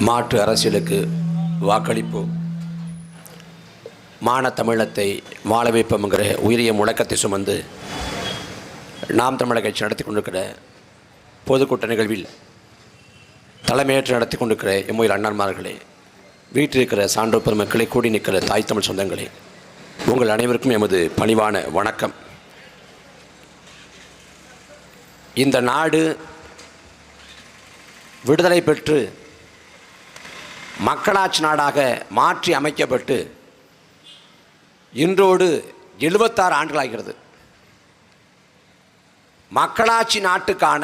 மாற்று அரசியலுக்கு வாக்களிப்போம், மான தமிழத்தை வாழ வைப்போம்ங்கிற உயரிய முழக்கத்தை சுமந்து நாம் தமிழர் கட்சி நடத்தி கொண்டிருக்கிற பொதுக்கூட்ட நிகழ்வில் தலைமையேற்று நடத்தி கொண்டிருக்கிற எம்முயிர் அண்ணன்மார்களே, வீட்டில் இருக்கிற சான்றோர் பெருமக்களை, கூடி நிற்கிற தாய் தமிழ் சொந்தங்களே, உங்கள் அனைவருக்கும் எமது பணிவான வணக்கம். இந்த நாடு விடுதலை பெற்று மக்களாட்சி நாடாக மாற்றி அமைக்கப்பட்டு இன்றோடு 76 ஆண்டுகளாகிறது. மக்களாட்சி நாட்டுக்கான,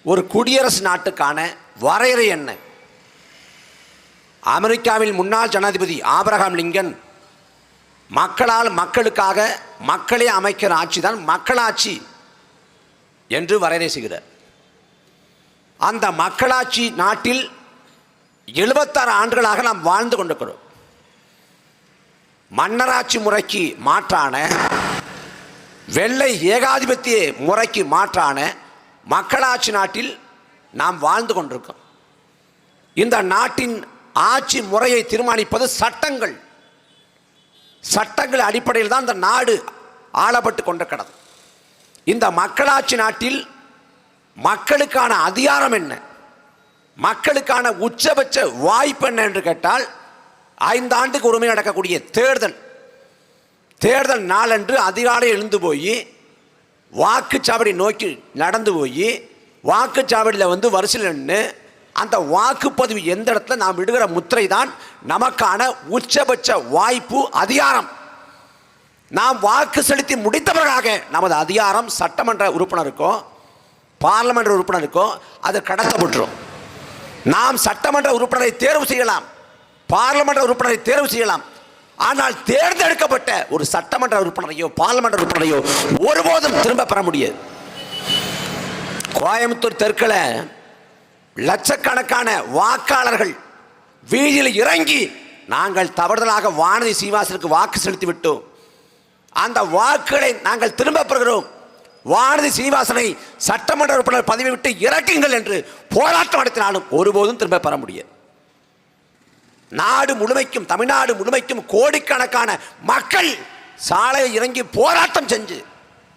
ஒரு குடியரசு நாட்டுக்கான வரையறை என்ன? அமெரிக்காவில் முன்னாள் ஜனாதிபதி ஆபிரகாம் லிங்கன் மக்களால் மக்களுக்காக மக்களே அமைக்கிற ஆட்சி தான் மக்களாட்சி என்று வரையறை செய்கிறார். அந்த மக்களாட்சி நாட்டில் 76 ஆண்டுகளாக நாம் வாழ்ந்து கொண்டிருக்கிறோம். மன்னராட்சி முறைக்கு மாற்றான, வெள்ளை ஏகாதிபத்திய முறைக்கு மாற்றான மக்களாட்சி நாட்டில் நாம் வாழ்ந்து கொண்டிருக்கோம். இந்த நாட்டின் ஆட்சி முறையை தீர்மானிப்பது சட்டங்கள். சட்டங்கள் அடிப்படையில் தான் இந்த நாடு ஆளப்பட்டு கொண்டிருக்கிறது. இந்த மக்களாட்சி நாட்டில் மக்களுக்கான அதிகாரம் என்ன, மக்களுக்கான உச்சபட்ச வாய்ப்பு என்ன என்று கேட்டால், 5 ஆண்டுக்கு ஒருமுறை நடக்கக்கூடிய தேர்தல் நாளன்று அதிகாலை எழுந்து போய் வாக்குச்சாவடி நோக்கி நடந்து போய் வாக்குச்சாவடியில் வரிசையில் நின்று அந்த வாக்குப்பதிவு எந்த இடத்துல நாம் விடுகிற முத்திரை தான் நமக்கான உச்சபட்ச வாய்ப்பு, அதிகாரம். நாம் வாக்கு செலுத்தி முடித்தவர்களாக நமது அதிகாரம் சட்டமன்ற உறுப்பினருக்கோ பார்லமெண்ட் உறுப்பினருக்கோ அது கடத்தப்பட்டுரும். நாம் சட்டமன்ற உறுப்பினரை தேர்வு செய்யலாம், பார்லமெண்ட் உறுப்பினரை தேர்வு செய்யலாம். ஆனால் தேர்ந்தெடுக்கப்பட்ட ஒரு சட்டமன்ற உறுப்பினரையோ பார்லமெண்ட் உறுப்பினரையோ ஒருபோதும் திரும்ப பெற முடியாது. கோயம்புத்தூர் தெற்கில் லட்சக்கணக்கான வாக்காளர்கள் வீதியில் இறங்கி, நாங்கள் தவறுதலாக வானதி சீனிவாசனுக்கு வாக்கு செலுத்தி விட்டோம், அந்த வாக்குகளை நாங்கள் திரும்ப பெறுகிறோம், வானதி சீனிவாசனை சட்டமன்ற உறுப்பினர் பதவி விட்டு இறக்குங்கள் என்று போராட்டம் நடத்தினாலும் ஒருபோதும் திரும்ப பெற முடியாது. நாடு முழுமைக்கும், தமிழ்நாடு முழுமைக்கும் கோடிக்கணக்கான மக்கள் சாலையில் இறங்கி போராட்டம் செஞ்சு,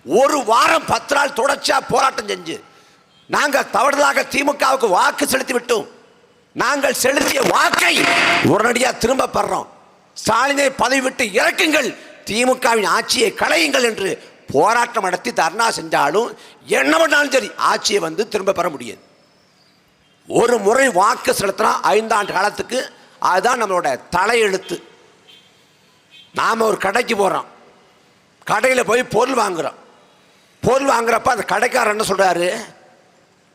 ஒரு வாரம் 10 நாள் தொடர்ச்சியாக போராட்டம் செஞ்சு, நாங்கள் தவறுதலாக திமுகவுக்கு வாக்கு செலுத்தி விட்டோம், நாங்கள் செலுத்திய வாக்கை உடனடியாக திரும்ப பெறோம், ஸ்டாலினை பதவி விட்டு இறக்குங்கள், திமுகவின் ஆட்சியை களையுங்கள் என்று போராட்டம் நடத்தி தர்ணா செஞ்சாலும் என்ன பண்ணாலும் சரி ஆட்சியை திரும்ப பெற முடியாது. ஒரு முறை வாக்கு செலுத்தினா 5 ஆண்டு காலத்துக்கு, அதுதான் நம்மளோட தலையெழுத்து. நாம் ஒரு கடைக்கு போகிறோம், கடையில் போய் பொருள் வாங்குகிறோம். பொருள் வாங்குறப்ப அந்த கடைக்காரர் என்ன சொல்கிறாரு,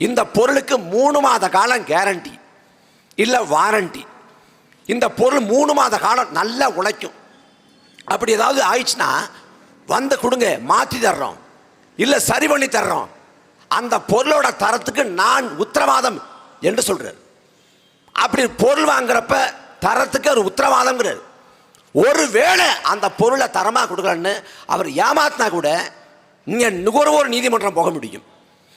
இந்த பொருளுக்கு 3 மாத காலம் கேரண்டி இல்லை வாரண்டி, இந்த பொருள் 3 மாத காலம் நல்லா உழைக்கும், அப்படி ஏதாவது ஆயிடுச்சுன்னா கொடுங்க, மாற்றி தர்றோம், இல்லை சரி பண்ணி தர்றோம், அந்த பொருளோட தரத்துக்கு நான் உத்தரவாதம் என்று சொல்கிறார். அப்படி பொருள் வாங்குறப்ப தரத்துக்கு ஒரு உத்தரவாதம்ங்கிறார். ஒருவேளை அந்த பொருளை தரமாக கொடுக்கலன்னு அவர் ஏமாத்தினா கூட நீங்கள் நுகர்வோர் நீதிமன்றம் போக முடியும்.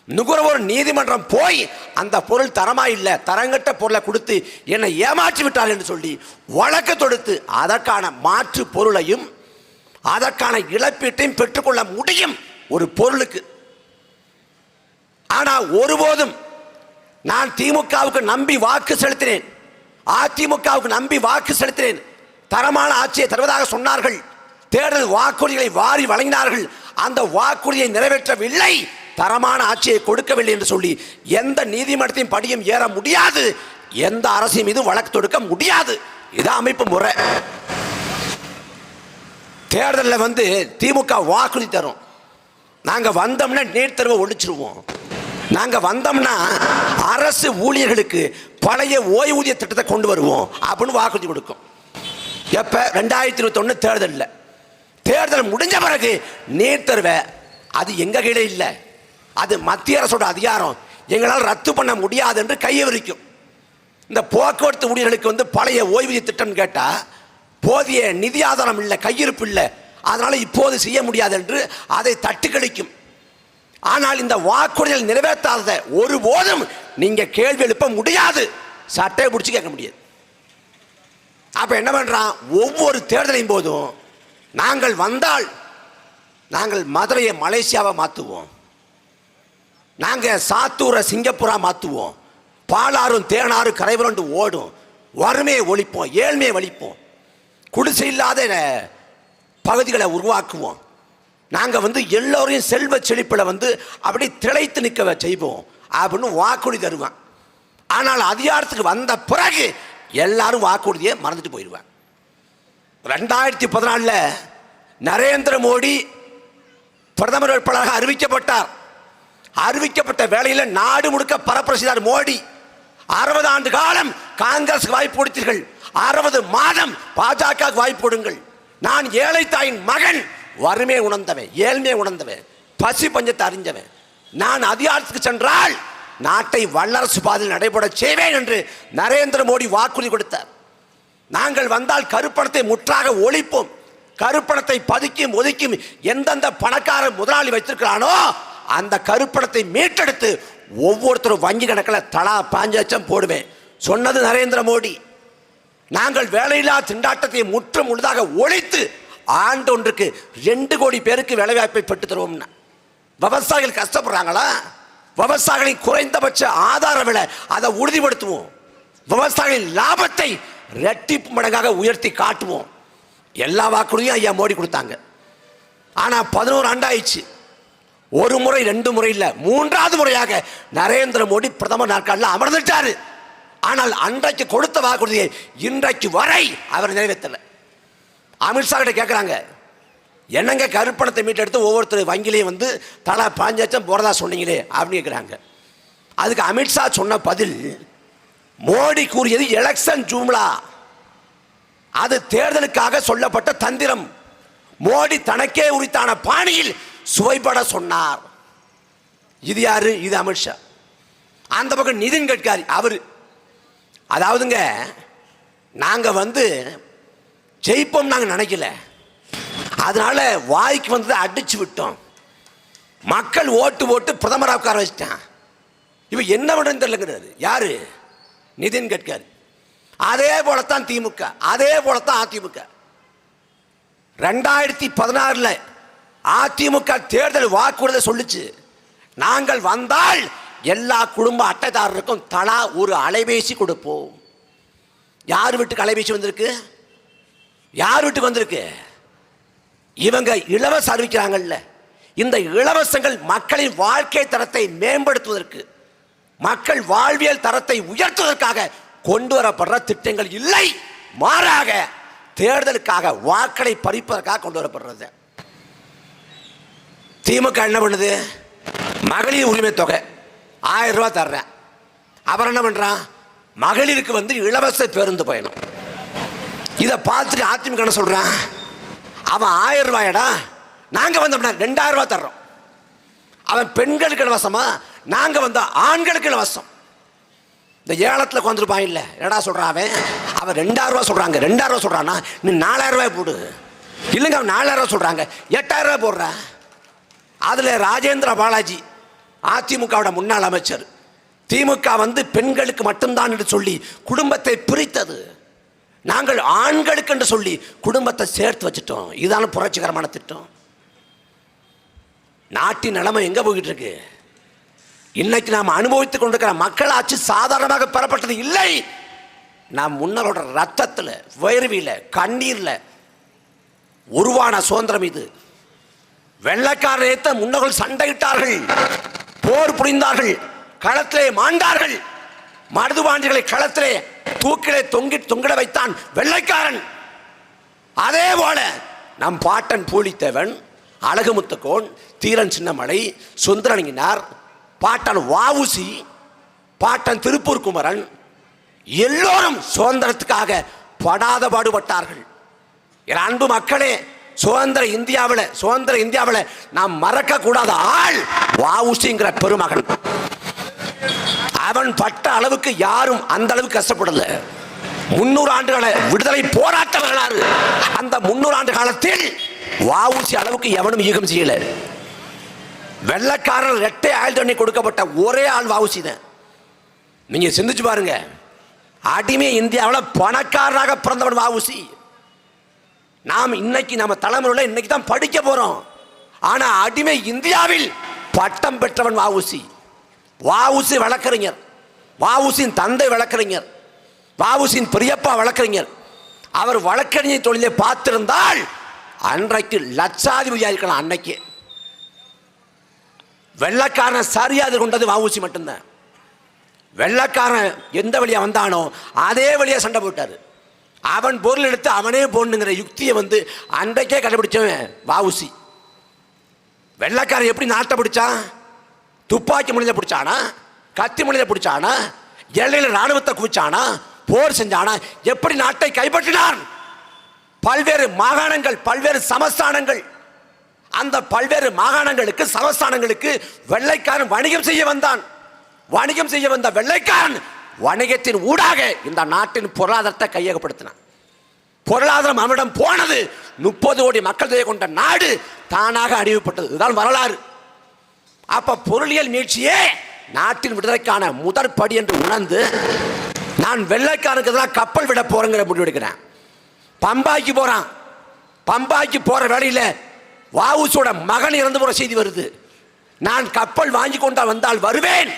நுகர்வோர் நீதிமன்றம் போய் அந்த பொருள் தரமா இல்லை, தரங்கட்ட பொருளை கொடுத்து என்னை ஏமாற்றி விட்டார் என்று சொல்லி வழக்கு தொடுத்து அதற்கான மாற்று பொருளையும் அதற்கான இழப்பீட்டையும் பெற்றுக்கொள்ள முடியும் ஒரு பொருளுக்கு. ஆனால் ஒருபோதும் நான் திமுகவுக்கு நம்பி வாக்கு செலுத்தினேன், அதிமுகவுக்கு நம்பி வாக்கு செலுத்தினேன், தரமான ஆட்சியை தருவதாக சொன்னார்கள், தேர்தல் வாக்குறுதிகளை வாரி வழங்கினார்கள், அந்த வாக்குறுதியை நிறைவேற்றவில்லை, தரமான ஆட்சியை கொடுக்கவில்லை என்று சொல்லி எந்த நீதிமன்றத்தையும் படியும் ஏற முடியாது, எந்த அரசின் மீது வழக்கு தொடுக்க முடியாது. இதான் அமைப்பு முறை. தேர்தலில் திமுக வாக்குறுதி தரும், நாங்கள் வந்தோம்னா நீட் தேர்வை ஒழிச்சிருவோம், நாங்கள் வந்தோம்னா அரசு ஊழியர்களுக்கு பழைய ஓய்வூதிய திட்டத்தை கொண்டு வருவோம் அப்படின்னு வாக்குறுதி கொடுக்கும். எப்போ? 2021 தேர்தல் முடிஞ்ச பிறகு நீட் தேர்வை அது எங்கள் கையில் இல்லை, அது மத்திய அரசோட அதிகாரம், எங்களால் ரத்து பண்ண முடியாது என்று கையை விரிக்கும். இந்த போக்குவரத்து ஊழியர்களுக்கு பழைய ஓய்வூதிய திட்டம் கேட்டால் போதிய நிதி ஆதாரம் இல்லை, கையிருப்பு இல்லை, அதனால் இப்போது செய்ய முடியாது என்று அதை தட்டுக்கழிக்கும். ஆனால் இந்த வாக்குறுதிகள் நிறைவேற்றாத ஒருபோதும் நீங்க கேள்வி எழுப்ப முடியாது. சட்டையை பிடிச்சி கேட்க முடியாது. அப்போ என்ன பண்ணுறான், ஒவ்வொரு தேர்தலையும் போதும் நாங்கள் வந்தால் நாங்கள் மதுரையை மலேசியாவை மாற்றுவோம், நாங்கள் சாத்தூரை சிங்கப்பூரா மாற்றுவோம், பாலாறும் தேனாறு கரைபுரண்டு ஓடும், வறுமையை ஒழிப்போம், ஏழ்மையை ஒழிப்போம், குடிசை இல்லாத பகுதிகளை உருவாக்குவோம், நாங்கள் எல்லோரையும் செல்வ செழிப்பில் அப்படி திளைத்து நிற்க செய்வோம் அப்படின்னு வாக்குறுதி தருவேன். ஆனால் அதிகாரத்துக்கு வந்த பிறகு எல்லாரும் வாக்குறுதியை மறந்துட்டு போயிடுவேன். 2014 நரேந்திர மோடி பிரதமர் வேட்பாளராக அறிவிக்கப்பட்டார். அறிவிக்கப்பட்ட வேளையில் நாடு முழுக்க பரப்புரை செய்தார் மோடி. 60 ஆண்டு காலம் காங்கிரஸ் வாய்ப்பு கொடுத்தீர்கள், 60 மாதம் பாஜக வாய்ப்பு கொடுங்கள். நான் ஏழை தாயின் மகன், வறுமையை உணர்ந்தவன், ஏழ்மையை உணர்ந்தவன், பசி பஞ்சத்தை அறிஞ்சவன். நான் அதிகாரத்துக்கு சென்றால் நாட்டை வல்லரசு பாதையில் நடைபெற செய்வேன் என்று நரேந்திர மோடி வாக்குறுதி கொடுத்தார். நாங்கள் வந்தால் கருப்பணத்தை முற்றாக ஒழிப்போம், கருப்பணத்தை பதுக்கியும் ஒதுக்கியும் எந்தெந்த பணக்கார முதலாளி வைத்திருக்கிறானோ அந்த கருப்பணத்தை மீட்டெடுத்து ஒவ்வொருத்தரும் வங்கி கணக்கில் தலா 5 லட்சம் போடுவேன் சொன்னது நரேந்திர மோடி. நாங்கள் வேலையில்லா திண்டாட்டத்தை முற்று முழுதாக ஒழித்து ஆண்டு ஒன்றுக்கு 2 கோடி பேருக்கு வேலைவாய்ப்பை பெற்று தருவோம்னா. விவசாயிகள் கஷ்டப்படுறாங்களா, விவசாயிகளின் குறைந்தபட்ச ஆதார விலை அதை உறுதிப்படுத்துவோம், விவசாயிகளின் லாபத்தை இரட்டிப்பு மடங்காக உயர்த்தி காட்டுவோம். எல்லா வாக்குறுதியும் ஐயா மோடி கொடுத்தாங்க. ஆனால் 11 ஆண்டு ஆயிடுச்சு. ஒரு முறை 2 முறை இல்லை, 3வது முறையாக நரேந்திர மோடி பிரதமர் நாற்காலில் அமர்ந்துட்டாரு. ஆனால் அன்றைக்கு கொடுத்த வாக்குறுதியை இன்றைக்கு வரை அவர் நிறைவேற்றலை. அமித்ஷா கிட்ட கேட்குறாங்க, என்னங்க கருப்பணத்தை மீட்டெடுத்து ஒவ்வொருத்தர் வங்கிலையும் தலா 5 லட்சம் போகிறதா சொன்னீங்களே அப்படின்னு கேட்குறாங்க. அதுக்கு அமித்ஷா சொன்ன பதில், மோடி கூறியது எலெக்ஷன் ஜூம்லா, அது தேர்தலுக்காக சொல்லப்பட்ட தந்திரம். மோடி தனக்கே உரித்தான பாணியில் சுவைபட சொன்னார். இது யாரு? இது அமித்ஷா. அந்த பக்கம் நிதின் கட்காரி அவரு, அதாவதுங்க நாங்கள் ஜெயிப்போம் நாங்கள் நினைக்கல, அதனால வாய்க்கு வந்ததை அடிச்சு விட்டோம், மக்கள் ஓட்டு போட்டு பிரதமராக உட்கார வச்சிட்டான், இவன் என்ன பண்ணுறது தெரியலங்கிறாரு. யாரு? நிதின் கட்காரி. அதே போலத்தான் திமுக, அதே போலத்தான் அதிமுக. 2016 அதிமுக தேர்தல் வாக்குறுதி சொல்லுச்சு, நாங்கள் வந்தால் எல்லா குடும்ப அட்டைதாரருக்கும் தலா ஒரு அலைபேசி கொடுப்போம். யார் வீட்டுக்கு அலைபேசி வந்திருக்கு? யார் வீட்டுக்கு வந்திருக்கு? இவங்க இலவச அறிவிக்கிறாங்கல்ல, இந்த இலவசங்கள் மக்களின் வாழ்க்கை தரத்தை மேம்படுத்துவதற்கு, மக்கள் வாழ்வியல் தரத்தை உயர்த்துவதற்காக கொண்டு வரப்படுற திட்டங்கள் இல்லை, மாறாக தேர்தலுக்காக வாக்களை பறிப்பதற்காக கொண்டு வரப்படுறது. திமுக என்ன பண்ணுது? மகளிர் உரிமை தொகை 1000 ரூபாய் தர்றேன். அப்புறம் என்ன பண்றான்? மகளிருக்கு இலவச பேருந்து பயணம். இதை பார்த்துட்டு அதிமுக என்ன சொல்றான்? அவன் 1000 ரூபாயடா, நாங்க வந்தோம்னா 2000 ரூபாய் தர்றோம். அவன் பெண்களுக்கு இலவசமா, நாங்க வந்தா ஆண்களுக்கு இலவசம். இந்த ஏலத்தில் உட்காந்துருப்பான் இல்லை, என்னடா சொல்றான் அவன் 2000 ரூபாய் சொல்றாங்க, 2000 ரூபாய் சொல்றான்னா நீ 4000 ரூபாய் போடு. இல்லைங்க அவன் 4000 ரூபாய் சொல்றாங்க, 8000 ரூபாய் போடுற. அதுல ராஜேந்திர பாலாஜி அதிமுகவோட முன்னாள் அமைச்சர், திமுக பெண்களுக்கு மட்டும்தான் என்று சொல்லி குடும்பத்தை பிரித்தது, நாங்கள் ஆண்களுக்கு என்று சொல்லி குடும்பத்தை சேர்த்து வச்சுட்டோம். இதான புரட்சிகரமான திட்டம். நாட்டின் நிலைமை எங்க போய்கிட்டு இருக்கு? இன்னைக்கு நாம் அனுபவித்துக் கொண்டிருக்கிற மக்களாட்சி சாதாரணமாக பெறப்பட்டது இல்லை. நாம் முன்னரோட ரத்தத்தில், வேர்வையில், கண்ணீர்ல உருவான சுதந்திரம் இது. வெள்ளைக்காரத்தை முன்னோர்கள் சண்டையிட்டார்கள், போர் புரிந்தார்கள், களத்திலே மாண்டார்கள். மருதுபாண்டிகளை களத்திலே தூக்கிலே தொங்கிட வைத்தான் வெள்ளைக்காரன். அதே போல நம் பாட்டன் பூலித்தேவன், அழகுமுத்துக்கோன், தீரன் சின்னமலை, சுந்தரலிங்கனார், பாட்டன் வாவுசி, பாட்டன் திருப்பூர் குமரன் எல்லோரும் சுதந்திரத்துக்காக படாத பாடுபட்டார்கள். என் அன்பு மக்களே, சுதந்திர இந்தியாவில் நாம் மறக்க கூடாத ஆள் வாவுசிங்கிற பெருமகன். அவன் பட்ட அளவுக்கு யாரும் அந்த அளவுக்கு கஷ்டப்படல. 300 ஆண்டுகள விடுதலை போராட்ட வரலாறு. அந்த 300 ஆண்டு காலத்தில் வாவுசி அளவுக்கு எவனும் ஈகம் செய்யல. வெள்ளைக்காரர் இரட்டை ஆயுள் தண்டனை கொடுக்கப்பட்ட ஒரே ஆள் வாவுசி தான். நீங்க சிந்திச்சு பாருங்க. அடிமை இந்தியாவில் பணக்காரராக பிறந்தவன் வஉசி. நாம் இன்னைக்கு நம்ம தலைமுறையில் இன்னைக்கு தான் படிக்க போறோம். ஆனா அடிமை இந்தியாவில் பட்டம் பெற்றவன் வஉசி. வஉசி வழக்கறிஞர், வஉசியின் தந்தை வழக்கறிஞர், வஉசியின் பெரியப்பா வழக்கறிஞர். அவர் வழக்கறிஞர் தொழிலை பார்த்திருந்தால் அன்றைக்கு லட்சாதிபதியாக இருக்கலாம். அன்னைக்கு வெள்ளக்காரன் சரியாது கொண்டது வஉசி மட்டும்தான். வெள்ளக்காரன் எந்த வழியா வந்தானோ அதே வழியா சண்டை போட்டாரு. அவன் பொருள் எடுத்து அவனே போடணுங்கிற யுக்தியை அன்றைக்கே கண்டுபிடிச்சவன் வஉசி. வெள்ளக்காரன் எப்படி நாட்டை பிடிச்சான்? துப்பாக்கி முனையில பிடிச்சானா, கத்தி முனையில பிடிச்சானா, எல்லையில் ராணுவத்தை குவிச்சானா, போர் செஞ்சானா? எப்படி நாட்டை கைப்பற்றினான்? பல்வேறு மாகாணங்கள், பல்வேறு சமஸ்தானங்கள். அந்த பல்வேறு மாகாணங்களுக்கு சமஸ்தானங்களுக்கு வெள்ளைக்காரன் வணிகம் செய்ய வந்தான். வணிகம் செய்ய வந்த வெள்ளைக்காரன் வணிகத்தின் ஊடாக இந்த நாட்டின் பொருளாதாரத்தை கையகப்படுத்தினான். பொருளாதாரம் அவனிடம் போனது. 30 கோடி மக்கள் தொகை கொண்ட நாடு தானாக அடிமைப்பட்டது. இதுதான் வரலாறு. அப்ப பொருளியல் மீட்சியே நாட்டின் விடுதலைக்கான முதற் படி என்று உணர்ந்து நான் வெள்ளைக்காரனுக்கு எதிராக கப்பல் விட போறேங்கிற முடிவெடுக்கிறேன். பம்பாய்க்கு போறான். பம்பாய்க்கு போற வேளையில வஉசியோட மகன் இறந்து போற செய்தி வருது. நான் கப்பல் வாங்கி கொண்டால் வந்தால் வருவேன்,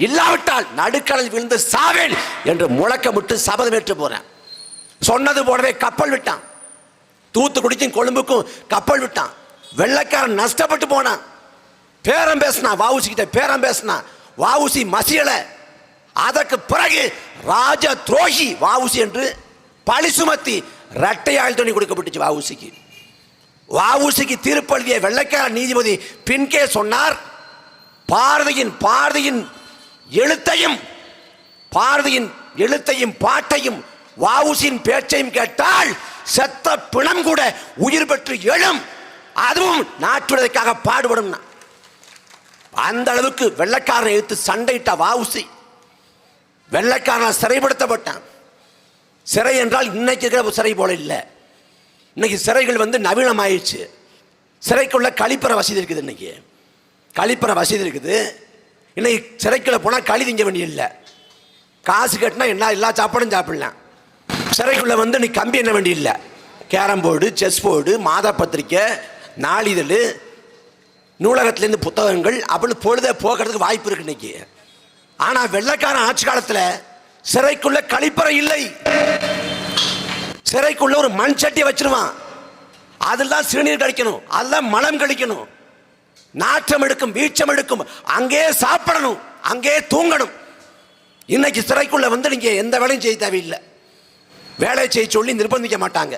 இல்லாவிட்டால் நடுக்கடல் விழுந்து சாவேன் என்று முழக்கமிட்டு சபதமேற்று போறேன். சொன்னது போலவே கப்பல் விட்டான். தூத்துக்குடிக்கும் கொழும்புக்கும் கப்பல் விட்டான். வெள்ளைக்காரன் நஷ்டப்பட்டு போனான். பேரம் பேசினான், வஉசி கிட்ட பேரம் பேசினான். வஉசி மசியல. அதற்கு பிறகு ராஜ துரோகி வஉசி என்று பழி சுமத்தி இரட்டையாள் துணி கொடுக்கப்பட்டுச்சு வஉசிக்கு. வஉசிக்கு தீர்ப்பெழுதிய வெள்ளைக்கார நீதிபதி பின்கே சொன்னார், பாரதியின் எழுத்தையும் பாட்டையும் வஉசியின் பேச்சையும் கேட்டால் செத்த பிணம் கூட உயிர் பெற்று எழும், அதுவும் நாட்டுடையதற்காக பாடுபடும். அந்த அளவுக்கு வெள்ளைக்காரனை எடுத்து சண்டையிட்ட வஉசி வெள்ளைக்காரன் சிறைப்படுத்தப்பட்டான். சிறை என்றால் இன்னைக்கு இருக்கிற சிறை போல இல்லை. இன்னைக்கு சிறைகள் நவீனமாயிடுச்சு. சிறைக்குள்ள கழிப்பற வசதி இருக்குது. இன்னைக்கு கழிப்பற வசதி இருக்குது. இன்னைக்கு சிறைக்குள்ள போனால் களி திங்க வேண்டிய இல்லை. காசு கட்டினா எல்லா சாப்பாடும் சாப்பிடலாம். சிறைக்குள்ள நீ கம்பி என்ன வேண்டிய இல்லை. கேரம் போர்டு, செஸ் போர்டு, மாத பத்திரிக்கை, நாளிதழ், நூலகத்திலேருந்து புத்தகங்கள் அப்படி பொழுத போக்குறதுக்கு வாய்ப்பு இருக்கு இன்னைக்கு. ஆனால் வெள்ளைக்காரன் ஆட்சி காலத்தில் சிறைக்குள்ள கழிப்பறை இல்லை. சிறைக்குள்ள ஒரு மண் சட்டியை வச்சிருவான். அதெல்லாம் சிறுநீர் கழிக்கணும், அதெல்லாம் மலம் கழிக்கணும், நாற்றம் எடுக்கும், வீச்சம் எடுக்கும், அங்கே சாப்பிடணும், அங்கே தூங்கணும். இன்னைக்கு சிறைக்குள்ள நீங்க எந்த வேலையும் செய்ய தேவையில்லை. வேலை செய்ய சொல்லி நிர்பந்திக்க மாட்டாங்க,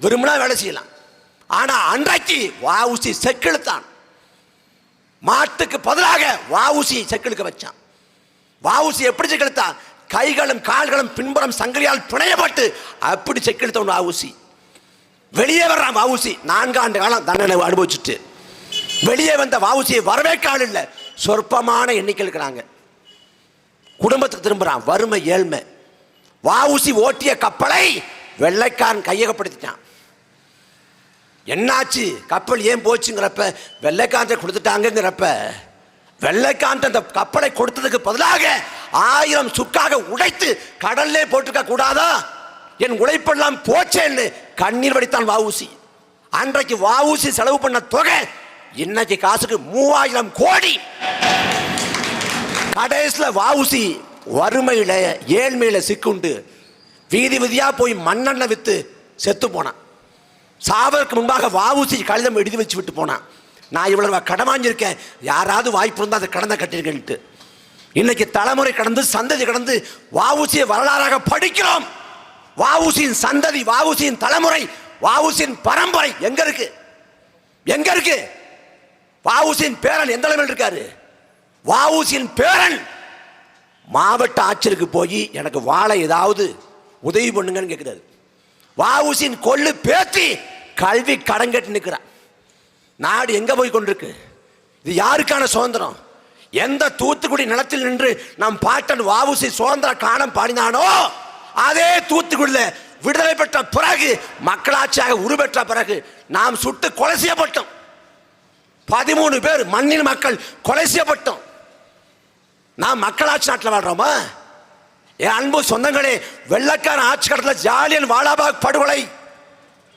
விரும்பினா வேலை செய்யலாம். ஆனா அன்றைக்கு வஉசி செக்கிழுத்தான். மாட்டுக்கு பதிலாக வஉசி செக்கிழுக்க வச்சான். வஉசி எப்படி செக்கிழுத்தான்? கைகளும் கால்களும் பின்புறம் சங்கிலியால் பிணையப்பட்டு அப்படி செக்கிழுத்தவன் வஉசி. வெளியே வர்றான் வஉசி. 4 ஆண்டு காலம் தண்டனை அனுபவிச்சுட்டு வெளியே வந்த வஉசியை வரவேற்கால் இல்லை, சொற்பமான எண்ணிக்கை இருக்கிறாங்க. குடும்பத்துக்கு திரும்புறான். வறுமை, ஏழ்மை. வஉசி ஓட்டிய கப்பலை வெள்ளைக்காரன் கையகப்படுத்திட்டான். என்னாச்சு, கப்பல் ஏன் போச்சுங்கிறப்ப வெள்ளைக்காரன் கொடுத்துட்டாங்கிறப்ப வெள்ளைக்காரன் அந்த கப்பலை கொடுத்ததுக்கு பதிலாக 1000 சுக்காக உடைத்து கடல்லே போட்டுக்க கூடாதா? என் உழைப்பெல்லாம் போச்சேன்னு கண்ணீர் வடித்தான் வஉசி. அன்றைக்கு வஉசி செலவு பண்ண தொகை இன்னைக்கு காசுக்கு 3000 கோடி. கடைசியில் வஉசி வறுமையில ஏழ்மையில சிக்குண்டு வீதி வீதியா போய் மண்ணெண்ணெய் வித்து செத்து போனான். சாவதற்கு முன்பாக வஉசி கடிதம் எழுதி வச்சு விட்டு போனான், நான் இவ்வளவு கடன் வாங்கியிருக்கேன், யாராவது வாய்ப்பு இருந்தால் அதை கடனை கட்டிருக்கேன்ட்டு. இன்னைக்கு தலைமுறை கடந்து சந்ததி கடந்து வஉசியை வரலாறாக படிக்கிறோம். வஉசியின் சந்ததி, வஉசியின் தலைமுறை, வஉசியின் பரம்பரை எங்க இருக்கு? எங்க இருக்கு? வஉசியின் பேரன் எந்த நிலைமையில் இருக்காரு? வஉசியின் பேரன் மாவட்ட ஆட்சியருக்கு போய் எனக்கு வாழை ஏதாவது உதவி பண்ணுங்கன்னு கேட்கிறாரு. வஉசியின் கொள்ளு பேத்தி கல்வி கடன் கட்டி நிற்கிறான். நாடு எங்க போய் கொண்டிருக்கு? இது யாருக்கான சுதந்திரம்? எந்த தூத்துக்குடி நிலத்தில் நின்று நம் பாட்டன் வஉசி சுதந்திர காலம் பாடினானோ அதே தூத்துக்குடியில விடுதலை பெற்ற பிறகு, மக்களாட்சியாக உருவெற்ற பிறகு நாம் சுட்டு கொலை செய்யப்பட்டோம். 13 பேர் மண்ணின் மக்கள் கொலை செய்யப்பட்டோம். நாம் மக்களாட்சி நாட்டில் வாழ்றோமா? என் அன்பு சொந்தங்களே, வெள்ளக்கார ஆட்சி காலத்தில் ஜாலியன் வாலாபாக் படுகொலை,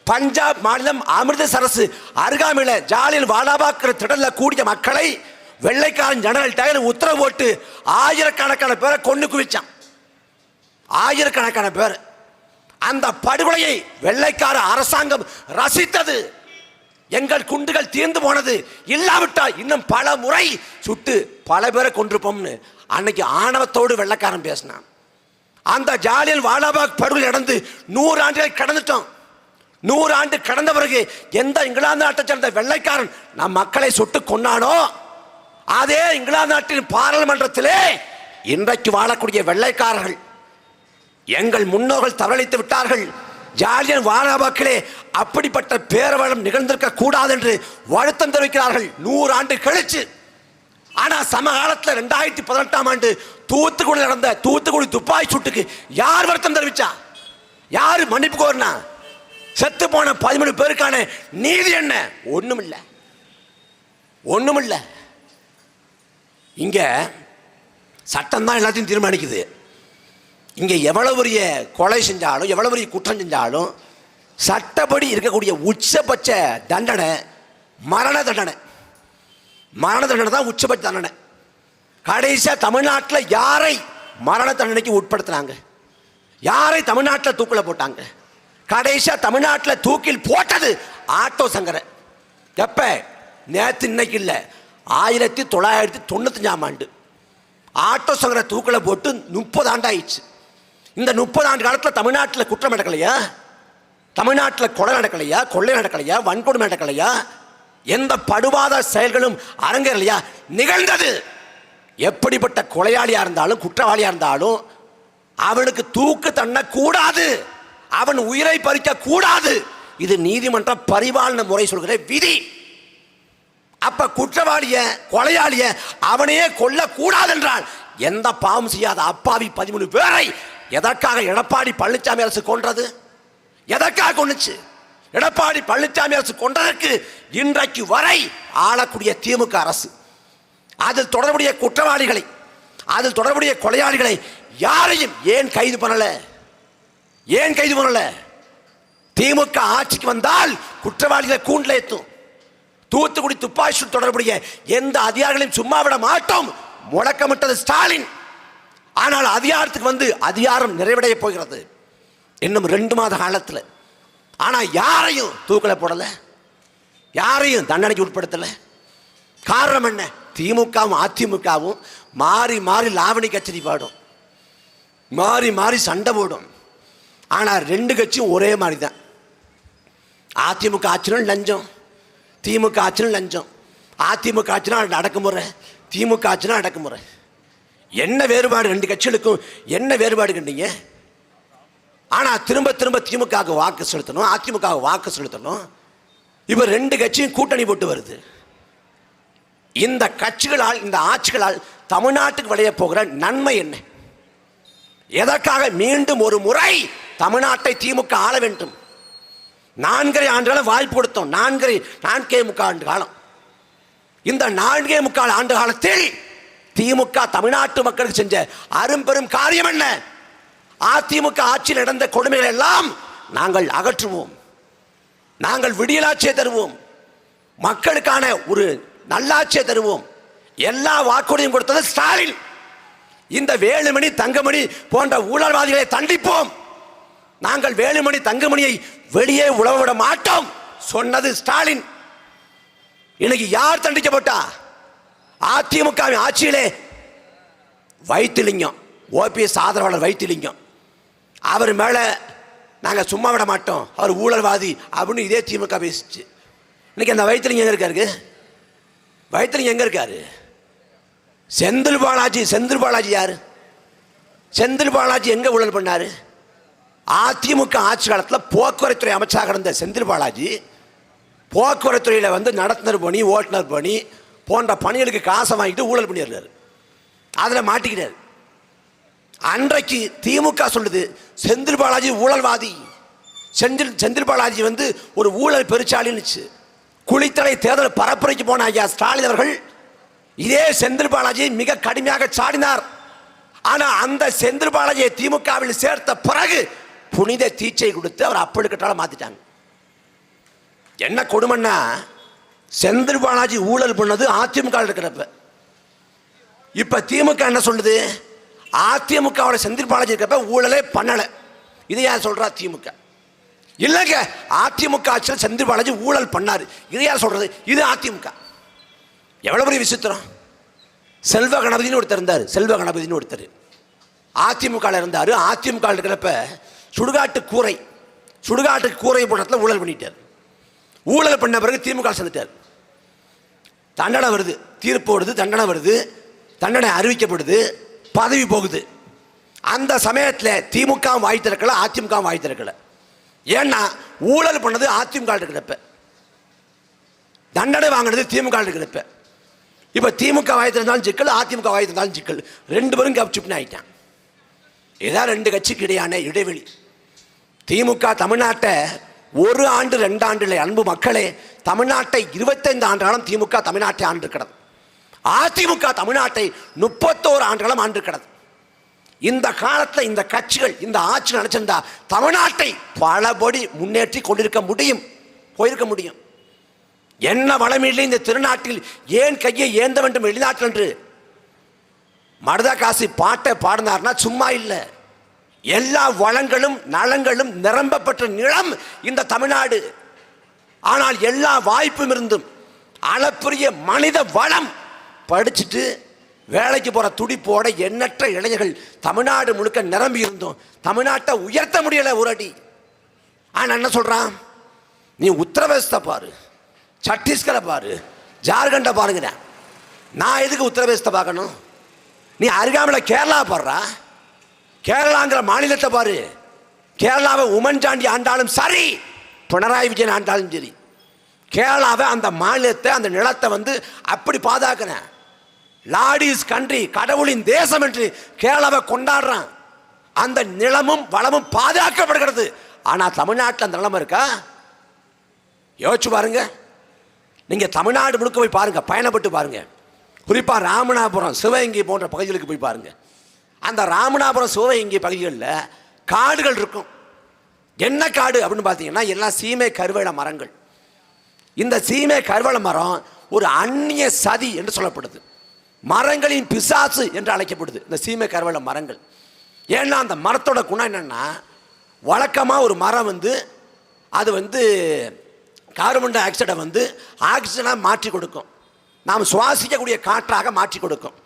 பஞ்சாப் மாநிலம் அமிர்தசரஸ் அருகாமையில் ஜாலியன் வாலாபாக் திடலில் கூடிய மக்களை வெள்ளைக்காரன் ஜெனரல் டயர் உத்தரவு போட்டு ஆயிரக்கணக்கான பேரை கொண்டு குவிச்சான். ஆயிரக்கணக்கான பேர். அந்த படுகொலையை வெள்ளைக்கார அரசாங்கம் ரசித்தது. எங்கள் குண்டுகள் தீர்ந்து போனது, இல்லாவிட்டால் இன்னும் பல முறை சுட்டு பல பேரை கொண்டிருப்போம்னு அன்னைக்கு ஆணவத்தோடு வெள்ளைக்காரன் பேசினான். அந்த ஜாலியன் வாலாபாக் படுகொலை நடந்து 100 ஆண்டுகள் கடந்துட்டோம். 100 ஆண்டு கடந்த பிறகு எந்த இங்கிலாந்து நாட்டை சேர்ந்த வெள்ளைக்காரன் நம் மக்களை சுட்டு கொன்னானோ, அதே இங்கிலாந்து நாட்டின் பாராளுமன்றத்திலே இன்றைக்கு வாழக்கூடிய வெள்ளைக்காரர்கள் எங்கள் முன்னோர்கள் தவறளித்து விட்டார்கள், ஜாலியன் வாலாபாக்கிலே அப்படிப்பட்ட பேரவலம் நிகழ்ந்திருக்க கூடாது என்று வருத்தம் தெரிவிக்கிறார்கள் 100 ஆண்டு கழிச்சு. ஆனா சமகாலத்தில் 2018ஆம் ஆண்டு தூத்துக்குடி நடந்த தூத்துக்குடி துப்பாக்கி சூட்டுக்கு யார் வருத்தம் தெரிவிச்சா? யாரு மன்னிப்பு கோரினா? செத்து போன 13 பேருக்கான நீதி என்ன? ஒண்ணுமில்ல, ஒண்ணுமில்ல. இங்க சட்டம் தான் எல்லாத்தையும் தீர்மானிக்குது. இங்க எவ்வளவு பெரிய கொலை செஞ்சாலும், எவ்வளவு பெரிய குற்றம் செஞ்சாலும் சட்டப்படி இருக்கக்கூடிய உச்சபட்ச தண்டனை மரண தண்டனை. மரண தண்டனை தான் உச்சபட்ச தண்டனை. கடைசியா தமிழ்நாட்டில் யாரை மரண தண்டனைக்கு உட்படுத்தினாங்க? யாரை தமிழ்நாட்டில் தூக்கில் போட்டாங்க? கடைசியா தமிழ்நாட்டில் தூக்கில் போட்டது ஆட்டோ சங்கரை. எப்ப? நேற்று, இன்னைக்கு இல்லை, 1995ஆம் ஆண்டு ஆட்டோ சங்கரை தூக்கில் போட்டு 30 ஆண்டு ஆயிடுச்சு. இந்த 30 ஆண்டு காலத்தில் தமிழ்நாட்டில் குற்றம் நடக்கலையா? தமிழ்நாட்டில் கொலை நடக்கலையா? கொள்ளை நடக்கலையா? வன்கொடுமை நடக்கலையா? எந்த படுவாத செயல்களும் அரங்கேறலையா? நிகழ்ந்தது. எப்படிப்பட்ட கொலையாளியா இருந்தாலும் குற்றவாளியா இருந்தாலும் அவனுக்கு தூக்கு தண்ண கூடாது, அவன் உயிரை பறிக்க கூடாது. இது நீதிமன்ற பரிபாலன முறை சொல்கிற விதி. அப்ப குற்றவாளிய கொலையாளிய அவனையே கொல்ல கூடாது என்றால் எந்த பாவம் செய்யாத அப்பாவி 13 பேரை எதற்காக எடப்பாடி பழனிசாமி அரசு கொன்றது? எதற்காக கொன்னுச்சு? எடப்பாடி பழனிசாமி அரசு கொன்றதற்கு இன்றைக்கு வரை ஆளக்கூடிய திமுக அரசு அதில் தொடர்புடைய குற்றவாளிகளை, அதில் தொடர்புடைய கொலையாளிகளை யாரையும் ஏன் கைது பண்ணல? ஏன் கைது பண்ணல? திமுக ஆட்சிக்கு வந்தால் குற்றவாளிகளை கூண்டில் ஏற்றும். தூத்துக்குடி துப்பாக்கி தொடர்புடைய எந்த அதிகாரிகளையும் சும்மா விட மாட்டோம் முழக்கமிட்டது ஸ்டாலின். ஆனால் அதிகாரத்துக்கு வந்து அதிகாரம் நிறைவடைய போகிறது இன்னும் 2 மாத காலத்தில். ஆனா யாரையும் தூக்கல போடல, யாரையும் தண்டனைக்கு உட்படுத்தல. காரணம் என்ன? திமுகவும் அதிமுகவும் மாறி மாறி லாவணி கச்சேரி பாடும், மாறி மாறி சண்டை போடும். ஆனா 2 கட்சியும் ஒரே மாதிரி தான். அதிமுக ஆட்சியும் லஞ்சம், திமுக ஆட்சியும் லஞ்சம். அதிமுக ஆட்சினா அடக்குமுறை, திமுக ஆட்சினா அடக்குமுறை. என்ன வேறுபாடு 2 கட்சிகளுக்கும்? என்ன வேறுபாடு கண்டீங்க? ஆனா திரும்ப திரும்ப திமுக வாக்கு செலுத்தணும், அதிமுக வாக்கு செலுத்தணும். இப்ப 2 கட்சியும் கூட்டணி போட்டு வருது. இந்த கட்சிகளால், இந்த ஆட்சிகளால் தமிழ்நாட்டுக்கு விளைய போகிற நன்மை என்ன? எதற்காக மீண்டும் ஒரு முறை தமிழ்நாட்டை திமுக ஆள வேண்டும்? 4.5 ஆண்டுகள் வாய்ப்பு கொடுத்தோம். 4.25 ஆண்டு காலம். இந்த 4.25 ஆண்டு காலத்தில் திமுக தமிழ்நாட்டு மக்களுக்கு செஞ்ச அரும்பெரும் காரியம் என்ன? அதிமுக ஆட்சியில் நடந்த கொடுமைகள் எல்லாம் நாங்கள் அகற்றுவோம், நாங்கள் விடியலாட்சியை தருவோம், மக்களுக்கான ஒரு நல்லாட்சியை தருவோம். எல்லா வாக்குறுதியும் கொடுத்தது ஸ்டாலின். இந்த வேலுமணி தங்கமணி போன்ற ஊழல்வாதிகளை தண்டிப்போம், நாங்கள் வேலுமணி தங்கமணியை வெளியே உழவ விட மாட்டோம் சொன்னது ஸ்டாலின். இன்னைக்கு யார் தண்டிக்கப்பட்டா? அதிமுக ஆட்சியிலே வைத்திலிங்கம், ஓபிஎஸ் ஆதரவாளர் வைத்திலிங்கம், அவர் மேல நாங்க சும்மா விட மாட்டோம், அவர் ஊழல்வாதி அப்படின்னு இதே திமுக பேசிச்சு. இன்னைக்கு அந்த வைத்திலிங்கம் எங்க இருக்காரு? வைத்திலிங்கம் எங்க இருக்காரு? செந்தில் பாலாஜி. செந்தில் பாலாஜி யாரு? செந்தில் பாலாஜி எங்க ஊழல் பண்ணாரு? அதிமுக ஆட்சி காலத்தில் போக்குவரத்துறை அமைச்சராக இருந்த செந்தில் பாலாஜி போக்குவரத்துறையில் வந்து நடத்துனர் பணி, ஓட்டுநர் பணி போன்ற பணிகளுக்கு காசை வாங்கிட்டு ஊழல் பண்ணிடுறாரு. அதில் மாட்டிக்கிறார். அன்றைக்கு திமுக சொல்லுது செந்தில் பாலாஜி ஊழல்வாதி, செந்தில் பாலாஜி வந்து ஒரு ஊழல் பெருச்சாளின்னு. குளித்தலை தேர்தல் பரப்புரைக்கு போன ஐயா ஸ்டாலின் அவர்கள் இதே செந்தில் பாலாஜியை மிக கடுமையாக சாடினார். ஆனா அந்த செந்தில் பாலாஜியை திமுகவில் சேர்த்த பிறகு புனித தீட்சை கொடுத்து அவர் அப்படி கட்டால மாத்திட்டாங்க. என்ன கொடுமைன்னா, செந்தில் பாலாஜி ஊழல் பண்ணது அதிமுக இருக்கிறப்ப. இப்ப திமுக என்ன சொல்லுது, அதிமுக செந்தில் பாலாஜி இருக்கப்ப ஊழலே பண்ணல. இது யார் சொல்றா? திமுக. இல்லைங்க, அதிமுக ஆட்சியில் செந்தில் பாலாஜி ஊழல் பண்ணாரு. இது யார் சொல்றது? இது அதிமுக. எவ்வளவு பெரிய விசித்திரம். செல்வ கணபதினு ஒருத்தர் இருந்தார். செல்வ கணபதினு ஒருத்தர் அதிமுக இருந்தார். அதிமுக இருக்கிறப்ப சுடுகாட்டு கூரை போட்டத்தில் ஊழல் பண்ணிட்டார். ஊழல் பண்ண பிறகு திமுக சேர்ந்துட்டார். தண்டனை வருது, தீர்ப்பு வருது, தண்டனை வருது, தண்டனை அறிவிக்கப்படுது, பதவி போகுது. அந்த சமயத்தில் திமுக வாய் திறக்கல, அதிமுக வாய் திறக்கல. ஏன்னா ஊழல் பண்ணது அதிமுக இருக்கிறப்ப, தண்டனை வாங்கினது திமுக இருக்கிறப்ப. இப்போ திமுக வாய் திறந்தாலும் சிக்கல், அதிமுக வாய் திறந்தாலும் சிக்கல். ரெண்டு பேரும் கப்சிப்னு ஆயிட்டான். இதான் ரெண்டு கட்சிக்கு இடையான இடைவெளி. திமுக தமிழ்நாட்டை 1 ஆண்டு 2 ஆண்டு இல்லை அன்பு மக்களே, தமிழ்நாட்டை 25 ஆண்டு காலம் திமுக தமிழ்நாட்டை ஆண்டு கிடது. அதிமுக தமிழ்நாட்டை 31 ஆண்டு காலம் ஆண்டு கிடது. இந்த காலத்தில் இந்த கட்சிகள் இந்த ஆட்சி நினைச்சிருந்தா தமிழ்நாட்டை பலபடி முன்னேற்றி கொண்டிருக்க முடியும், போயிருக்க முடியும். என்ன வளமில்லை இந்த திருநாட்டில், ஏன் கையை ஏந்த வேண்டும் வெளிநாட்டில் என்று மருதகாசி பாட்டை பாடினார்னா சும்மா இல்லை. எல்லா வளங்களும் நலங்களும் நிரம்பப்பட்ட நிலம் இந்த தமிழ்நாடு. ஆனால் எல்லா வாய்ப்பும் இருந்தும் அளப்பரிய மனித வளம் படிச்சுட்டு வேலைக்கு போற துடிப்போட எண்ணற்ற இளைஞர்கள் தமிழ்நாடு முழுக்க நிரம்பி இருந்தோம். தமிழ்நாட்டை உயர்த்த முடியல ஒரு அடி. ஆனா என்ன சொல்றான், நீ உத்தரப்பிரதேசத்தை பாரு, சத்தீஸ்கரை பாரு, ஜார்க்கண்டை பாருங்க. நான் எதுக்கு உத்தரப்பிரதேசத்தை பார்க்கணும்? நீ அருகாமையில் கேரளா பாடுறா, கேரளாங்கிற மாநிலத்தை பாரு. கேரளாவை உம்மன்சாண்டி ஆண்டாலும் சரி, பினராயி விஜயன் ஆண்டாலும் சரி, கேரளாவை அந்த மாநிலத்தை அந்த நிலத்தை அப்படி பாதுகாக்கிறேன். லார்ட் இஸ் கண்ட்ரி, கடவுளின் தேசம் என்று கேரளாவை கொண்டாடுறான். அந்த நிலமும் வளமும் பாதுகாக்கப்படுகிறது. ஆனா தமிழ்நாட்டில் அந்த நிலம் இருக்கா? யோசிச்சு பாருங்க. நீங்க தமிழ்நாடு முழுக்க போய் பாருங்க, பயணப்பட்டு பாருங்க. குறிப்பா ராமநாதபுரம், சிவகங்கை போன்ற பகுதிகளுக்கு போய் பாருங்க. அந்த ராமநாதபுரம், சிவகங்கை பகுதிகளில் காடுகள் இருக்கும். என்ன காடு அப்படின்னு பார்த்தீங்கன்னா எல்லாம் சீமை கருவேல மரங்கள். இந்த சீமை கருவேல மரம் ஒரு அந்நிய சதி என்று சொல்லப்படுது. மரங்களின் பிசாசு என்று அழைக்கப்படுது இந்த சீமை கருவேல மரங்கள். ஏன்னா அந்த மரத்தோட குணம் என்னன்னா, வழக்கமாக ஒரு மரம் அது கார்பன் டை ஆக்சைடை ஆக்சிஜனாக மாற்றி கொடுக்கும், நாம் சுவாசிக்கக்கூடிய காற்றாக மாற்றி கொடுக்கும்.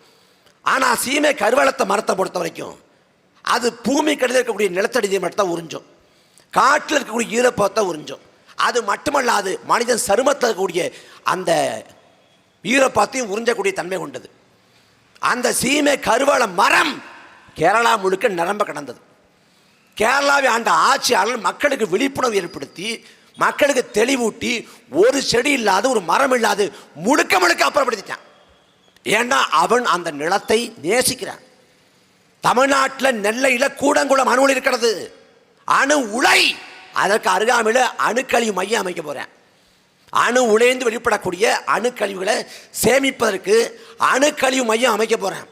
ஆனால் சீமை கருவேலத்தை மரத்தை பொறுத்த வரைக்கும் அது பூமி கடிதம் இருக்கக்கூடிய நிலத்தடி நீர் உறிஞ்சும், காட்டில் இருக்கக்கூடிய ஈரப்பதத்தை உறிஞ்சும். அது மட்டுமல்லாது மனிதன் சருமத்தில் இருக்கக்கூடிய அந்த ஈரப்பதத்தையும் உறிஞ்சக்கூடிய தன்மை கொண்டது. அந்த சீமை கருவேல மரம் கேரளா முழுக்க நிரம்ப கிடந்தது. கேரளாவை ஆண்ட ஆட்சியாளர் மக்களுக்கு விழிப்புணர்வு ஏற்படுத்தி, மக்களுக்கு தெளிவூட்டி, ஒரு செடி இல்லாத ஒரு மரம் இல்லாது முழுக்க முழுக்க அப்புறப்படுத்திட்டான். ஏன்னா அவன் அந்த நிலத்தை நேசிக்கிறான். தமிழ்நாட்டில் நெல்லையில் கூடங்குளம் அணு உலை இருக்கிறது. அணு உலை, அதற்கு அருகாமையில் அணுக்கழிவு மையம் அமைக்க போறேன். அணு உலைந்து வெளிப்படக்கூடிய அணுக்கழிவுகளை சேமிப்பதற்கு அணுக்கழிவு மையம் அமைக்க போறேன்.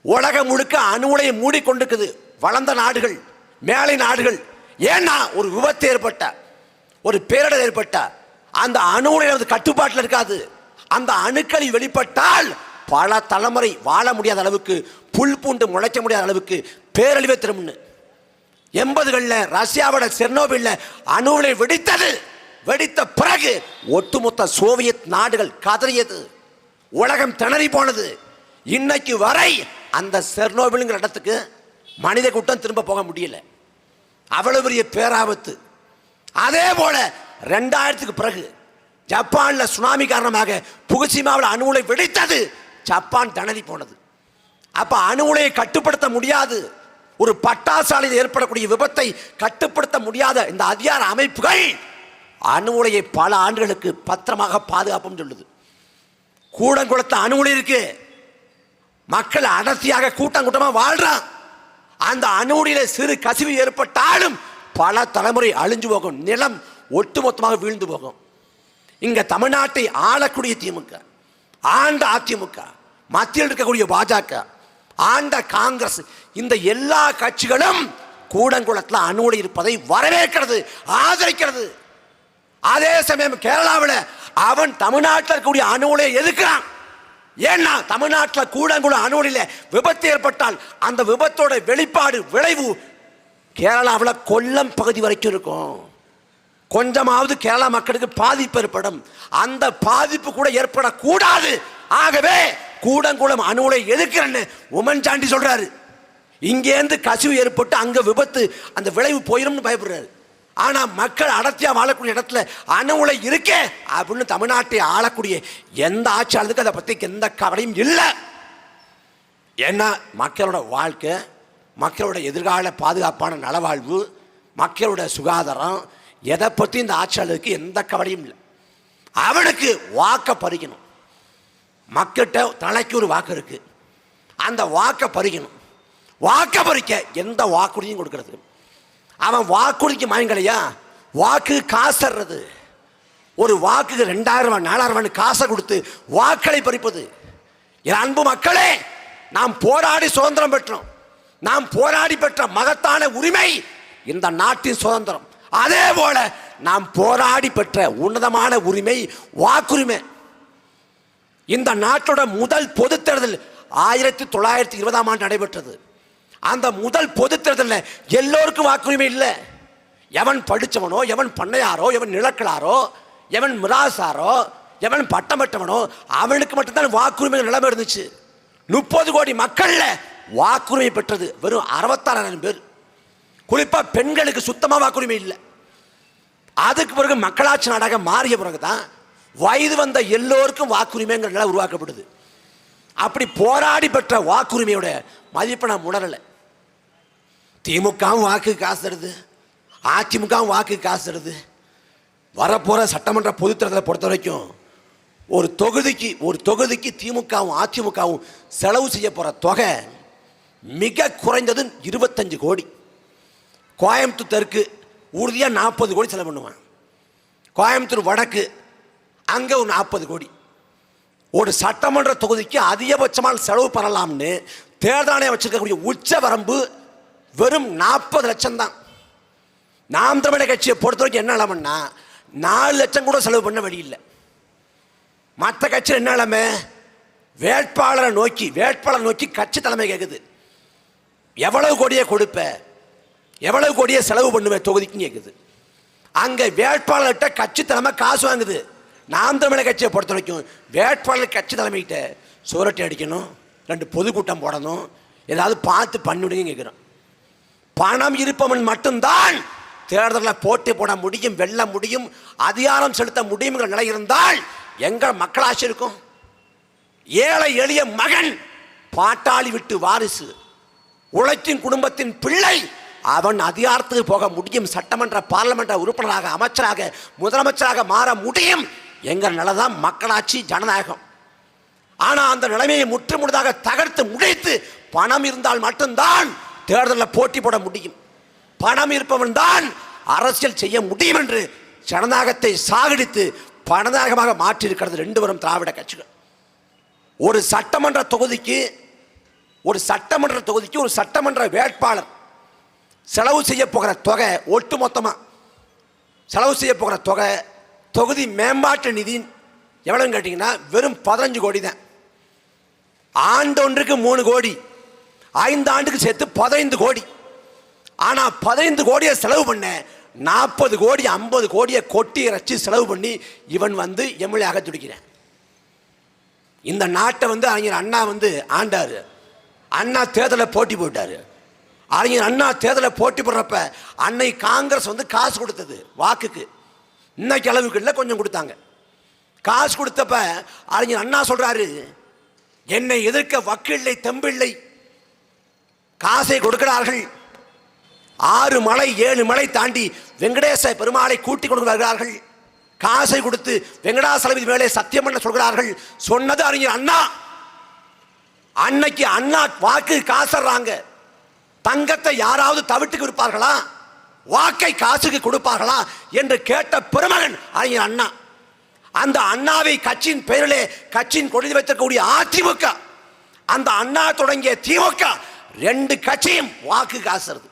உலகம் முழுக்க அணு உலையை மூடிக்கொண்டிருக்குது வளர்ந்த நாடுகள், மேலை நாடுகள். ஏன்னா ஒரு விபத்து ஏற்பட்ட, ஒரு பேரிடர் ஏற்பட்ட அந்த அணு உலை கட்டுப்பாட்டில் இருக்காது. அந்த அணுக்களில் வெளிப்பட்டால் பல தலைமுறை வாழ முடியாத அளவுக்கு, புல் பூண்டு முளைக்க முடியாத அளவுக்கு பேரழிவை திரும்புன்னு 80களில் ரஷ்யாவோட செர்னோபில்ல அணு உலை வெடித்தது. வெடித்த பிறகு ஒட்டுமொத்த சோவியத் நாடுகள் கதறியது, உலகம் திணறி போனது. இன்னைக்கு வரை அந்த செர்னோபில்ங்கிற இடத்துக்கு மனித கூட்டம் திரும்ப போக முடியல, அவ்வளவு பெரிய பேராபத்து. அதே போல 2000க்கு பிறகு ஜப்பான்ல சுனாமி காரணமாக புகுஷிமாவில் அணு உலை வெடித்தது, ஜப்பான் திணறி போனது. அப்ப அணு உலையை கட்டுப்படுத்த முடியாது, ஒரு பட்டாசாலையில் ஏற்படக்கூடிய விபத்தை கட்டுப்படுத்த முடியாத இந்த அதிகார அமைப்புகள் அணு உலையை பல ஆண்டுகளுக்கு பத்திரமாக பாதுகாப்பும் சொல்லுது. கூடங்குளத்து அணு உலை இருக்கு, மக்கள் அடர்த்தியாக கூட்டம் கூட்டமாக வாழ்றான். அந்த அணு உலையில சிறு கசிவு ஏற்பட்டாலும் பல தலைமுறை அழிஞ்சு போகும், நிலம் ஒட்டுமொத்தமாக வீழ்ந்து போகும். இங்க தமிழ்நாட்டை ஆளக்கூடிய திமுக, ஆண்ட அதிமுக, மத்தியில் இருக்கக்கூடிய பாஜக, ஆண்ட காங்கிரஸ், இந்த எல்லா கட்சிகளும் கூடங்குளத்தில் அணு உலை இருப்பதை வரவேற்கிறது, ஆதரிக்கிறது. அதே சமயம் கேரளாவில் அவன் தமிழ்நாட்டில் இருக்கக்கூடிய அணு உலையை எதிர்க்கிறான். ஏன்னா தமிழ்நாட்டில் கூடங்குளம் அணு உலையில் விபத்து ஏற்பட்டால் அந்த விபத்தோட வெளிப்பாடு விளைவு கேரளாவில் கொல்லம் பகுதி வரைக்கும் இருக்கும். கொஞ்சமாவது கேரளா மக்களுக்கு பாதிப்பு ஏற்படும். அந்த பாதிப்பு கூட ஏற்படக்கூடாது. ஆகவே கூடங்குளம் அணு உலை எதிர்க்கிறேன்னு உமன் சாண்டி சொல்றாரு. இங்கேருந்து கசிவு ஏற்பட்டு அங்க விபத்து அந்த விளைவு போயிடும்னு பயப்படுறாரு. ஆனா மக்கள் அடர்த்தியா வாழக்கூடிய இடத்துல அணு உலை இருக்கே அப்படின்னு தமிழ்நாட்டை ஆளக்கூடிய எந்த ஆட்சியாளருக்கு அதை பத்தி எந்த கவலையும் இல்லை. ஏன்னா மக்களோட வாழ்க்கை, மக்களோட எதிர்கால பாதுகாப்பான நலவாழ்வு, மக்களோட சுகாதாரம், எதை பற்றி இந்த ஆட்சியாளருக்கு எந்த கவலையும் இல்லை. அவனுக்கு வாக்கை பறிக்கணும். மக்கள்கிட்ட தலைக்கு ஒரு வாக்கு இருக்கு, அந்த வாக்கை பறிக்கணும். வாக்கை பறிக்க எந்த வாக்குறுதியும் கொடுக்கறது. அவன் வாக்குறுதிக்கு மயங்கலையா, வாக்கு காசுறது. ஒரு வாக்குக்கு 2000 ரூபாய் 4000 ரூபாய் காசை கொடுத்து வாக்களை பறிப்பது. என் அன்பு மக்களே, நாம் போராடி சுதந்திரம் பெற்றோம். நாம் போராடி பெற்ற மகத்தான உரிமை இந்த நாட்டின் சுதந்திரம். அதே போல நாம் போராடி பெற்ற உன்னதமான உரிமை வாக்குரிமை. இந்த நாட்டோட முதல் பொது தேர்தல் 1920ஆம் ஆண்டு நடைபெற்றது. அந்த முதல் பொது தேர்தலில் எல்லோருக்கும் வாக்குரிமை இல்லை. எவன் படித்தவனோ, எவன் பண்ணையாரோ, எவன் நிலக்கலாரோ, எவன் மிராசாரோ, எவன் பட்டம் பெற்றவனோ அவனுக்கு மட்டும்தான் வாக்குரிமை நிலைமை இருந்துச்சு. 30 கோடி மக்கள்ல வாக்குரிமை பெற்றது வெறும் 66,000 பேர். குறிப்பா பெண்களுக்கு சுத்தமா வாக்குரிமை இல்லை. அதுக்கு பிறகு மக்களாட்சி நாடாக மாறிய பிறகுதான் வயது வந்த எல்லோருக்கும் வாக்குரிமைங்கிற நிலை உருவாக்கப்படுது. அப்படி போராடி பெற்ற வாக்குரிமையோட மதிப்பை நான் உணரலை. திமுகவும் வாக்கு காசு தருது, அதிமுகவும் வாக்கு காசு தருது. வரப்போற சட்டமன்ற பொதுத் தேர்தலை பொறுத்த வரைக்கும் ஒரு தொகுதிக்கு திமுகவும் அதிமுகவும் செலவு செய்ய போற தொகை மிக குறைந்தது 25 கோடி. கோயம்புத்தூர் தெற்கு உறுதியா 40 கோடி செலவு பண்ணுவான். கோயம்புத்தூர் வடக்கு அங்க ஒரு 40 கோடி. ஒரு சட்டமன்ற தொகுதிக்கு அதிகபட்சமாக செலவு பண்ணலாம்னு தேர்தல் ஆணையம் வச்சிருக்கக்கூடிய உச்ச வரம்பு வெறும் 40 லட்சம் தான். நாம் தமிழர் கட்சியை பொறுத்த வரைக்கும் என்ன நிலைமைன்னா 4 லட்சம் கூட செலவு பண்ண வழி இல்லை. மற்ற கட்சியில் என்ன நிலைமை, வேட்பாளரை நோக்கி கட்சி தலைமை கேட்குது. எவ்வளவு கோடியை கொடுப்ப, எவ்வளவு கோடியை செலவு பண்ணுவேன் தொகுதிக்கு கேட்குது. அங்க வேட்பாளர்கிட்ட கட்சி தலைமை காசு வாங்குது. நாம் தமிழர் கட்சியை பொறுத்த வரைக்கும் வேட்பாளர் கட்சி தலைமைகிட்ட சுவரட்டி அடிக்கணும், 2 பொதுக்கூட்டம் போடணும், ஏதாவது பார்த்து பண்ணிவிடுங்க கேட்குறோம். பணம் இருப்பவன் மட்டும்தான் தேர்தலில் போட்டி போட முடியும், வெல்ல முடியும், அதிகாரம் செலுத்த முடியுங்கிற நிலை இருந்தால் எங்கள் மக்களாட்சி இருக்கும். ஏழை எளிய மகன், பாட்டாளி விட்டு வாரிசு, உழைக்கும் குடும்பத்தின் பிள்ளை, அவன் அதிகாரத்துக்கு போக முடியும், சட்டமன்ற பார்லமெண்ட் உறுப்பினராக, அமைச்சராக, முதலமைச்சராக மாற முடியும். எங்கள் நிலைதான் மக்களாட்சி, ஜனநாயகம். ஆனால் அந்த நிலைமையை முற்றுமுழுதாக தகர்த்து முடித்து பணம் இருந்தால் மட்டும்தான் தேர்தலில் போட்டி போட முடியும், பணம் இருப்பவன் தான் அரசியல் செய்ய முடியும் என்று ஜனநாயகத்தை சாகடித்து பணநாயகமாக மாற்றி இருக்கிறது 2 வரும் திராவிட கட்சிகள். ஒரு சட்டமன்ற தொகுதிக்கு ஒரு சட்டமன்ற வேட்பாளர் செலவு செய்ய போகிற தொகை, ஒட்டு மொத்தமாக செலவு செய்ய போகிற தொகை தொகுதி மேம்பாட்டு நிதி எவ்வளவுன்னு கேட்டீங்கன்னா வெறும் 15 கோடி தான். ஆண்டொன்றுக்கு 3 கோடி, 5 ஆண்டுக்கு சேர்த்து 15 கோடி. ஆனால் 15 கோடியை செலவு பண்ண 40 கோடி 50 கோடியை கொட்டி இறைச்சி செலவு பண்ணி இவன் எம்எல்ஏ ஆக துடிக்கிறான். இந்த நாட்டை அறிஞர் அண்ணா ஆண்டாரு. அண்ணா தேர்தலை போட்டி போட்டாரு. அறிஞர் அண்ணா தேர்தலை போட்டி போடுறப்ப அன்னை காங்கிரஸ் காசு கொடுத்தது வாக்குக்கு. இன்னைக்கு அளவுக்கு இல்லை, கொஞ்சம் கொடுத்தாங்க. காசு கொடுத்தப்ப அறிஞர் அண்ணா சொல்றாரு, என்னை எதிர்க்க வக்கில்லை தெம்பில்லை, காசை கொடுக்கிறார்கள். 6 மலை 7 மலை தாண்டி வெங்கடேச பெருமாளை கூட்டி கொண்டு வருகிறார்கள். காசை கொடுத்து வெங்கடாசலபதி மேலே சத்தியம் பண்ண சொல்கிறார்கள். சொன்னது அறிஞர் அண்ணா. அன்னைக்கு அண்ணா வாக்கு காசுறாங்க. தங்கத்தை யாராவது தவிட்டுக்கு விற்பார்களா, வாக்கை காசுக்கு கொடுப்பார்களா என்று கேட்ட பெருமகன் அறிஞர் அண்ணா. அந்த அண்ணாவை கட்சியின் பெயரிலே கட்சியின் கொடி வைத்திருக்கக்கூடிய அதிமுக அந்த அண்ணா தொடங்கிய திமுக 2 கட்சியும் வாக்கு காசுறது.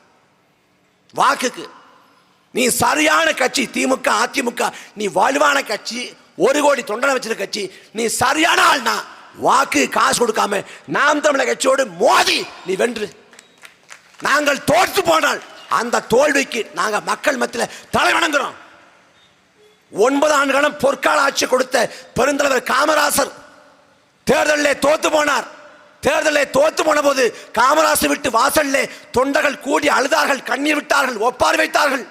வாக்குக்கு நீ சரியான கட்சி திமுக அதிமுக, நீ வலுவான கட்சி, 1 கோடி தொண்டனை வச்சிருக்க கட்சி, நீ சரியான ஆள்னா வாக்கு காசு கொடுக்காம நாம் தமிழர் கட்சியோடு மோதி நீ வென்று. நாங்கள் தோற்று போனால் அந்த தோல்விக்கு நாங்க மக்கள் மத்தியில் தலை வணங்குறோம். 9 ஆண்டு காலம் பொற்கால ஆட்சி கொடுத்த பெருந்தலைவர் காமராசர் தேர்தலில் தோத்து போனார். தேர்தலில் தோத்து போன போது காமராசர் விட்டு வாசல்ல தொண்டர்கள் கூடி அழுதார்கள், கண்ணீர் விட்டார்கள், ஒப்பாரி வைத்தார்கள்.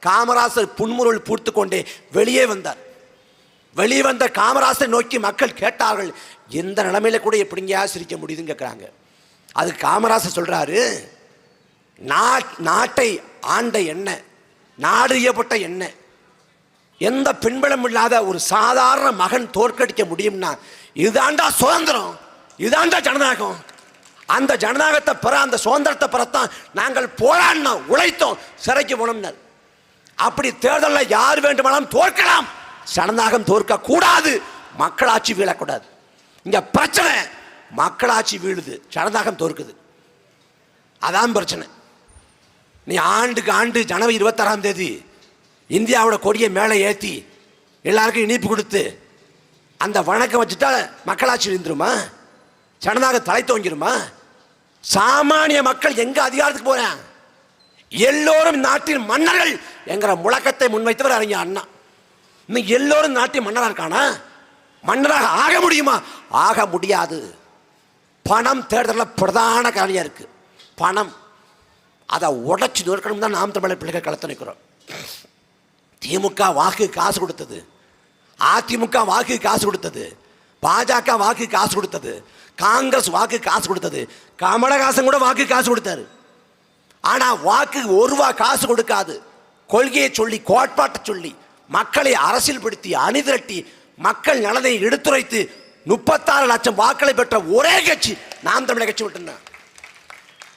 காமராசர் புன்முறுவல் பூர்த்து கொண்டே வெளியே வந்தார். வெளியே வந்த காமராசரை நோக்கி மக்கள் கேட்டார்கள், எந்த நிலைமையில கூட எப்படிங்கயா சிரிக்க முடியுதுன்னு கேட்குறாங்க. அது காமராசர் சொல்றாரு, நாட்டை ஆண்ட என்ன, நாடு செய்யப்பட்ட என்ன, எந்த பின்பலம் இல்லாத ஒரு சாதாரண மகன் தோற்கடிக்க முடியும்னா இதுதாண்டா சுதந்திரம், இதுதாண்டா ஜனநாயகம். அந்த ஜனநாயகத்தை பெற, அந்த சுதந்திரத்தை பெறத்தான் நாங்கள் போராடினோம், உழைத்தோம், சிறைக்கு போனோம்னார். அப்படி தேர்தலில் யார் வேண்டுமானாலும் தோற்கலாம், ஜனநாயகம் தோற்க கூடாது, மக்களாட்சி வீழக்கூடாது. இங்க பிரச்சனை மக்களாட்சி வீழுது, ஜனநாயகம் தோற்குது. அதான் பிரச்சனை. நீ ஆண்டுக்கு ஆண்டு ஜனவரி 26ஆம் தேதி இந்தியாவோட கொடியை மேலே ஏற்றி எல்லாருக்கும் இனிப்பு கொடுத்து அந்த வணக்கம் வச்சுட்டா மக்களாட்சி இருந்துருமா? ஜனநாயகம் தலை தோங்கிருமா? சாமானிய மக்கள் எங்க அதிகாரத்துக்கு போறாங்க? எல்லோரும் நாட்டின் மன்னர்கள் என்கிற முழக்கத்தை முன்வைத்தவர் அறிஞர் அண்ணா. இன்னைக்கு எல்லோரும் நாட்டின் மன்னராக இருக்கானா? மன்னராக ஆக முடியுமா? ஆக முடியாது. பணம் தேர்தலில் பிரதான காரியம் இருக்கு. பணம் அதை உடைச்சு நொறுக்கணும் தான் நாம் தமிழர் பிள்ளைகள் களத்து நிற்கிறோம். திமுக வாக்கு காசு கொடுத்தது, அதிமுக வாக்கு காசு கொடுத்தது, பாஜக வாக்கு காசு கொடுத்தது, காங்கிரஸ் வாக்கு காசு கொடுத்தது, கமலஹாசன் கூட வாக்கு காசு கொடுத்தாரு. ஆனா வாக்கு 1 ரூபா காசு கொடுக்காது. கொள்கையை சொல்லி, கோட்பாட்டை சொல்லி, மக்களை அரசியல் படுத்தி அணிதிரட்டி மக்கள் நலனை எடுத்துரைத்து 36 லட்சம் வாக்களை பெற்ற ஒரே கட்சி நாம் தமிழர் கட்சி மட்டும்தான்.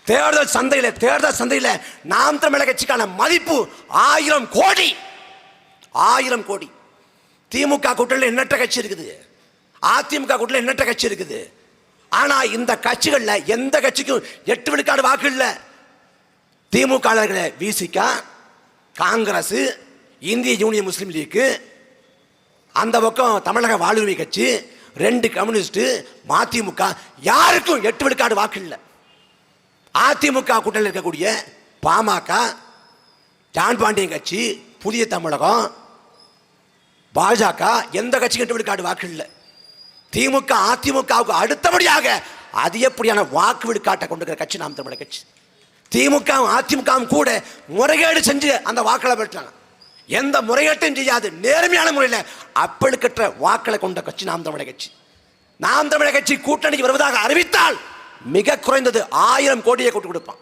தேர்தல் சந்தையில் நாம் தமிழர் கட்சிக்கான மதிப்பு 1000 கோடி. 1000 கோடி. திமுக கூட்டணியில் எண்ணற்ற கட்சி இருக்குது, அதிமுக கூட்டணியில் எண்ணற்ற கட்சி இருக்குது. ஆனா இந்த கட்சிகள்ல எந்த கட்சிக்கும் 8 விழுக்காடு வாக்கு இல்லை. திமுக விசிக, காங்கிரஸ், இந்திய யூனியன் முஸ்லீம் லீக், அந்த பக்கம் தமிழக வாழ்வுரிமை கட்சி, 2 கம்யூனிஸ்ட், மதிமுக, யாருக்கும் 8 விழுக்காடு வாக்கு இல்லை. அதிமுக கூட்டணியில் இருக்கக்கூடிய பாமக, ஜான் பாண்டியன் கட்சி, புதிய தமிழகம், பாஜக, எந்த கட்சிக்கும் 8 விழுக்காடு வாக்கு இல்லை. திமுக அதிமுகவுக்கு அடுத்தபடியாக அதிகப்படியான வாக்கு விழுக்காட்டை கொண்டிருக்கிற கட்சி நாம் தமிழர் கட்சி. திமுக அதிமுகவும் கூட முறைகேடு செஞ்சு அந்த வாக்களை பெற்றாங்க. எந்த முறைகேட்டையும் செய்யாது, நேர்மையான முறையில் அப்பழுக்கற்ற வாக்களை கொண்ட கட்சி நாம் தமிழர் கட்சி. நாம் தமிழர் கட்சி கூட்டணிக்கு வருவதாக அறிவித்தால் மிக குறைந்தது 1000 கோடியை கொண்டு கொடுப்பான்.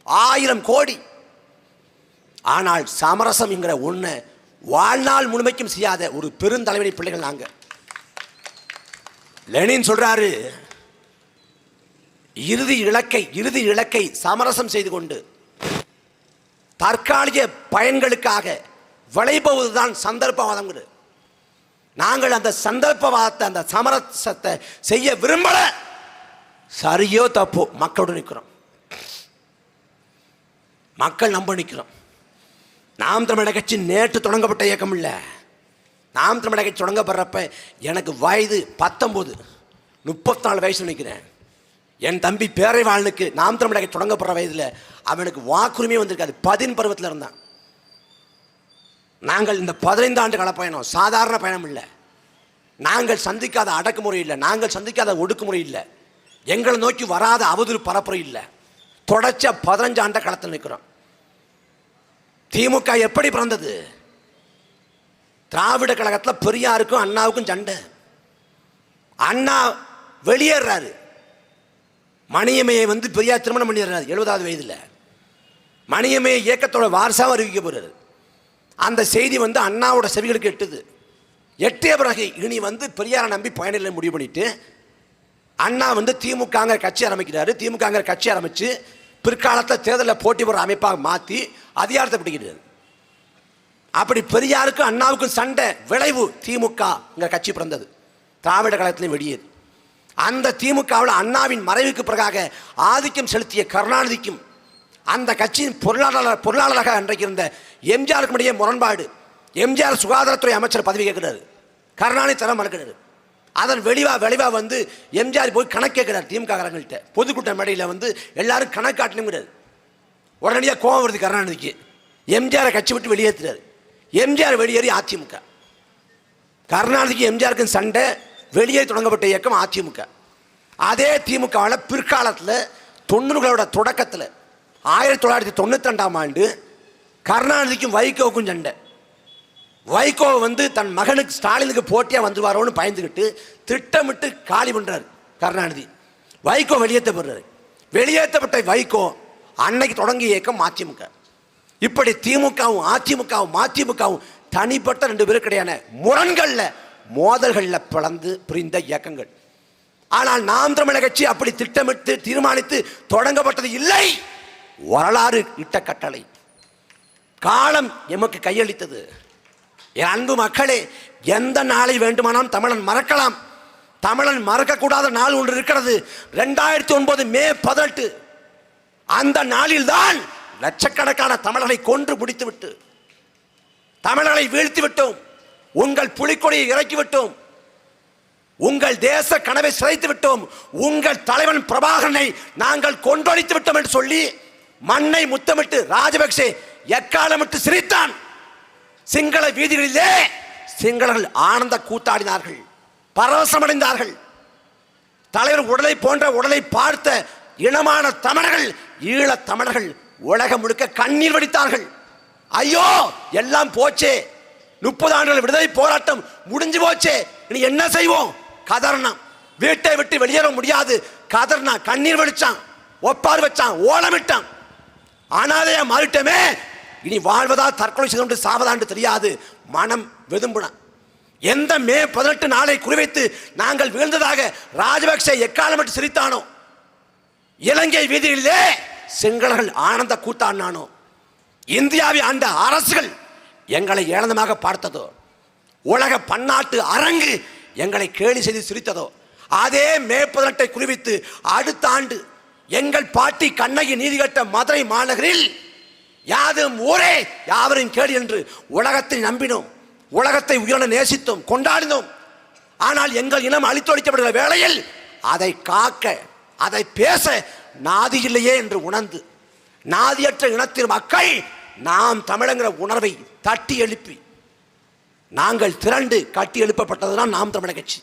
1000 கோடி. ஆனால் சமரசம் என்கிற ஒண்ணு வாழ்நாள் முழுமைக்கும் செய்யாத ஒரு பெருந்தலைவரை பிள்ளைகள் நாங்க. லெனின் சொல்றாரு, இறுதி இலக்கை சமரசம் செய்து கொண்டு தற்காலிக பயன்களுக்காக விளைபவதுதான் சந்தர்ப்பவாதம். நாங்கள் அந்த சந்தர்ப்பவாதத்தை, அந்த சமரசத்தை செய்ய விரும்பல. சரியோ தப்போ மக்களோடு நிற்கிறோம், மக்கள் நம்ப நிற்கிறோம். நாம் தமிழர் கட்சி நேற்று தொடங்கப்பட்ட இயக்கம் இல்லை. நாம் தமிழர் கட்சி தொடங்கப்படுறப்ப எனக்கு வயது 19, 34 வயசு நிற்கிறேன். என் தம்பி பேரைவாளனுக்கு நாம் தமிழக தொடங்கப்படுற வயதில் அவனுக்கு வாக்குரிமை வந்திருக்காது. 10 பருவத்தில் இருந்தான். நாங்கள் இந்த 15 ஆண்டு கால பயணம் சாதாரண பயணம் இல்லை. நாங்கள் சந்திக்காத அடக்குமுறை இல்லை, நாங்கள் சந்திக்காத ஒடுக்குமுறை இல்லை, எங்களை நோக்கி வராத அவதூறு பரப்புரை இல்லை. தொடர்ச்சியா 15 ஆண்ட களத்தில் நிற்கிறோம். திமுக எப்படி பிறந்தது? திராவிட கழகத்தில் பெரியாருக்கும் அண்ணாவுக்கும் சண்டை. அண்ணா வெளியேறாரு, மணியம்மையை பெரியார் திருமணம் பண்ணிடுறாரு 70வது வயதில். மணியம்மையை இயக்கத்தோட வாரிசாக அறிவிக்கப்படுறாரு. அந்த செய்தி அண்ணாவோட செவிகளுக்கு எட்டுது. எட்டிய பிறகு இனி பெரியாரை நம்பி பயணிகளை முடிவு பண்ணிட்டு அண்ணா திமுக கட்சி ஆரம்பிக்கிறாரு. திமுக கட்சி ஆரம்பிச்சு பிற்காலத்தில் தேர்தலில் போட்டி போடுற அமைப்பாக மாற்றி அதிகாரத்தை பிடிக்கிறார். அப்படி பெரியாருக்கும் அண்ணாவுக்கும் சண்டை விளைவு திமுக கட்சி பிறந்தது. திராவிட கழகத்திலையும் வெளியேது. அந்த திமுகவில் அண்ணாவின் மறைவுக்கு பிறகாக ஆதிக்கம் செலுத்திய கருணாநிதிக்கும் அந்த கட்சியின் பொருளாளராக அன்றைக்கு இருந்த எம்ஜிஆருக்கும் இடையே முரண்பாடு. எம்ஜிஆர் சுகாதாரத்துறை அமைச்சர் பதவி கேட்கிறாரு, கருணாநிதி தர மறுக்கிறாரு. அதன் வெளிவா வந்து எம்ஜிஆர் போய் கணக்கு கேட்கிறார் திமுக காரங்கள்ட்ட. பொதுக்கூட்ட மேடையில் வந்து எல்லாரும் கணக்கு காட்டணுங்கிறார். உடனடியாக கோபம் வருது கருணாநிதிக்கு. எம்ஜிஆரை கட்சி விட்டு வெளியேற்றுறாரு. எம்ஜிஆர் வெளியேறி அதிமுக. கருணாநிதிக்கு எம்ஜிஆருக்கும் சண்டை. வெளியே தொடங்கப்பட்ட இயக்கம் அதிமுக. அதே திமுகவில் பிற்காலத்தில் 90களோட தொடக்கத்தில் 1992ஆம் ஆண்டு கருணாநிதிக்கும் வைகோவுக்கும் சண்டை. வைகோ வந்து தன் மகனுக்கு ஸ்டாலினுக்கு போட்டியாக வந்துருவாரோன்னு பயந்துக்கிட்டு திட்டமிட்டு காலி பண்ணுறாரு கருணாநிதி. வைகோ வெளியேற்றப்படுறாரு. வெளியேற்றப்பட்ட வைகோ அன்னைக்கு தொடங்கிய இயக்கம் அதிமுக. இப்படி திமுகவும் அதிமுகவும் தனிப்பட்ட 2 பேருக்கு இடையான முரண்களில் மோதல்களில் பிரிந்த இயக்கங்கள். ஆனால் நாம் தமிழர் கட்சி அப்படி திட்டமிட்டு தீர்மானித்து தொடங்கப்பட்டது இல்லை. வரலாறு இட்ட கட்டளை. காலம் எமக்கு கையளித்தது. என் அன்பு மக்களே, எந்த நாளை வேண்டுமானாலும் தமிழன் மறக்கலாம். தமிழன் மறக்கக்கூடாத நாள் ஒன்று இருக்கிறது. 2009 மே 18. அந்த நாளில்தான் லட்சக்கணக்கான தமிழர்களை கொன்று முடித்துவிட்டு தமிழர்களை வீழ்த்தி விட்டோம். உங்கள் புலிக்கொடியை இறக்கி விட்டோம். உங்கள் தேச கனவை சிதைத்து விட்டோம். உங்கள் தலைவன் பிரபாகரனை நாங்கள் கொன்றொழித்து விட்டோம் என்று சொல்லி மண்ணை முத்தமிட்டு ராஜபக்சே எக்காலமிட்டு சிரித்தான். சிங்கள வீதிகளிலே சிங்களர்கள் ஆனந்த கூத்தாடினார்கள், பரவசமடைந்தார்கள். தலைவர் உடலை போன்ற உடலை பார்த்த இனமான தமிழர்கள், ஈழத் தமிழர்கள் உலகம் முழுக்க கண்ணீர் வடித்தார்கள். ஐயோ, எல்லாம் போச்சே, 30 ஆண்டுகள் விடுதலை போராட்டம் முடிஞ்சு போச்சே, இனி என்ன செய்வோம்? கதர்னா, வீட்டை விட்டு வெளியேற முடியாது. கதர்னா, கண்ணீர் வடிச்சான், ஒப்பார் வச்சான், ஓலமிட்டான். அனாதையா மாறிட்டமே, இனி வாழ்வதா தற்கொலை செய்து கொண்டு சாவதான்னு தெரியாது. மனம் வெதும்புனான். எந்த மே 18 நாளை குறிவைத்து நாங்கள் வீழ்ந்ததாக ராஜபக்சே எக்காலமிட்டு சிரித்தானோ, இலங்கை வீதிகளிலே சிங்களர்கள் ஆனந்த கூத்தாடினானோ, இந்தியாவை ஆண்ட அரசுகள் எங்களை ஏளனமாக பார்த்ததோ, உலக பன்னாட்டு அரங்கு எங்களை கேலி செய்து சிரித்ததோ, அதே மே 18 குறிவித்து அடுத்த ஆண்டு எங்கள் பாட்டி கண்ணகி நீதி கட்ட மதுரை மாநகரில் யாதும் ஊரே யாவரும் கேடு என்று உலகத்தை நம்பினோம். உலகத்தை உயர்ந்த நேசித்தோம், கொண்டாடினோம். ஆனால் எங்கள் இனம் அழித்தொழிக்கப்படுகிற வேளையில் அதை காக்க, அதை பேச நாதி இல்லையே என்று உணர்ந்து நாதியற்ற இனத்தின் மக்கள் நாம் தமிழங்கிற உணர்வை தட்டி எழுப்பி நாங்கள் திரண்டு கட்டி எழுப்பப்பட்டதுதான் நாம் தமிழர் கட்சி.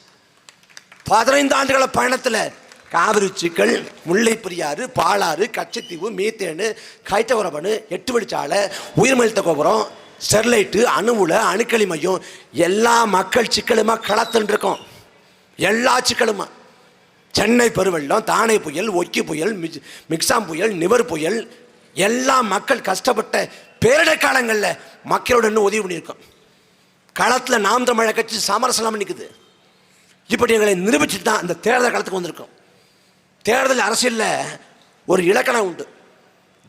15 ஆண்டுகள பயணத்தில் காவிரி சிக்கல், முல்லை பெரியாறு, பாலாறு, கச்சத்தீவு, மீத்தேனு, கைத்தவரபனு, 8 வழிச்சாலை, உயிர்மெழுத்த கோபுரம், ஸ்டெர்லைட்டு, அணுவுல, அணுக்களி மையம், எல்லா மக்கள் சிக்கலுமா களத்துன்னு இருக்கோம். எல்லா சிக்கலுமா, சென்னை பெருவெள்ளம், தானே புயல், ஒக்கி புயல், மிக்சாம் புயல், நிவர் புயல், எல்லா மக்கள் கஷ்டப்பட்ட பேரிடர் காலங்களில் மக்களோட இன்னும் உதவி பண்ணியிருக்கோம். களத்தில் நாம் தமிழர் கட்சி சமரசலாம் நிற்குது. இப்படி எங்களை நிரூபிச்சுட்டு தான் இந்த தேர்தல் காலத்துக்கு வந்திருக்கோம். தேர்தல் அரசியலில் ஒரு இலக்கணம் உண்டு.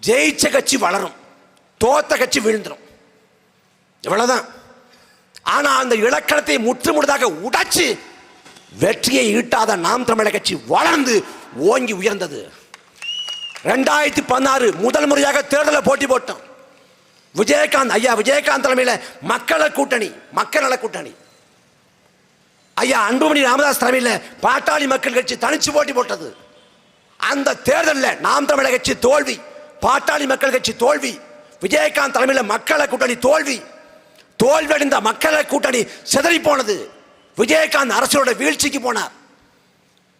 ஜெயிச்ச கட்சி வளரும், தோத்த கட்சி வீழ்ந்துடும், இவ்வளவுதான். ஆனால் அந்த இலக்கணத்தை முற்றுமுழுதாக உடைச்சு வெற்றியை ஈட்டாத நாம் தமிழர் கட்சி வளர்ந்து ஓங்கி உயர்ந்தது. 2016 முதல் முறையாக தேர்தலில் போட்டி போட்டோம். விஜயகாந்த் தலைமையில் மக்கள் நல கூட்டணி, ஐயா அன்புமணி ராமதாஸ் தலைமையில் பாட்டாளி மக்கள் கட்சி தனிச்சு போட்டி போட்டது. அந்த தேர்தலில் நாம் தமிழர் கட்சி தோல்வி, பாட்டாளி மக்கள் கட்சி தோல்வி, விஜயகாந்த் தலைமையில் மக்கள் கூட்டணி தோல்வி. தோல்வியடைந்த மக்கள் கூட்டணி சிதறி போனது. விஜயகாந்த் அரசோட வீழ்ச்சிக்கு போனார்.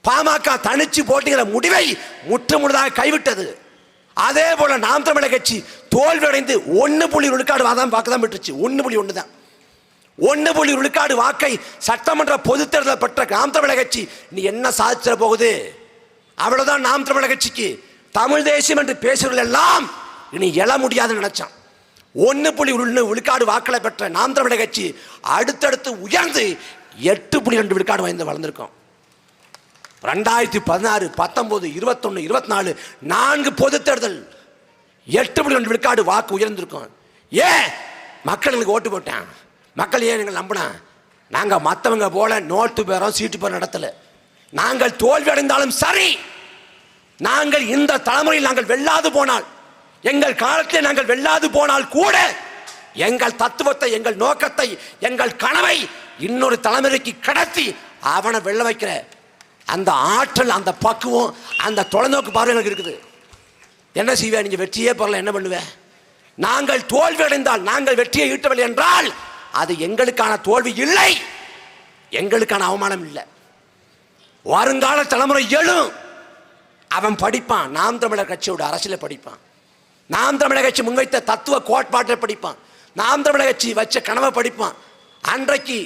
பாமக தனிச்சு போட்டிங்கிற முடிவை முற்றுமுழுதாக கைவிட்டது. அதே போல நாம் தமிழர் கட்சி தோல்வியடைந்து 1.1 விழுக்காடு வாக்கு தான் பெற்றுச்சு. 1.1 தான். 1.1 விழுக்காடு வாக்கை சட்டமன்ற பொது தேர்தல் பெற்ற நாம் தமிழர் கட்சி நீ என்ன சாதிச்சிட போகுது? அவ்வளவுதான். நாம் தமிழர் கட்சிக்கு தமிழ் தேசியம் என்று பேசுவர்கள் எல்லாம் இனி எழ முடியாதுன்னு நினைச்சான். 1.1 விழுக்காடு வாக்களை பெற்ற நாம் தமிழர் கட்சி அடுத்தடுத்து உயர்ந்து 8.2 விழுக்காடு வளர்ந்திருக்கோம். 2016, 19, 21, 24 4 பொது தேர்தல் 8.2 விழுக்காடு வாக்கு உயர்ந்திருக்கும். ஏன் மக்களுக்கு ஓட்டு போட்டேன்? மக்கள் ஏன் எங்களை நம்பினா? நாங்கள் மற்றவங்க போல நோட்டு பேரம் சீட்டு பேரம் நடத்தலை. நாங்கள் தோல்வி அடைந்தாலும் சரி, நாங்கள் இந்த தலைமுறையில் நாங்கள் வெல்லாது போனால், எங்கள் காலத்தில் நாங்கள் வெல்லாது போனால் கூட எங்கள் தத்துவத்தை, எங்கள் நோக்கத்தை, எங்கள் கனவை இன்னொரு தலைமுறைக்கு கடத்தி அவனை வெல்ல வைக்கிற அந்த ஆற்றல், அந்த பக்குவம், அந்த தொலைநோக்கு பார்வை எனக்கு இருக்குது. என்ன செய்வேன்? நீங்க வெற்றியே பெறல, என்ன பண்ணுவேன்? நாங்கள் தோல்வி அடைந்தால், நாங்கள் வெற்றியை ஈட்டவில்லை என்றால் அது எங்களுக்கான தோல்வி இல்லை, எங்களுக்கான அவமானம் இல்லை. வருங்கால தலைமுறை எழும், அவன் படிப்பான். நாம் தமிழர் கட்சியோட அரசியலை படிப்பான், நாம் தமிழர் கட்சி முன்வைத்த தத்துவ கோட்பாட்டை படிப்பான், நாம் தமிழர் கட்சி வச்ச கனவை படிப்பான். அன்றைக்கு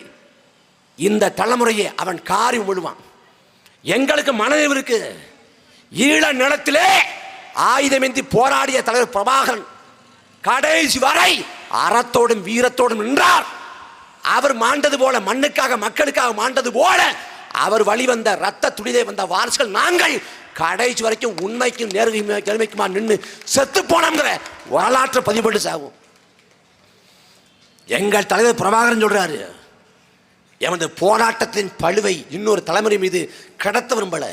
இந்த தலைமுறையை அவன் காரி விழுவான். எங்களுக்கு மனநிறைவு இருக்கு. ஈழ நிலத்திலே ஆயுதமேந்தி போராடிய தலைவர் பிரபாகரன் கடைசி வரை அறத்தோடும் வீரத்தோடும் நின்றார். அவர் மாண்டது போல, மண்ணுக்காக மக்களுக்காக மாண்டது போல அவர் வழிவந்த ரத்த துடிதை வந்த வாரிசுகள் நாங்கள் கடைசி வரைக்கும் உண்மைக்கும் நேர்மைக்குமா நின்று செத்து போனோங்கிற வரலாற்றை பதிவு சாகும். எங்கள் தலைவர் பிரபாகரன் சொல்றாரு, எமது போராட்டத்தின் பழுவை இன்னொரு தலைமுறை மீது கடத்த விரும்பல,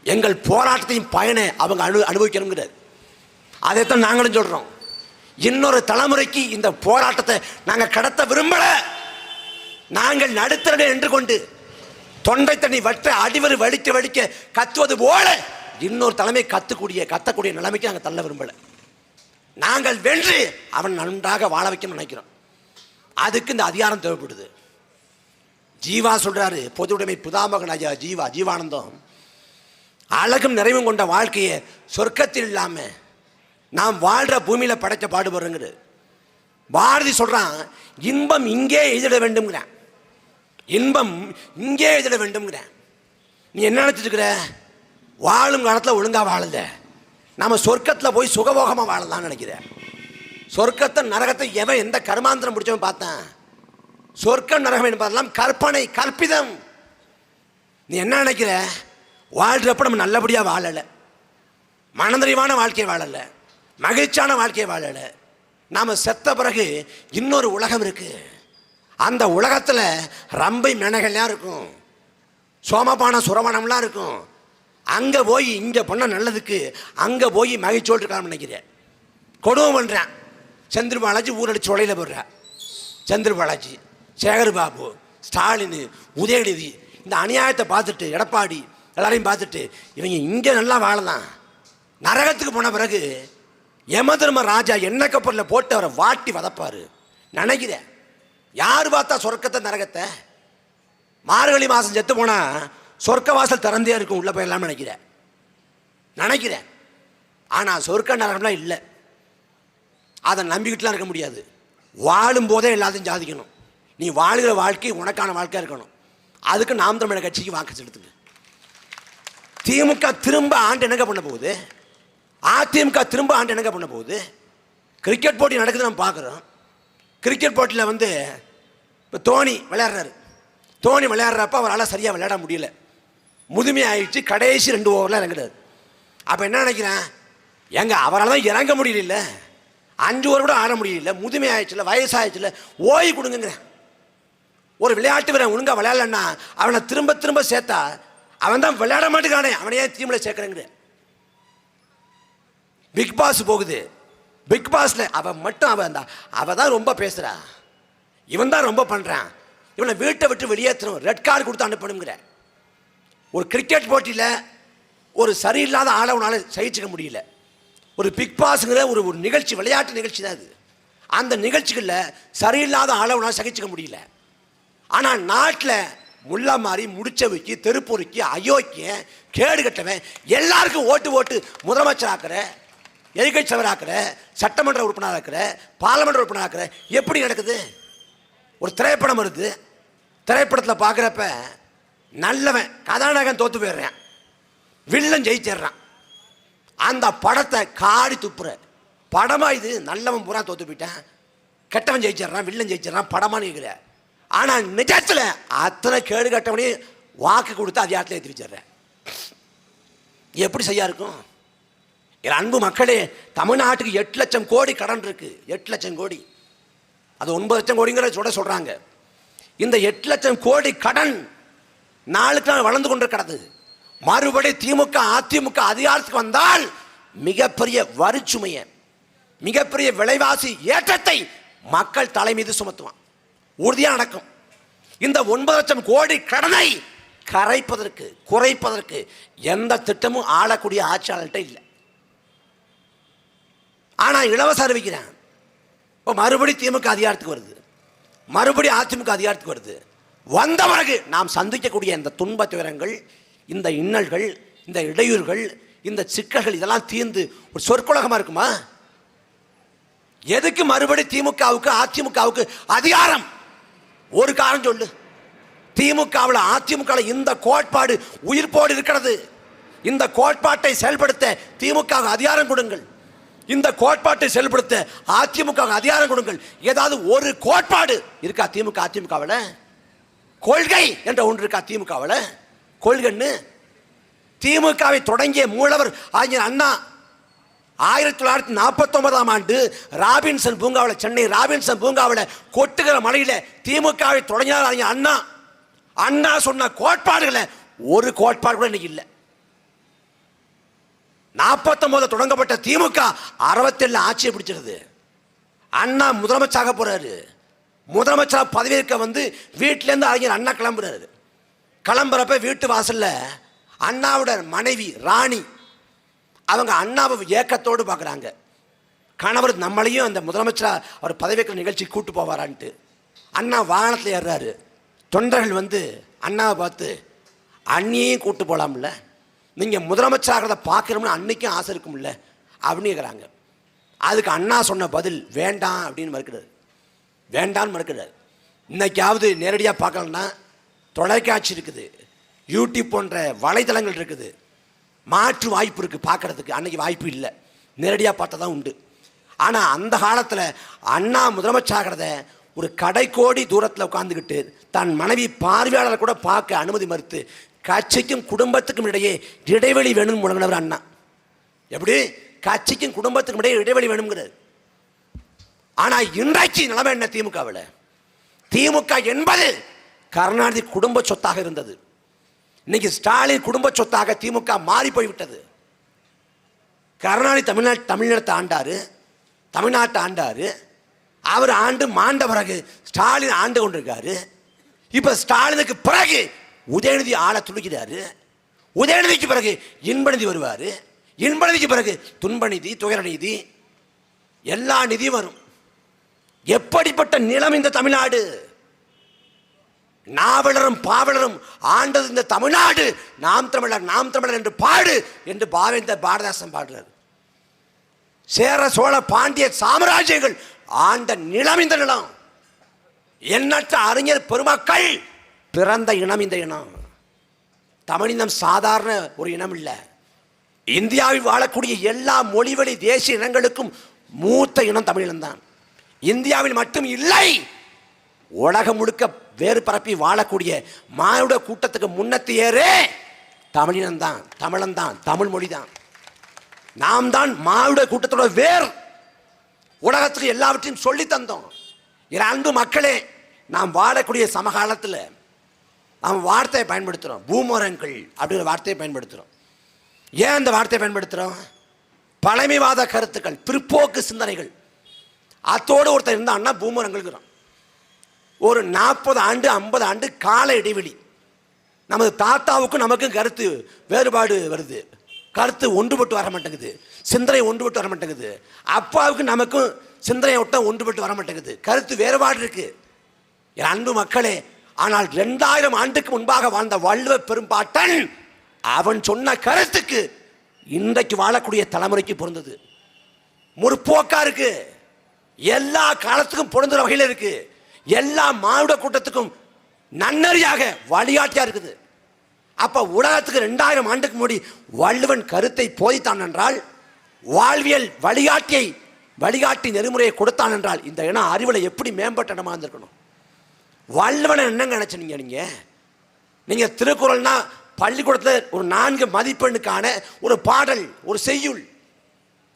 எங்கள் போராட்டத்தின் பயனை அவங்க அனுபவிக்கணுங்கிறார். அதைத்தான் நாங்களும் சொல்றோம். இன்னொரு தலைமுறைக்கு இந்த போராட்டத்தை நாங்கள் கடத்த விரும்பல. நாங்கள் நடுத்தரனை என்று கொண்டு தொண்டை தண்ணி வற்ற அடிவரு வலிக்க வலிக்க கத்துவது போல இன்னொரு தலைமை கத்தக்கூடிய நிலைமைக்கு நாங்கள் தள்ள விரும்பல. நாங்கள் வென்று அவன் நன்றாக வாழ வைக்க நினைக்கிறோம். அதுக்கு இந்த அதிகாரம் தேவைப்படுது. ஜீவா சொல்றாரு, பொது உடைமை புதாமகன் ஐயா ஜீவானந்தம், அழகும் நிறைவும் கொண்ட வாழ்க்கையை சொர்க்கத்தில் இல்லாம நாம் வாழ்ற பூமியில படைச்ச பாடுபடுறோங்கிற பாரதி சொல்றான், இன்பம் இங்கே எழுதிட வேண்டும்ங்கிறான், இன்பம் இங்கே எழுதிட வேண்டும்ங்கிறான். நீ என்ன நினைச்சிட்டு இருக்கிற? வாழும் காலத்தில் ஒழுங்கா வாழல, நம்ம சொர்க்கத்தில் போய் சுகபோகமா வாழலாம்னு நினைக்கிற. சொர்க்கத்தை நரகத்தை எவன் எந்த கர்மாந்திரம் முடிச்சவன் பார்த்தான்? சொர்க்கம் நரகம் என்பதெல்லாம் கற்பனை, கற்பிதம். நீ என்ன நினைக்கிற? வாழ்றப்ப நம்ம நல்லபடியா வாழல, மனநிறைவான வாழ்க்கையை வாழல, மகிழ்ச்சியான வாழ்க்கையை வாழல. நாம செத்த பிறகு இன்னொரு உலகம் இருக்கு. அந்த உலகத்துல ரம்பை மெனகள்லாம் இருக்கும், சோமபான சுரவணம்லாம் இருக்கும். அங்க போய் இங்க பண்ண நல்லதுக்கு அங்க போய் மகிழ்ச்சியோடு இருக்கான்னு நினைக்கிறேன். கொடுமை பண்றேன். செந்தில் பாலாஜி ஊரடிச்சு உலையில போடுற, செந்தில் பாலாஜி, சேகர் பாபு, ஸ்டாலின், உதயநிதி, இந்த அநியாயத்தை பார்த்துட்டு எடப்பாடி எல்லாரையும் பார்த்துட்டு இவங்க இங்கே நல்லா வாழலாம். நரகத்துக்கு போன பிறகு யமதர்ம ராஜா எண்ணெய் கப்பலில் போட்டு அவரை வாட்டி வதப்பாரு நினைக்கிறேன். யார் பார்த்தா சொர்க்கத்தை நரகத்தை? மார்கழி மாதம் செத்து போனா சொர்க்க வாசல் திறந்தே இருக்கும், உள்ள போயிடலாம் நினைக்கிறேன். ஆனால் சொர்க்க நரகம்லாம் இல்லை. அதை நம்பிக்கிட்டுலாம் இருக்க முடியாது. வாழும் போதே எல்லாத்தையும் சாதிக்கணும். நீ வாழ்கிற வாழ்க்கை உனக்கான வாழ்க்கையாக இருக்கணும். அதுக்கு நாம் தமிழர் கட்சிக்கு வாக்கு செலுத்துங்க. திமுக திரும்ப ஆண்டு என்னங்க பண்ண போகுது? அதிமுக திரும்ப ஆண்டு என்னங்க பண்ண போகுது? கிரிக்கெட் போட்டி நடக்குது, நம்ம பார்க்குறோம். கிரிக்கெட் போட்டியில் இப்போ தோனி விளையாடுறாரு. தோனி விளையாடுறப்ப அவரால் சரியாக விளையாட முடியல, முதுமை ஆயிடுச்சு. கடைசி 2 ஓவரில் இறங்குறாரு. அப்போ என்ன நினைக்கிறேன்? அவரால் தான் இறங்க முடியல, 5 ஓவர் கூட ஆட முடியல, முதுமை ஆயிடுச்சுல, வயசாயிடுச்சுல, ஓய்வு கொடுங்கிறேன். ஒரு விளையாட்டு வீரன் ஒழுங்கா விளையாடலன்னா அவனை திரும்ப திரும்ப சேர்த்தா அவன் தான் விளையாட மாட்டேங்கானே, அவனையே டீம்ல சேர்க்கிறேங்கிற. பிக் பாஸ் போகுது, பிக் பாஸ்ல அவன் மட்டும் அவ தான் ரொம்ப பேசுறா, இவன் தான் ரொம்ப பண்றான், இவனை வீட்டை விட்டு வெளியேற்றணும், ரெட் கார்டு கொடுத்து அனுப்பணுங்கிற. ஒரு கிரிக்கெட் போட்டியில் ஒரு சரியில்லாத ஆளவனால சகிச்சுக்க முடியல. ஒரு பிக் பாஸ்ங்கிற ஒரு நிகழ்ச்சி, விளையாட்டு நிகழ்ச்சி தான் அது. அந்த நிகழ்ச்சிகளில் சரியில்லாத ஆளவனால சகிச்சுக்க முடியல. ஆனால் நாட்டில் முல்லா மாதிரி முடிச்சவைக்கு, தெருப்பொறுக்கி, அயோக்கிய, கேடு கட்டவன் எல்லாருக்கும் ஓட்டு முதலமைச்சர் ஆக்கிற, எதிர்கட்சி தலைவர் ஆக்கிற, சட்டமன்ற உறுப்பினர் ஆக்கிற, பார்லமெண்ட் உறுப்பினர் ஆக்கிற. எப்படி நடக்குது? ஒரு திரைப்படம் வருது, திரைப்படத்தில் பார்க்குறப்ப நல்லவன் கதாநாயகன் தோத்து போயிடுறான், வில்லன் ஜெயிச்சிடுறான். அந்த படத்தை காடி துப்புற படமா இது? நல்லவன் பூரா தோத்து போயிட்டான், கெட்டவன் ஜெயிச்சிடறான், வில்லன் ஜெயிச்சிடறான், படமா நிற்கிற. ஆனால் நிஜத்தில் அத்தனை கேடு கட்டவனே வாக்கு கொடுத்து அதிகாரத்தில் ஏற்றி வச்சிடுறேன். எப்படி செய்யா இருக்கும்? அன்பு மக்களே, தமிழ்நாட்டுக்கு 8 லட்சம் கோடி கடன் இருக்கு. 8 லட்சம் கோடி, அது 9 லட்சம் கோடிங்கிற சொல்றாங்க. இந்த 8 லட்சம் கோடி கடன் நாளுக்கு நாள் வளர்ந்து கொண்டிருக்கிறது. மறுபடி திமுக அதிமுக அதிகாரத்துக்கு வந்தால் மிகப்பெரிய வரிச்சுமையை, மிகப்பெரிய விலைவாசி ஏற்றத்தை மக்கள் தலை மீது சுமத்துவான். உறுதியாக நடக்கும். இந்த 9 லட்சம் கோடி கடனை கரைப்பதற்கு குறைப்பதற்கு எந்த திட்டமும் ஆளக்கூடிய ஆட்சியாளர்கிட்ட இல்லை. ஆனால் இலவச அறிவிக்கிறேன். இப்போ மறுபடி திமுக அதிகாரத்துக்கு வருது, மறுபடி அதிமுக அதிகாரத்துக்கு வருது. வந்த பிறகு நாம் சந்திக்கக்கூடிய இந்த துன்ப துயரங்கள், இந்த இன்னல்கள், இந்த இடையூறுகள், இந்த சிக்கல்கள் இதெல்லாம் தீர்ந்து ஒரு சொற்குலகமாக இருக்குமா? எதுக்கு மறுபடி திமுகவுக்கு அதிமுகவுக்கு அதிகாரம்? ஒரு காரணம் சொல்லு. திமுகவில் அதிமுகவில் இந்த கோட்பாடு உயிர்ப்போடு இருக்கிறது. இந்த கோட்பாட்டை செயல்படுத்த திமுக அதிகாரம் கொடுங்கள். இந்த கோட்பாட்டை செயல்படுத்த அதிமுக அதிகாரம் கொடுங்கள். ஏதாவது ஒரு கோட்பாடு இருக்கா திமுக அதிமுகவில்? கொள்கை என்ற ஒன்று இருக்கா திமுகவில்? கொள்கைன்னு திமுகவை தொடங்கிய மூலவர் அறிஞர் அண்ணா 1949ஆம் ஆண்டு ராபின்சன் பூங்காவில், சென்னை ராபின்சன் பூங்காவில் கொட்டுகிற மலையில் திமுகவை தொடங்கினார் அறிஞர் அண்ணா. அண்ணா சொன்ன கோட்பாடுகளை ஒரு கோட்பாடு கூட இன்னைக்கு இல்லை. 49 தொடங்கப்பட்ட திமுக 67 ஆட்சியை பிடிச்சிருது. அண்ணா முதலமைச்சராக போறாரு. முதலமைச்சர் பதவியேற்க வந்து வீட்டிலேருந்து அறிஞர் அண்ணா கிளம்புறாரு. கிளம்புறப்ப வீட்டு வாசல்ல அண்ணாவோட மனைவி ராணி அவங்க அண்ணாவை ஏக்கத்தோடு பார்க்குறாங்க. கணவர் நம்மளையும் அந்த முதலமைச்சராக அவர் பதவியேற்கிற நிகழ்ச்சி கூட்டு போவாரான்ட்டு. அண்ணா வாகனத்தில் ஏறுறாரு. தொண்டர்கள் வந்து அண்ணாவை பார்த்து, அண்ணியையும் கூட்டு போகலாம்ல, நீங்கள் முதலமைச்சராகிறத பார்க்கணும்னு அன்னைக்கும் ஆசை இருக்கும்ல அப்படின்னு கேட்குறாங்க. அதுக்கு அண்ணா சொன்ன பதில் வேண்டாம் அப்படின்னு மறுக்கிறார். வேண்டான்னு மறுக்கிறார். இன்னைக்காவது நேரடியாக பார்க்கலன்னா தொலைக்காட்சி இருக்குது, யூடியூப் போன்ற வலைதளங்கள் இருக்குது, மாற்று வாய்ப்பு இருக்குது பார்க்கறதுக்கு. அன்னைக்கு வாய்ப்பு இல்லை, நேரடியாக பார்த்தா தான் உண்டு. ஆனால் அந்த காலத்தில் அண்ணா முதலமைச்சராகிறத ஒரு கடைக்கோடி தூரத்தில் உட்காந்துக்கிட்டு தன் மனைவி பார்வையாளரை கூட பார்க்க அனுமதி மறுத்து கட்சிக்கும் குடும்பத்துக்கும் இடையே இடைவெளி வேணும்னு முழங்கினவர் அண்ணா. எப்படி? கட்சிக்கும் குடும்பத்துக்கும் இடையே இடைவெளி வேணுங்கிறார். ஆனால் இன்றைக்கு நிலைமை என்ன திமுகவில்? திமுக என்பது கருணாநிதி குடும்ப சொத்தாக இருந்தது. இன்னைக்கு ஸ்டாலின் குடும்ப சொத்தாக திமுக மாறி போய்விட்டது. கருணாநிதி தமிழ்நாட்டை ஆண்டாரு, தமிழ்நாட்டை ஆண்டாரு. அவர் ஆண்டு மாண்ட பிறகு ஸ்டாலின் ஆண்டு கொண்டிருக்காரு. இப்ப ஸ்டாலினுக்கு பிறகு உதயநிதி ஆள துடிக்கிறாரு. உதயநிதிக்கு பிறகு இன்பநிதி வருவார். இன்பநிதிக்கு பிறகு துன்பநிதி, துயரநிதி, எல்லா நிதியும் வரும். எப்படிப்பட்ட நிலம் இந்த தமிழ்நாடு! நாவலரும் பாவலரும் ஆண்டது இந்த தமிழ்நாடு. நாம் தமிழர், நாம் தமிழர் என்று பாடு என்று பாவேந்தர் பாரதாசன் பாடுறார். சேர சோழ பாண்டிய சாம்ராஜ்யங்கள் ஆண்ட நிலம் இந்த நிலம். எண்ணற்ற அறிஞர் பெருமக்கள் பிறந்த இனம் இந்த இனம். தமிழினம் சாதாரண ஒரு இனம் இல்லை. இந்தியாவில் வாழக்கூடிய எல்லா மொழிவழி தேசிய இனங்களுக்கும் மூத்த இனம் தமிழினம்தான். இந்தியாவில் மட்டும் இல்லை, உலகம் முழுக்க வேறு பரப்பி வாழக்கூடிய மானுட கூட்டத்துக்கு முன்னத்தையேறே தமிழினம்தான், தமிழன்தான், தமிழ் மொழி தான். நாம் தான் மானுட கூட்டத்தோட வேர். உலகத்துக்கு எல்லாவற்றையும் சொல்லி தந்தோம். அன்பு மக்களே, நாம் வாழக்கூடிய சமகாலத்தில் நாம் வார்த்தையை பயன்படுத்துகிறோம். பூமரங்கள் அப்படிங்கிற வார்த்தையை பயன்படுத்துகிறோம். ஏன் அந்த வார்த்தையை பயன்படுத்துகிறோம்? பழமைவாத கருத்துக்கள், பிற்போக்கு சிந்தனைகள், அத்தோடு ஒருத்தர் இருந்தான்னா பூமரங்கள்ங்கிறோம். ஒரு 40 ஆண்டு 50 ஆண்டு கால இடைவெளி. நமது தாத்தாவுக்கும் நமக்கும் கருத்து வேறுபாடு வருது. கருத்து ஒன்றுபட்டு வர மாட்டேங்குது. சிந்தனை ஒன்றுபட்டு வர மாட்டேங்குது. அப்பாவுக்கு நமக்கும் சிந்தனை ஒட்டம் ஒன்றுபட்டு வர மாட்டேங்குது. கருத்து வேறுபாடு இருக்கு. என் அன்பு மக்களே, ஆனால் 2000 ஆண்டுக்கு முன்பாக வாழ்ந்த வள்ளுவ பெரும்பாட்டன் அவன் சொன்ன கருத்துக்கு இன்றைக்கு வாழக்கூடிய தலைமுறைக்கு பொருந்தது. முற்போக்கா இருக்கு. எல்லா காலத்துக்கும் பொருந்துற வகையில் இருக்கு. எல்லா மானுட கூட்டத்துக்கும் நன்னறியாக வழிகாட்டியா இருக்குது. அப்ப உலகத்துக்கு 2000 ஆண்டுக்கு முன்னாடி வள்ளுவன் கருத்தை போதித்தான் என்றால், வாழ்வியல் வழிகாட்டி நெறிமுறையை கொடுத்தான் என்றால், இந்த இனம் அறிவுல எப்படி மேம்பட்ட இடமா இருந்திருக்கணும்? வள்ளுவனை என்னங்க நினைச்சீங்க? நீங்க திருக்குறள்னா பள்ளிக்கூடத்தில் ஒரு 4 மதிப்பெண்ணுக்கான ஒரு பாடல், ஒரு செய்யுள்,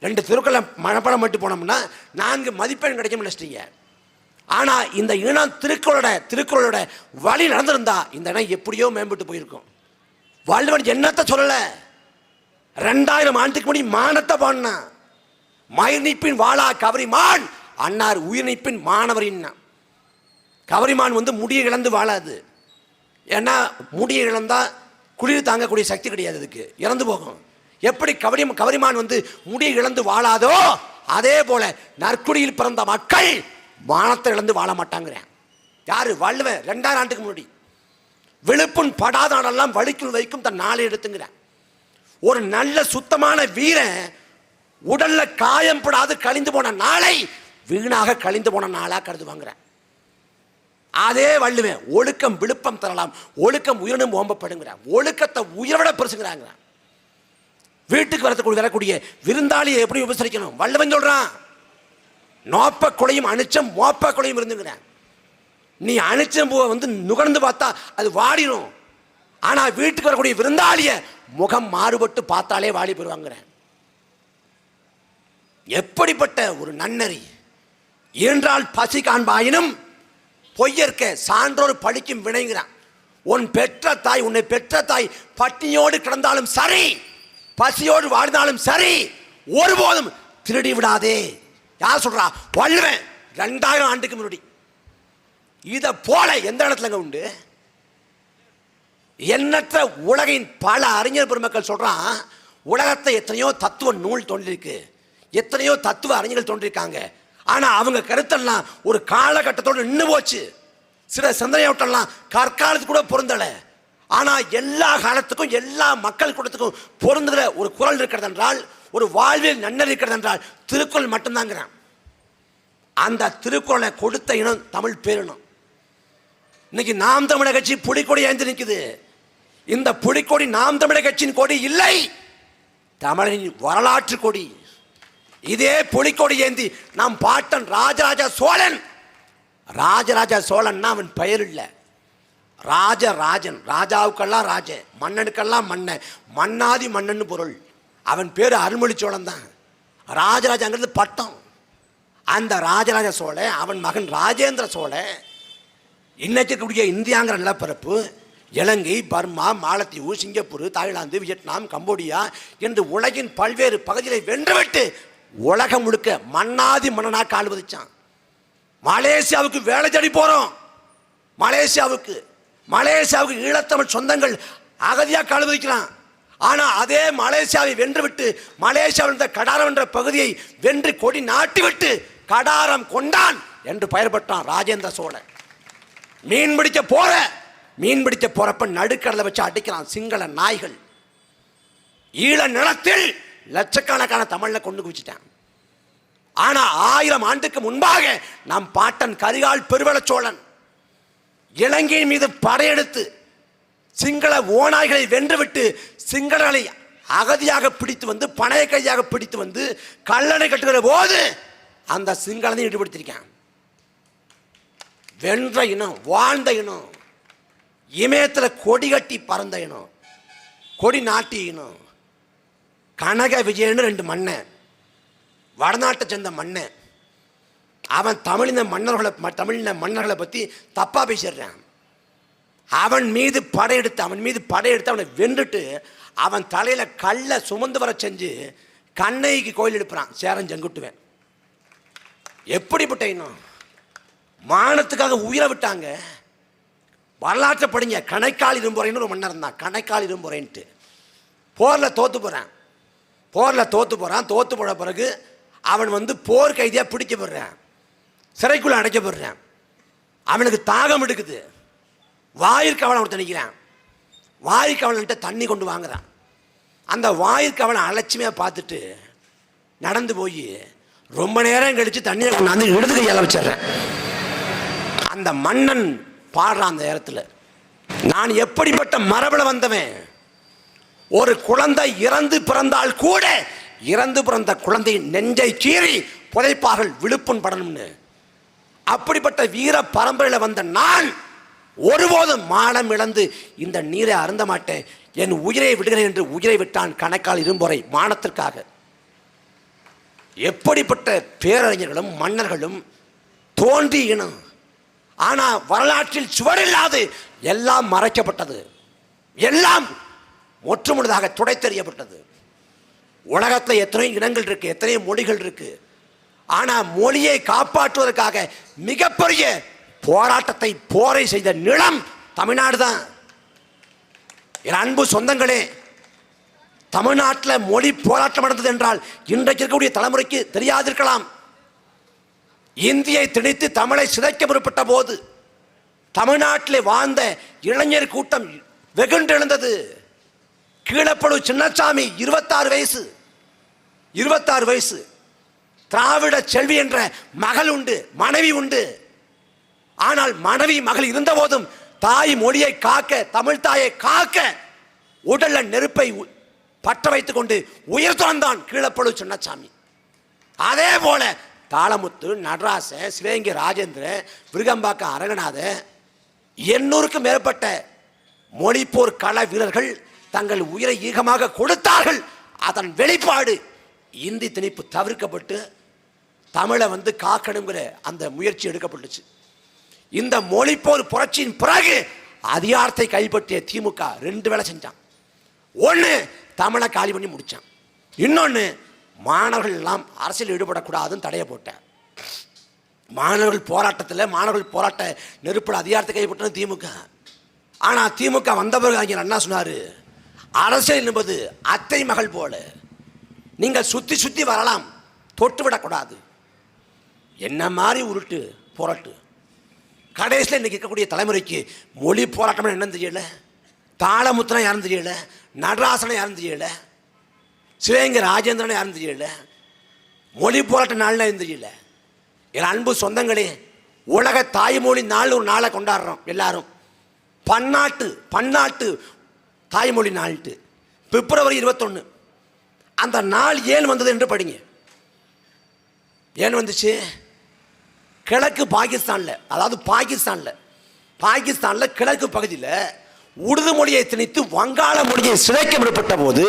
2 திருக்குறளை மனப்பாடம் மட்டும் போனோம்னா 4 மதிப்பெண் கிடைக்கும் நினைச்சிட்டீங்க. ஆனா இந்த இனம் திருக்குறளோட வழி நடந்திருந்தா இந்த இனம் எப்படியோ மேம்பட்டு போயிருக்கும். வள்ளுவன் என்னத்தை சொல்லல, 2000 ஆண்டுக்கு முன்னாடி மானத்தை பாடினா, மயிர் நீப்பின் வாளா கவரிமான் அன்னார் உயிர் நீப்பின் மாணவரின். கவரிமான் முடியை இழந்து வாழாது. ஏன்னா முடியை இழந்தா குளிர் தாங்கக்கூடிய சக்தி கிடையாது, அதுக்கு இறந்து போகும். எப்படி கவரிமான் முடியை இழந்து வாழாதோ அதே போல நற்குடியில் பிறந்த மக்கள் மானத்தை இழந்து வாழ மாட்டாங்கிறேன். யாரு? வள்ளுவன் 2000 ஆண்டுக்கு முன்னாடி. விழுப்புண் படாதானெல்லாம் வழிக்குள் வைக்கும் தன் நாளை எடுத்துங்கிறேன். ஒரு நல்ல சுத்தமான வீரன் உடல்ல காயம் படாது கழிந்து போன நாளை வீணாக கழிந்து போன நாளா கருதுவாங்கிறேன். அதே வள்ளுவன் ஒழுக்கம் விழுப்பம் தரலாம், ஒழுக்கம் உயிரினும் ஓம்பப்படுங்கிறான். ஒழுக்கத்தை உயிரோட பெருசுங்கிறாங்க. வீட்டுக்கு வரக்கூடிய விருந்தாளியை எப்படி உபசரிக்கணும் வள்ளுவன் சொல்றான். நோப்ப கொலையும் அனிச்சம் மோப்ப கொலையும் இருந்துங்கிறான். நீ அனிச்சம் பூவை நுகர்ந்து பார்த்தா அது வாடிடும். ஆனா வீட்டுக்கு வரக்கூடிய விருந்தாளிய முகம் மாறுபட்டு பார்த்தாலே வாடி போடுவாங்கிறேன். எப்படிப்பட்ட ஒரு நன்னறி! என்றால் பசி காண்பாயினும் பொய்யற்க சான்றோர் பழிக்கும் வினைங்கிறான். உன்னை பெற்ற தாய் பட்டினியோடு கிடந்தாலும் சரி, பசியோடு வாழ்ந்தாலும் சரி, ஒருபோதும் திருடி விடாதே. யார் சொல்றா? வள்ளுவன் 2000 ஆண்டுக்கு முன்னாடி. இத போல எந்த இடத்துலங்க உண்டு? எண்ணற்ற உலகின் பல அறிஞர் பெருமக்கள் சொல்றான், உலகத்தை எத்தனையோ தத்துவ நூல் தோன்றிருக்கு, எத்தனையோ தத்துவ அறிஞர்கள் தோன்றிருக்காங்க. ஆனா அவங்க கருத்தெல்லாம் ஒரு காலகட்டத்தோடு நின்று போச்சு. சில சிந்தனையோட்டெல்லாம் கற்காலத்துக்கு கூட பொருந்தல. ஆனா எல்லா காலத்துக்கும் எல்லா மக்கள் கூட்டத்துக்கும் பொருந்துகிற ஒரு குரல் இருக்கிறது என்றால், ஒரு வாழ்வில் நன்னறி இருக்கிறது என்றால் திருக்குறள் மட்டும்தாங்கிறான். அந்த திருக்குறளை கொடுத்த இனம் தமிழ் பேரினம். இன்னைக்கு நாம் தமிழர் கட்சி புலிக்கொடி ஏந்தி நிற்குது. இந்த புலிக்கொடி நாம் தமிழர் கட்சியின் கொடி இல்லை, தமிழின் வரலாற்று கொடி. இதே புலிக்கொடி ஏந்தி நாம் பாட்டன் ராஜராஜ சோழன் அவன் பெயர் இல்லை, ராஜராஜன். ராஜாவுக்கெல்லாம் ராஜ, மன்னனுக்கெல்லாம் மன்னன், மன்னாதி மன்னன் பொருள். அவன் பேர் அருள்மொழி சோழன் தான். ராஜராஜங்கிறது பட்டம். அந்த ராஜராஜ சோழன் அவன் மகன் ராஜேந்திர சோழன் இன்னைக்கு இருக்கக்கூடிய இந்தியாங்கிற நிலப்பரப்பு இலங்கை, பர்மா, மாலத்தீவு, சிங்கப்பூர், தாய்லாந்து, வியட்நாம், கம்போடியா என்று உலகின் பல்வேறு பகுதிகளை வென்றுவிட்டு உலகம் முழுக்க மன்னாதி மன்னனா கால் பதிச்சான். மலேசியாவுக்கு வேலை தேடி போறோம். மலேசியாவுக்கு ஈழத்தமிழ் சொந்தங்கள் அகதியா கால் பதிக்கிறான். ஆனா அதே மலேசியாவை வென்றுவிட்டு மலேசியாவில் கடாரம் என்ற பகுதியை வென்று கொடி நாட்டிவிட்டு கடாரம் கொண்டான் என்று பெயர் பெற்றான் ராஜேந்திர சோழன். மீன் பிடிக்க போறப்ப நடுக்கடலை வச்சு அடிக்கிறான் சிங்கள நாய்கள். ஈழ நிலத்தில் லட்சக்கணக்கான தமிழ்ல கொண்டு குவிச்சிட்டான். ஆனா 1000 ஆண்டுக்கு முன்பாக நம் பாட்டன் கரிகால் பெருவள சோழன் இலங்கையின் மீது படையெடுத்து சிங்கள ஓநாய்களை வென்றுவிட்டு சிங்களர்களை அகதியாக பிடித்து பணைய கையாக பிடித்து கல்லணை கட்டுகிற போது அந்த சிங்களத்தை ஈடுபடுத்திருக்கான். வென்ற இனம், வாழ்ந்த இனம், இமயத்தில் கொடி கட்டி பறந்த இனம், கொடி நாட்டிய இனம். கனக விஜயன்னு 2 மன்னன், வடநாட்டை சேர்ந்த மன்னன். அவன் தமிழின மன்னர்களை பற்றி தப்பா பேசிடுறான். அவன் மீது படையெடுத்து அவனை வென்றுட்டு அவன் தலையில கல்லை சுமந்து வர செஞ்சு கண்ணைக்கு கோயில் எடுப்புறான் சேரன் செங்குட்டுவன். எப்படிப்பட்ட இன்னும் மானத்துக்காக உயிரை விட்டாங்க. வரலாற்றை படிங்க. கணைக்கால் இரும்புறைன்னு ஒரு மன்னர் இருந்தான். கணைக்கால் இரும்புறைன்ட்டு போரில் தோத்து போகிறான். தோத்து போன பிறகு அவன் போர் கைதியாக பிடிக்கப்படுறான், சிறைக்குள்ள அடைக்கப்படுறான். அவனுக்கு தாகம் எடுக்குது. வாயிற்கவலை ஒருத்தன் நிற்கிறான். வாயிற்கவலன்ட்ட தண்ணி கொண்டு வாங்குறான். அந்த வாயிற்கவலை அலட்சியமாக பார்த்துட்டு நடந்து போய் ரொம்ப நேரம் கழித்து தண்ணியை கொண்டாந்து இடது கையால் வச்சிடுறேன். அந்த மன்னன் பாடுறான் அந்த இடத்துல, நான் எப்படிப்பட்ட மரபில் வந்தவன். ஒரு குழந்தை இறந்து பிறந்தால் கூட இறந்து பிறந்த குழந்தை நெஞ்சை கீறி புதைப்பார்கள் விழுப்புண் படணும்னு. அப்படிப்பட்ட வீர பரம்பரையில் வந்த நான் ஒருபோதும் மானம் இழந்து இந்த நீரை அருந்த மாட்டேன், என் உயிரை விடுகிறேன் என்று உயிரை விட்டான் கணைக்கால் இரும்புறை மானத்திற்காக. எப்படிப்பட்ட பேரறிஞர்களும் மன்னர்களும் தோன்றிய இனம். ஆனால் வரலாற்றில் சுவரில்லாது எல்லாம் மறைக்கப்பட்டது, எல்லாம் ஒற்றுமுழுதாக துடைத்தெறியப்பட்டது. உலகத்தில் எத்தனையோ இனங்கள் இருக்கு, எத்தனையோ மொழிகள் இருக்கு. ஆனால் மொழியை காப்பாற்றுவதற்காக மிகப்பெரிய போராட்டத்தை போரை செய்த நிலம் தமிழ்நாடு தான். என் அன்பு சொந்தங்களே, தமிழ்நாட்டில் மொழி போராட்டம் நடந்தது என்றால் இன்றைக்கு இருக்கக்கூடிய தலைமுறைக்கு தெரியாதிருக்கலாம். இந்தியை திணித்து தமிழை சிதைக்க முற்பட்ட போது தமிழ்நாட்டில் வாழ்ந்த இளைஞர் கூட்டம் வெகுண்டு எழுந்தது. கீழப்பழு சின்னசாமி 26 வயசு, திராவிட செல்வி என்ற மகள் உண்டு, மனைவி உண்டு. ஆனால் மனைவி மகள் இருந்த போதும் தாய் மொழியை காக்க, தமிழ் தாயை காக்க உடல்ல நெருப்பை பற்ற வைத்துக் கொண்டு உயிர் துறந்தான் கீழப்பழு சின்னசாமி. அதே போல தாளமுத்து, நடராச, சிவகங்கை ராஜேந்திர, விருகம்பாக்கம் அரங்கநாத, 800க்கும் மேற்பட்ட மொழிப்போர் கள வீரர்கள் தங்கள் உயிரை ஈகமாக கொடுத்தார்கள். அதன் வெளிப்பாடு இந்தி திணிப்பு தவிர்க்கப்பட்டு தமிழை காக்கணுங்கிற அந்த முயற்சி எடுக்கப்பட்டுச்சு. இந்த மொழிப்போர் புரட்சியின் பிறகு அதிகாரத்தை கைப்பற்றிய திமுக 2 வேலை செஞ்சான். ஒன்று, தமிழை காலி பண்ணி முடித்தான். இன்னொன்று, மாணவர்கள் எல்லாம் அரசியல் ஈடுபடக்கூடாதுன்னு தடையை போட்டேன். மாணவர்கள் போராட்ட நெருப்பட அதிகாரத்தை கைப்பற்றின திமுக. ஆனால் திமுக வந்த பிறகு அறிஞர் அண்ணா சொன்னார், அரசியல் என்பது அத்தை மகள் போல, நீங்கள் சுற்றி சுற்றி வரலாம், தொட்டு விடக்கூடாது. என்ன மாதிரி உருட்டு புரட்டு. கடைசியில் இன்றைக்கி இருக்கக்கூடிய தலைமுறைக்கு மொழி போராட்டம் என்னன்னு தெரியல, தாளமுத்திரம் யாரும் தெரியல, நடராசனை யாரும் தெரியல, சிவகங்கை ராஜேந்திரனை யாரும் தெரியல, மொழி போராட்ட நாள்னா யாரும் தெரியல. என் அன்பு சொந்தங்களே, உலக தாய்மொழி நாள் ஒரு நாளை கொண்டாடுறோம் எல்லாரும். பன்னாட்டு தாய்மொழி நாள்ட்டு பிப்ரவரி 21. அந்த நாள் ஏன் வந்தது என்று படிங்க. ஏன் வந்துச்சு? கிழக்கு பாகிஸ்தானில், அதாவது பாகிஸ்தானில் கிழக்கு பகுதியில் உருது மொழியை திணித்து வங்காள மொழியை சிதைக்க முற்பட்ட போது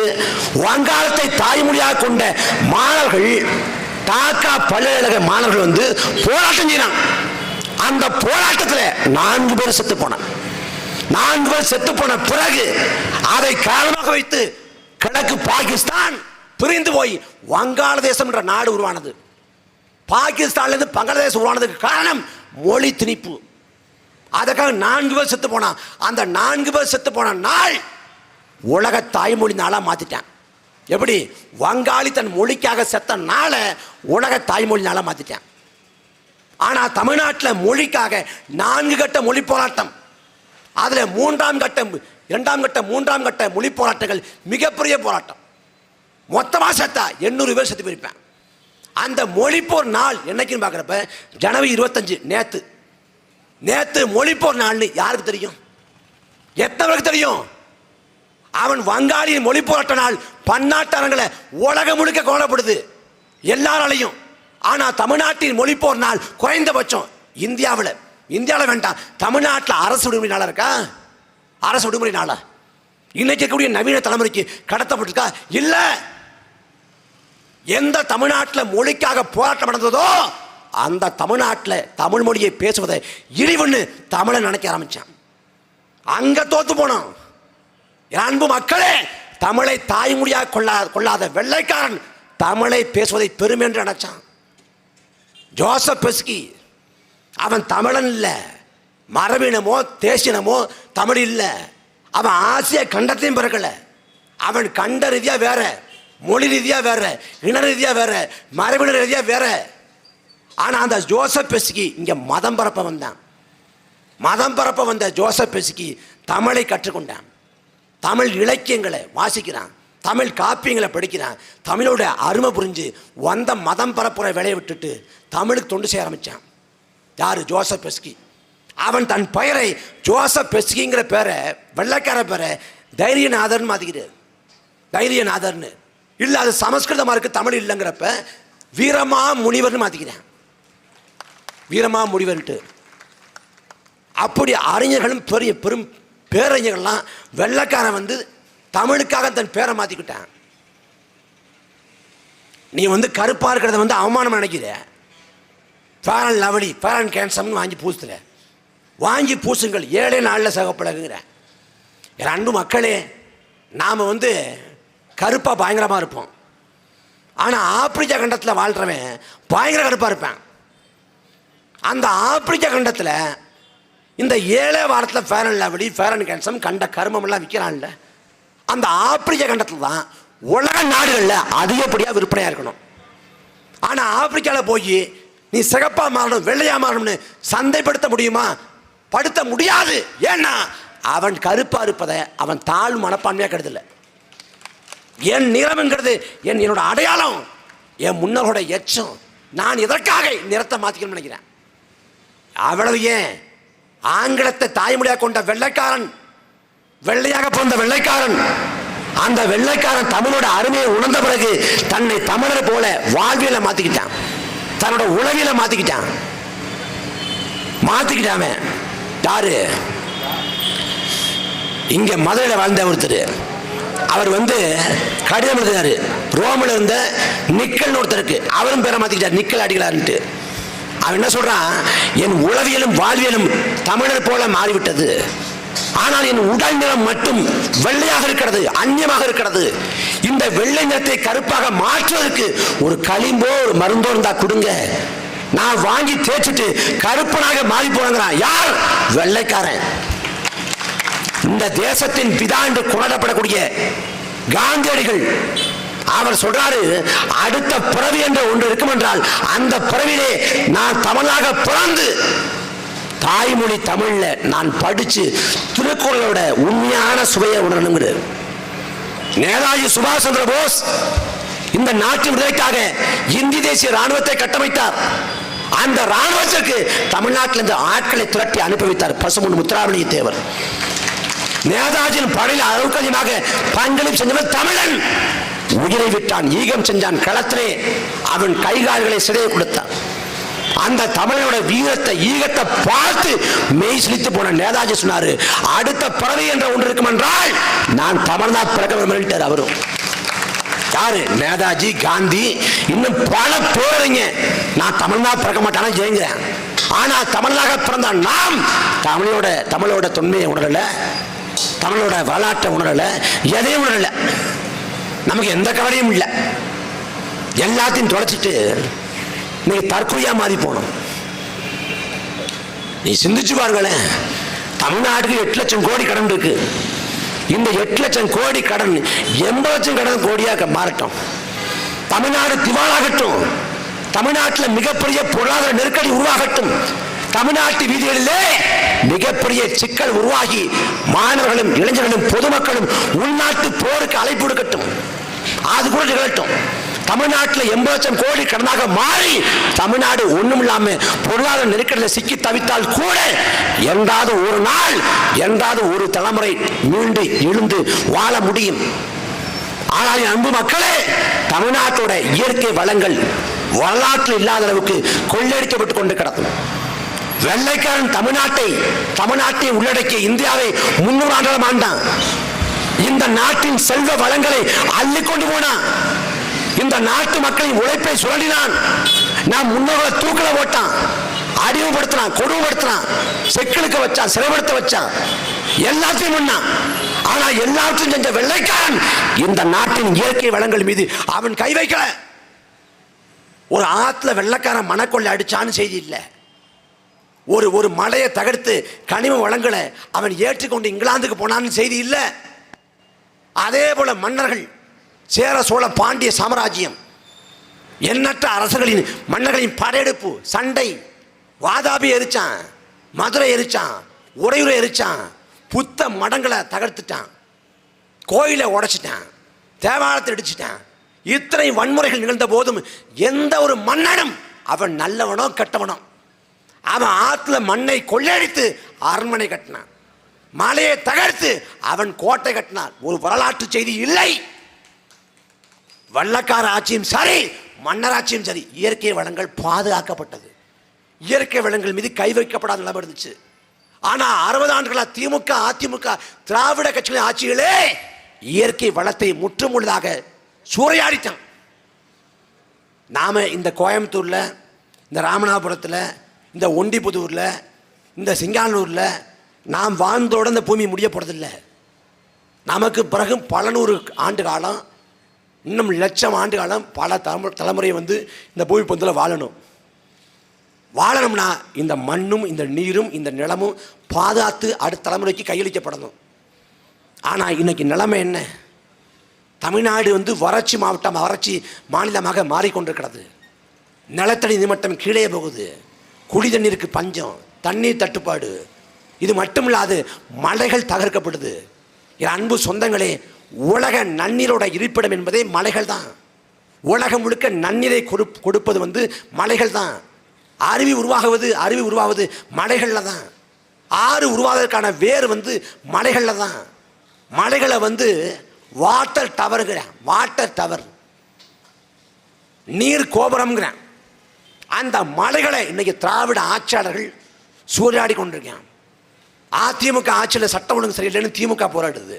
வங்காளத்தை தாய்மொழியாக கொண்ட மாணவர்கள், டாக்கா பல்கலைக்கழக மாணவர்கள் போராட்டம் செய்யறாங்க. அந்த போராட்டத்தில் 4 பேர் செத்து போனாங்க. 4 பேர் செத்து போன பிறகு அதை காரணமாக வைத்து கிழக்கு பாகிஸ்தான் பிரிந்து போய் வங்காளதேசம் என்ற நாடு உருவானது. பாகிஸ்தான்லேருந்து பங்களாதேஷ் உருவானதுக்கு காரணம் மொழி திணிப்பு. அதுக்காக 4 பேர் செத்து போனான். அந்த 4 பேர் செத்து போன நாள் உலக தாய்மொழி நாளாக மாற்றிட்டான். எப்படி? வங்காளி தன் மொழிக்காக செத்த நாளை உலக தாய்மொழி நாளாக மாற்றிட்டான். ஆனால் தமிழ்நாட்டில் மொழிக்காக 4 கட்ட மொழி போராட்டம், அதில் 3ஆம் கட்ட 2ஆம் கட்ட 3ஆம் கட்ட மொழி போராட்டங்கள் மிகப்பெரிய போராட்டம். மொத்தமாக செத்தா 800 பேர் செத்து போயிருப்பேன். அந்த மொழிப்போர் நாள் என்னைக்குன்னு பார்க்குறப்ப ஜனவரி 25, நேற்று மொழிப்போர் நாள்னு யாருக்கு தெரியும்? எத்தவருக்கு தெரியும்? அவன் வங்காளியின் மொழி போராட்ட நாள் பன்னாட்டு அரங்கில் உலகம் முழுக்க கொண்டாடப்படுது எல்லாராலையும். ஆனால் தமிழ்நாட்டின் மொழிப்போர் நாள் குறைந்தபட்சம் இந்தியாவில் வேண்டாம், தமிழ்நாட்டில் அரசு விடுமுறை நாளாக இருக்கா? அரசு விடுமுறை நாளா? இன்னைக்கு இருக்கக்கூடிய நவீன தலைமுறைக்கு கடத்தப்பட்டிருக்கா? இல்லை. எந்த தமிழ்நாட்டில் மொழிக்காக போராட்டம் நடந்ததோ அந்த தமிழ்நாட்டில் தமிழ் மொழியை பேசுவதை இழிவுன்னு தமிழை நினைக்க ஆரம்பிச்சான். அங்க தோத்து போனோம். அன்பு மக்களே, தமிழை தாய்மொழியாக கொள்ளாத வெள்ளைக்காரன் தமிழை பேசுவதை பெருமை என்று நினைச்சான். ஜோசப் பெஸ்கி அவன் தமிழன் இல்லை, மரபினமோ தேசியனமோ தமிழ் இல்லை. அவன் ஆசிய கண்டத்தையும் பிறக்கல. அவன் கண்ட ரீதியா வேற, மொழி ரீதியா வேற, இன ரீதியா வேற, மரபின ரீதியா வேற. ஆனால் அந்த ஜோசப் பெஸ்கி இங்கே மதம் பரப்ப வந்த ஜோசப் பெஸ்கி தமிழை கற்றுக்கொண்டான். தமிழ் இலக்கியங்களை வாசிக்கிறான், தமிழ் காப்பியங்களை படிக்கிறான், தமிழோட அருமை புரிஞ்சு வந்த மதம் பரப்புற வேலையை விட்டுட்டு தமிழுக்கு தொண்டு செய்ய ஆரம்பித்தான். யார்? Joseph Beschi. அவன் தன் பெயரை ஜோசப் பெஸ்கிங்கிற பேரை, வெள்ளைக்கார பேரை தைரியநாதர்னு மாற்றிக்கிறார். தைரியநாதர்னு இல்லை, அது சமஸ்கிருதமாக இருக்குது, தமிழ் இல்லைங்கிறப்ப வீரமா முனிவர்னு மாற்றிக்கிறேன். வீரமா முனிவர்ன்ட்டு. அப்படி அறிஞர்களும் பெரும் பேரறிஞர்கள்லாம் வெள்ளைக்காரன் தமிழுக்காக தன் பேரை மாற்றிக்கிட்டான். நீ கருப்பாக இருக்கிறத அவமானம் நினைக்கிற. Fair and lovely, fair and கேன்சம்னு வாங்கி பூசுல, வாங்கி பூசுங்கள் 7 நாளில் சிகப்பழகுங்கிறேன். என் அன்பு மக்களே, நாம் கருப்பாக பயங்கரமாக இருப்போம். ஆனால் ஆப்பிரிக்கா கண்டத்தில் வாழ்கிறவன் பயங்கர கருப்பாக இருப்பேன். அந்த ஆப்பிரிக்கா கண்டத்தில் இந்த 7 வாரத்தில் fair and lovely, fair and handsome கண்ட கருமமெல்லாம் விற்கிறான்ல, அந்த ஆப்பிரிக்கா கண்டத்தில் தான் உலக நாடுகளில் அதிகப்படியாக விற்பனையாக இருக்கணும். ஆனால் ஆப்பிரிக்காவில் போய் நீ சிகப்பாக மாறணும், வெள்ளையாக மாறணும்னு சந்தைப்படுத்த முடியுமா? படுத்த முடியாது. ஏன்னா அவன் கருப்பாக இருப்பதை அவன் தாழ்வு மனப்பான்மையாக கருதல. என் நிறம்ங்கிறது என்னோட அடையாளம், என் முன்னோரோட எச்சம். நான் எதற்காக நிறத்தை மாற்றிக்கணும்னு நினைக்கிறேன். அவ்வளவு ஏன் ஆங்கிலத்தை தாய்மொழியாக கொண்ட வெள்ளைக்காரன், வெள்ளையாக பிறந்த வெள்ளைக்காரன், அந்த வெள்ளைக்காரன் தமிழோட அருமையை உணர்ந்த பிறகு தன்னை தமிழரை போல வாழ்வியலை மாற்றிக்கிட்டான், தன்னோட உளவியலை மாற்றிக்கிட்டான். யாரு? இங்க மதுரையில் வாழ்ந்த ஒருத்தர், அவர் கடிதம் எழுதினாரு. ரோமில் இருந்த நிக்கல் ஒருத்தருக்கு அவரும் பேரை மாற்றிக்கிட்டார், நிக்கல் அடிகளார்ன்ட்டு. அவன் என்ன சொல்றான்? என் உளவியலும் வாழ்வியலும் தமிழர் போல மாறிவிட்டது, ஆனால் என் உடல் நிறம் மட்டும் வெள்ளையாக இருக்கிறது, அந்நியமாக இருக்கிறது. இந்த வெள்ளை நிறத்தை கருப்பாக மாற்றுவதற்கு ஒரு களிம்போ ஒரு மருந்தோ இருந்தா கொடுங்க, நான் வாங்கி தேய்ச்சிட்டு கருப்பனாக மாறி போனாங்கிறான். யார்? வெள்ளைக்காரன். இந்த தேசத்தின் பிதா என்று கொண்டாடப்படக்கூடிய காந்தியடிகள் அவர் சொல்றாரு, அடுத்த பிறவி என்ற ஒன்று இருக்கும் என்றால் அந்த பிறவிலே நான் தமிழாக பிறந்து தாய்மொழி தமிழ்ல நான் படிச்சு திருக்குறளோட உண்மையான சுவையை உணரணுங்கிறது. நேதாஜி சுபாஷ் சந்திர போஸ் இந்த நாட்டின் விடுதலைக்காக இந்திய தேசிய ராணுவத்தை கட்டமைத்தார். அந்த ராணுவத்திற்கு தமிழ்நாட்டில் இருந்து ஆட்களை திரட்டி அனுப்பி வைத்தார் பசுமன் முத்துராமலிங்க தேவர். நேதாஜியின் படையில் அளவுக்கு அதிகமாக பங்களிப்பு செஞ்சவன் தமிழன். உயிரை விட்டான், ஈகம் செஞ்சான் களத்திலே, அவன் கைகால்களை சிறையை கொடுத்தான். அந்த தமிழனோட வீரத்தை ஈகத்தை பார்த்து மெய் சிலித்து போன நேதாஜி சொன்னாரு, அடுத்த பிறவி என்ற ஒன்று இருக்கும் என்றால் நான் தமிழ்நாடு பிறக்க வேண்டும். அவரும் யாரு? நேதாஜி, காந்தி, இன்னும் பல பேருங்க. நான் தமிழ்நாடு பிறக்க மாட்டானா ஜெயிங்கிறேன். ஆனா தமிழாக பிறந்த நாம் தமிழோட தொன்மையை உணரல, தமிழோட வரலாற்றை உணரல, எதையும் உணரல. நமக்கு எந்த கவலையும் இல்லை. எல்லாத்தையும் தொலைச்சிட்டு நீங்க தற்கொலையா மாறி போனோம். நீ சிந்திச்சு பாருங்களேன், தமிழ்நாட்டுக்கு 8 லட்சம் கோடி கடன் இருக்கு. இந்த 8 லட்சம் கோடி கடன் 80 லட்சம் கடன் கோடியாக மாறட்டும். தமிழ்நாடு திவாலாகட்டும். தமிழ்நாட்டில் மிகப்பெரிய பொருளாதார நெருக்கடி உருவாகட்டும். தமிழ்நாட்டு வீதிகளிலே மிகப்பெரிய சிக்கல் உருவாகி மாணவர்களும் இளைஞர்களும் பொதுமக்களும் உள்நாட்டு போருக்கு அழைப்பு விடுக்கட்டும். அது கூட நிகழட்டும். தமிழ்நாட்டில் 80 லட்சம் கோடி கடனாக மாறி தமிழ்நாடு ஒண்ணும் இல்லாம பொருளாதார நெருக்கடியில் சிக்கி தவித்தால் கூட என்றாவது ஒரு நாள், என்றாவது ஒரு தலைமுறை மீண்டு எழுந்து வாழ முடியும். ஆனால் அன்பு மக்களே, தமிழ்நாட்டோட இயற்கை வளங்கள் வரலாற்றில் இல்லாத அளவுக்கு கொள்ளையடிக்கப்பட்டு கொண்டு கிடக்கும். வெள்ளைக்காரன் தமிழ்நாட்டை உள்ளடக்கிய இந்தியாவை 300 ஆண்டுகள் ஆண்டான். இந்த நாட்டின் செல்வ வளங்களை அள்ளிக்கொண்டு போனான். இந்த நாட்டு மக்களின் உழைப்பை சுரண்டினான். நாம் முன்னோர்களை தூக்கல போட்டான், அடிமைப்படுத்தினான், கொடுமைப்படுத்தினான், செக்கிலுக்க வச்சான், சிறைப்படுத்த வச்சான், எல்லாத்தையும் பண்ணான். ஆனா எல்லாத்தையும் செஞ்ச வெள்ளைக்காரன் இந்த நாட்டின் இயற்கை வளங்கள் மீது அவன் கை வைக்கல. ஒரு ஆத்துல வெள்ளைக்காரன் மணக்கொள்ளை அடிச்சான்னு செய்தி இல்லை. ஒரு மலையை தகர்த்து கனிம வளங்களை அவன் ஏற்றுக்கொண்டு இங்கிலாந்துக்கு போனான்னு செய்தி இல்லை. அதே போல மன்னர்கள், சேர சோழ பாண்டிய சாம்ராஜ்யம், எண்ணற்ற அரசர்களின் மன்னர்களின் படையெடுப்பு, சண்டை, வாதாபி எரிச்சான், மதுரை எரிச்சான், உறையூரை எரிச்சான், புத்த மடங்களை தகர்த்துட்டான், கோயிலை உடைச்சிட்டான், தேவாலயத்தை இடிச்சிட்டான். இத்தனை வன்முறைகள் நிகழ்ந்த போதும் எந்த ஒரு மன்னனும் அவன் நல்லவனோ கெட்டவனோ, அவன் ஆற்றுல மண்ணை கொள்ளையடித்து அரண்மனை கட்டினான், மலையை தகர்த்து அவன் கோட்டை கட்டினான். ஒரு வரலாற்று செய்தி இல்லை. வெள்ளைக்கார ஆட்சியும் சரி, மன்னராட்சியும் சரி, இயற்கை வளங்கள் பாதுகாக்கப்பட்டது. இயற்கை வளங்கள் மீது கை வைக்கப்படாத நிலைமை இருந்துச்சு. ஆனா 60 ஆண்டுகளா திமுக, அதிமுக, திராவிட கட்சிகளின் ஆட்சிகளே இயற்கை வளத்தை முற்றுமுழுதாக சூறையாடித்தான். நாம இந்த கோயம்புத்தூர்ல இந்த ராமநாதபுரத்தில், இந்த ஒண்டிப்புதூரில், இந்த சிங்கானூரில் நாம் வாழ்ந்தோட இந்த பூமி முடிய போகிறதில்லை. நமக்கு பிறகு பல நூறு ஆண்டு காலம், இன்னும் லட்சம் ஆண்டு காலம், பல தலைமுறை வந்து இந்த பூமி பந்தில் வாழணும்னா இந்த மண்ணும் இந்த நீரும் இந்த நிலமும் பாதுகாத்து அடுத்த தலைமுறைக்கு கையளிக்கப்படணும். ஆனால் இன்னைக்கு நிலைமை என்ன? தமிழ்நாடு வந்து வறட்சி மாவட்டம், வறட்சி மாநிலமாக மாறிக்கொண்டிருக்கிறது. நிலத்தடி நீர்மட்டம் கீழே போகுது. குடி தண்ணீருக்கு பஞ்சம், தண்ணீர் தட்டுப்பாடு. இது மட்டும் இல்லாது மலைகள் தகர்க்கப்படுது. என் அன்பு சொந்தங்களே, உலக நன்னீரோட இருப்பிடம் என்பதே மலைகள் தான். உலகம் முழுக்க நன்னீரை கொடுப்பது வந்து மலைகள் தான். அருவி உருவாகுவது மலைகளில் தான். ஆறு உருவாவதற்கான வேர் வந்து மலைகளில் தான். மலைகளை வந்து வாட்டர் டவர், நீர் கோபுரம்ங்கிறேன். அந்த மலைகளை இன்னைக்கு திராவிட ஆட்சியாளர்கள் சூறையாடி கொண்டிருக்கான். அதிமுக ஆட்சியில் சட்டம் ஒழுங்கு சரியில்லைன்னு திமுக போராடுது.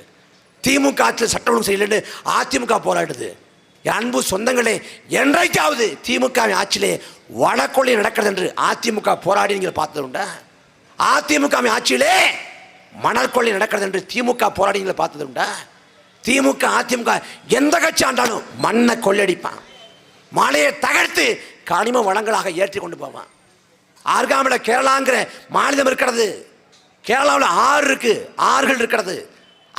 திமுக ஆட்சியில் சட்டம் ஒழுங்கு சரியில்லைன்னு அதிமுக போராடுது. என் அன்பு சொந்தங்களே, என்றைக்காவது திமுக ஆட்சியிலே வடகொள்ளை நடக்கிறது என்று அதிமுக போராடி நீங்கள் பார்த்தது உண்டா? அதிமுக ஆட்சியிலே மணல் கொள்ளை நடக்கிறது என்று திமுக போராடி நீங்கள் பார்த்தது உண்டா? திமுக அதிமுக எந்த கட்சி ஆண்டாலும் மண்ணை கொள்ளடிப்பான், மலையை தகர்த்து கனிம வளங்களாக ஏற்றி கொண்டு போவான். அருகாமையில் கேரளாங்கிற மாநிலம் இருக்கிறது. கேரளாவில் ஆறுகள் இருக்கிறது.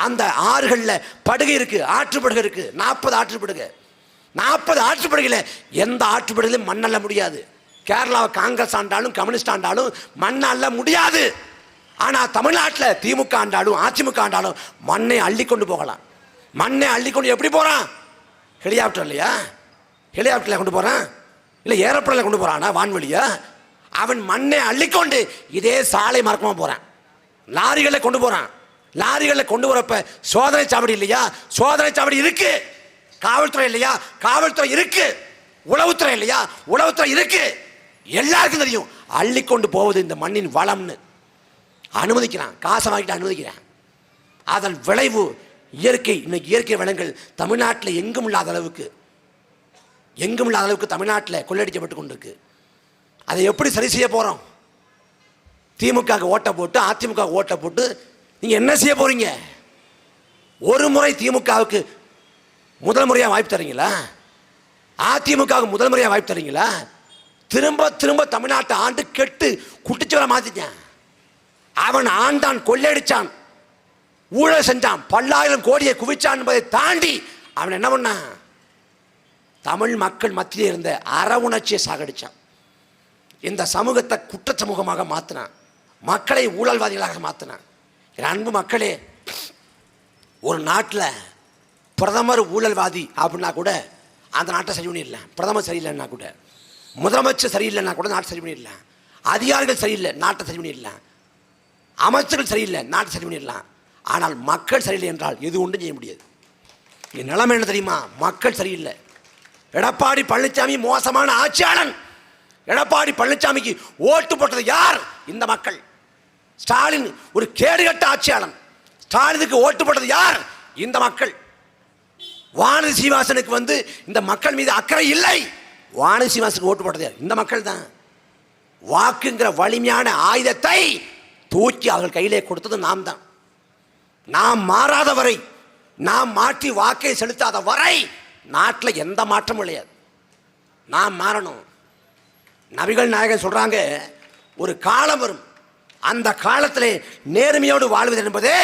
அந்த ஆறுகளில் படுகை இருக்கு, ஆற்றுப்படுகை இருக்கு. 40 ஆற்றுப்படுகை. 40 ஆற்றுப்படுகையில் எந்த ஆற்றுப்படுகையிலும் மண் அள்ள முடியாது. கேரளாவை காங்கிரஸ் ஆண்டாலும் கம்யூனிஸ்ட் ஆண்டாலும் மண் அள்ள முடியாது. ஆனால் தமிழ்நாட்டில் திமுக ஆண்டாலும் அதிமுக ஆண்டாலும் மண்ணை அள்ளி கொண்டு போகலாம். மண்ணை அள்ளிக்கொண்டு எப்படி போகிறான்? ஹெலிகாப்டர் இல்லையா? ஹெலிகாப்டரில் கொண்டு போகிறான், இல்லை ஏரோப்ளேனில் கொண்டு போகிறானா வான்வெளியா? அவன் மண்ணை அள்ளிக்கொண்டு இதே சாலை மார்க்கமாக போகிறான். லாரிகளில் கொண்டு போகிறான். லாரிகளில் கொண்டு வரப்ப சோதனை சாவடி இல்லையா? சோதனை சாவடி இருக்கு. காவல்துறை இல்லையா? காவல்துறை இருக்கு. உளவுத்துறை இல்லையா? உளவுத்துறை இருக்கு. எல்லாருக்கும் தெரியும் அள்ளிக்கொண்டு போவது இந்த மண்ணின் வளம்னு. அனுமதிக்கிறான், காசை வாங்கிட்டு அனுமதிக்கிறான். அதன் விளைவு இன்னைக்கு இயற்கை வளங்கள் தமிழ்நாட்டில் எங்கும் இல்லாத அளவுக்கு தமிழ்நாட்டில் கொள்ளடிக்கப்பட்டு கொண்டிருக்கு. அதை எப்படி சரி செய்ய போகிறோம்? திமுக ஓட்டை போட்டு அதிமுக ஓட்டை போட்டு நீங்கள் என்ன செய்ய போறீங்க? ஒரு முறை திமுகவுக்கு முதல் முறையாக வாய்ப்பு தரீங்களா? அதிமுகவுக்கு முதல் முறையாக வாய்ப்பு தரீங்களா? திரும்ப திரும்ப தமிழ்நாட்டை ஆண்டு கெட்டு குட்டிச்சோரை மாத்திட்டான். அவன் ஆண்டான், கொள்ளையடிச்சான், ஊழல் செஞ்சான், பல்லாயிரம் கோடியை குவிச்சான் என்பதை தாண்டி அவன் என்ன பண்ணான்? தமிழ் மக்கள் மத்தியில் இருந்த அற உணர்ச்சியை சாகடிச்சான். இந்த சமூகத்தை குற்ற சமூகமாக மாற்றினான். மக்களை ஊழல்வாதிகளாக மாற்றினான். என் அன்பு மக்களே, ஒரு நாட்டில் பிரதமர் ஊழல்வாதி அப்படின்னா கூட அந்த நாட்டை சரி பண்ணிடலாம். பிரதமர் சரியில்லைன்னா கூட, முதலமைச்சர் சரியில்லைன்னா கூட நாட்டை சரி பண்ணிடலாம். அதிகாரிகள் சரியில்லை, நாட்டை சரி பண்ணிடலாம். அமைச்சர்கள் சரியில்லை, நாட்டை சரி பண்ணிடலாம். ஆனால் மக்கள் சரியில்லை என்றால் எது ஒன்றும் செய்ய முடியாது. என் நிலைமை என்ன தெரியுமா? மக்கள் சரியில்லை. எடப்பாடி பழனிசாமி மோசமான ஆட்சியாளன். எடப்பாடி பழனிசாமிக்கு ஓட்டு போட்டது யார்? இந்த மக்கள். ஸ்டாலின் ஒரு கேடுகட்ட ஆட்சியாளன். ஸ்டாலினுக்கு ஓட்டு போட்டது யார்? இந்த மக்கள். வானதி சீனிவாசனுக்கு வந்து இந்த மக்கள் மீது அக்கறை இல்லை. வானதி சீனிவாசனுக்கு ஓட்டு போட்டது யார்? இந்த மக்கள் தான். வாக்குங்கிற வலிமையான ஆயுதத்தை தூக்கி அவர்கள் கையிலே கொடுத்தது நாம் தான். நாம் மாறாத வரை, நாம் மாற்றி வாக்கை செலுத்தாத வரை நாட்டில் எந்த மாற்றமும் இல்லையாது. நாம் மாறணும். நபிகள் நாயகன் சொல்றாங்க, ஒரு காலம் வரும், அந்த காலத்திலே நேர்மையோடு வாழ்வது என்பதே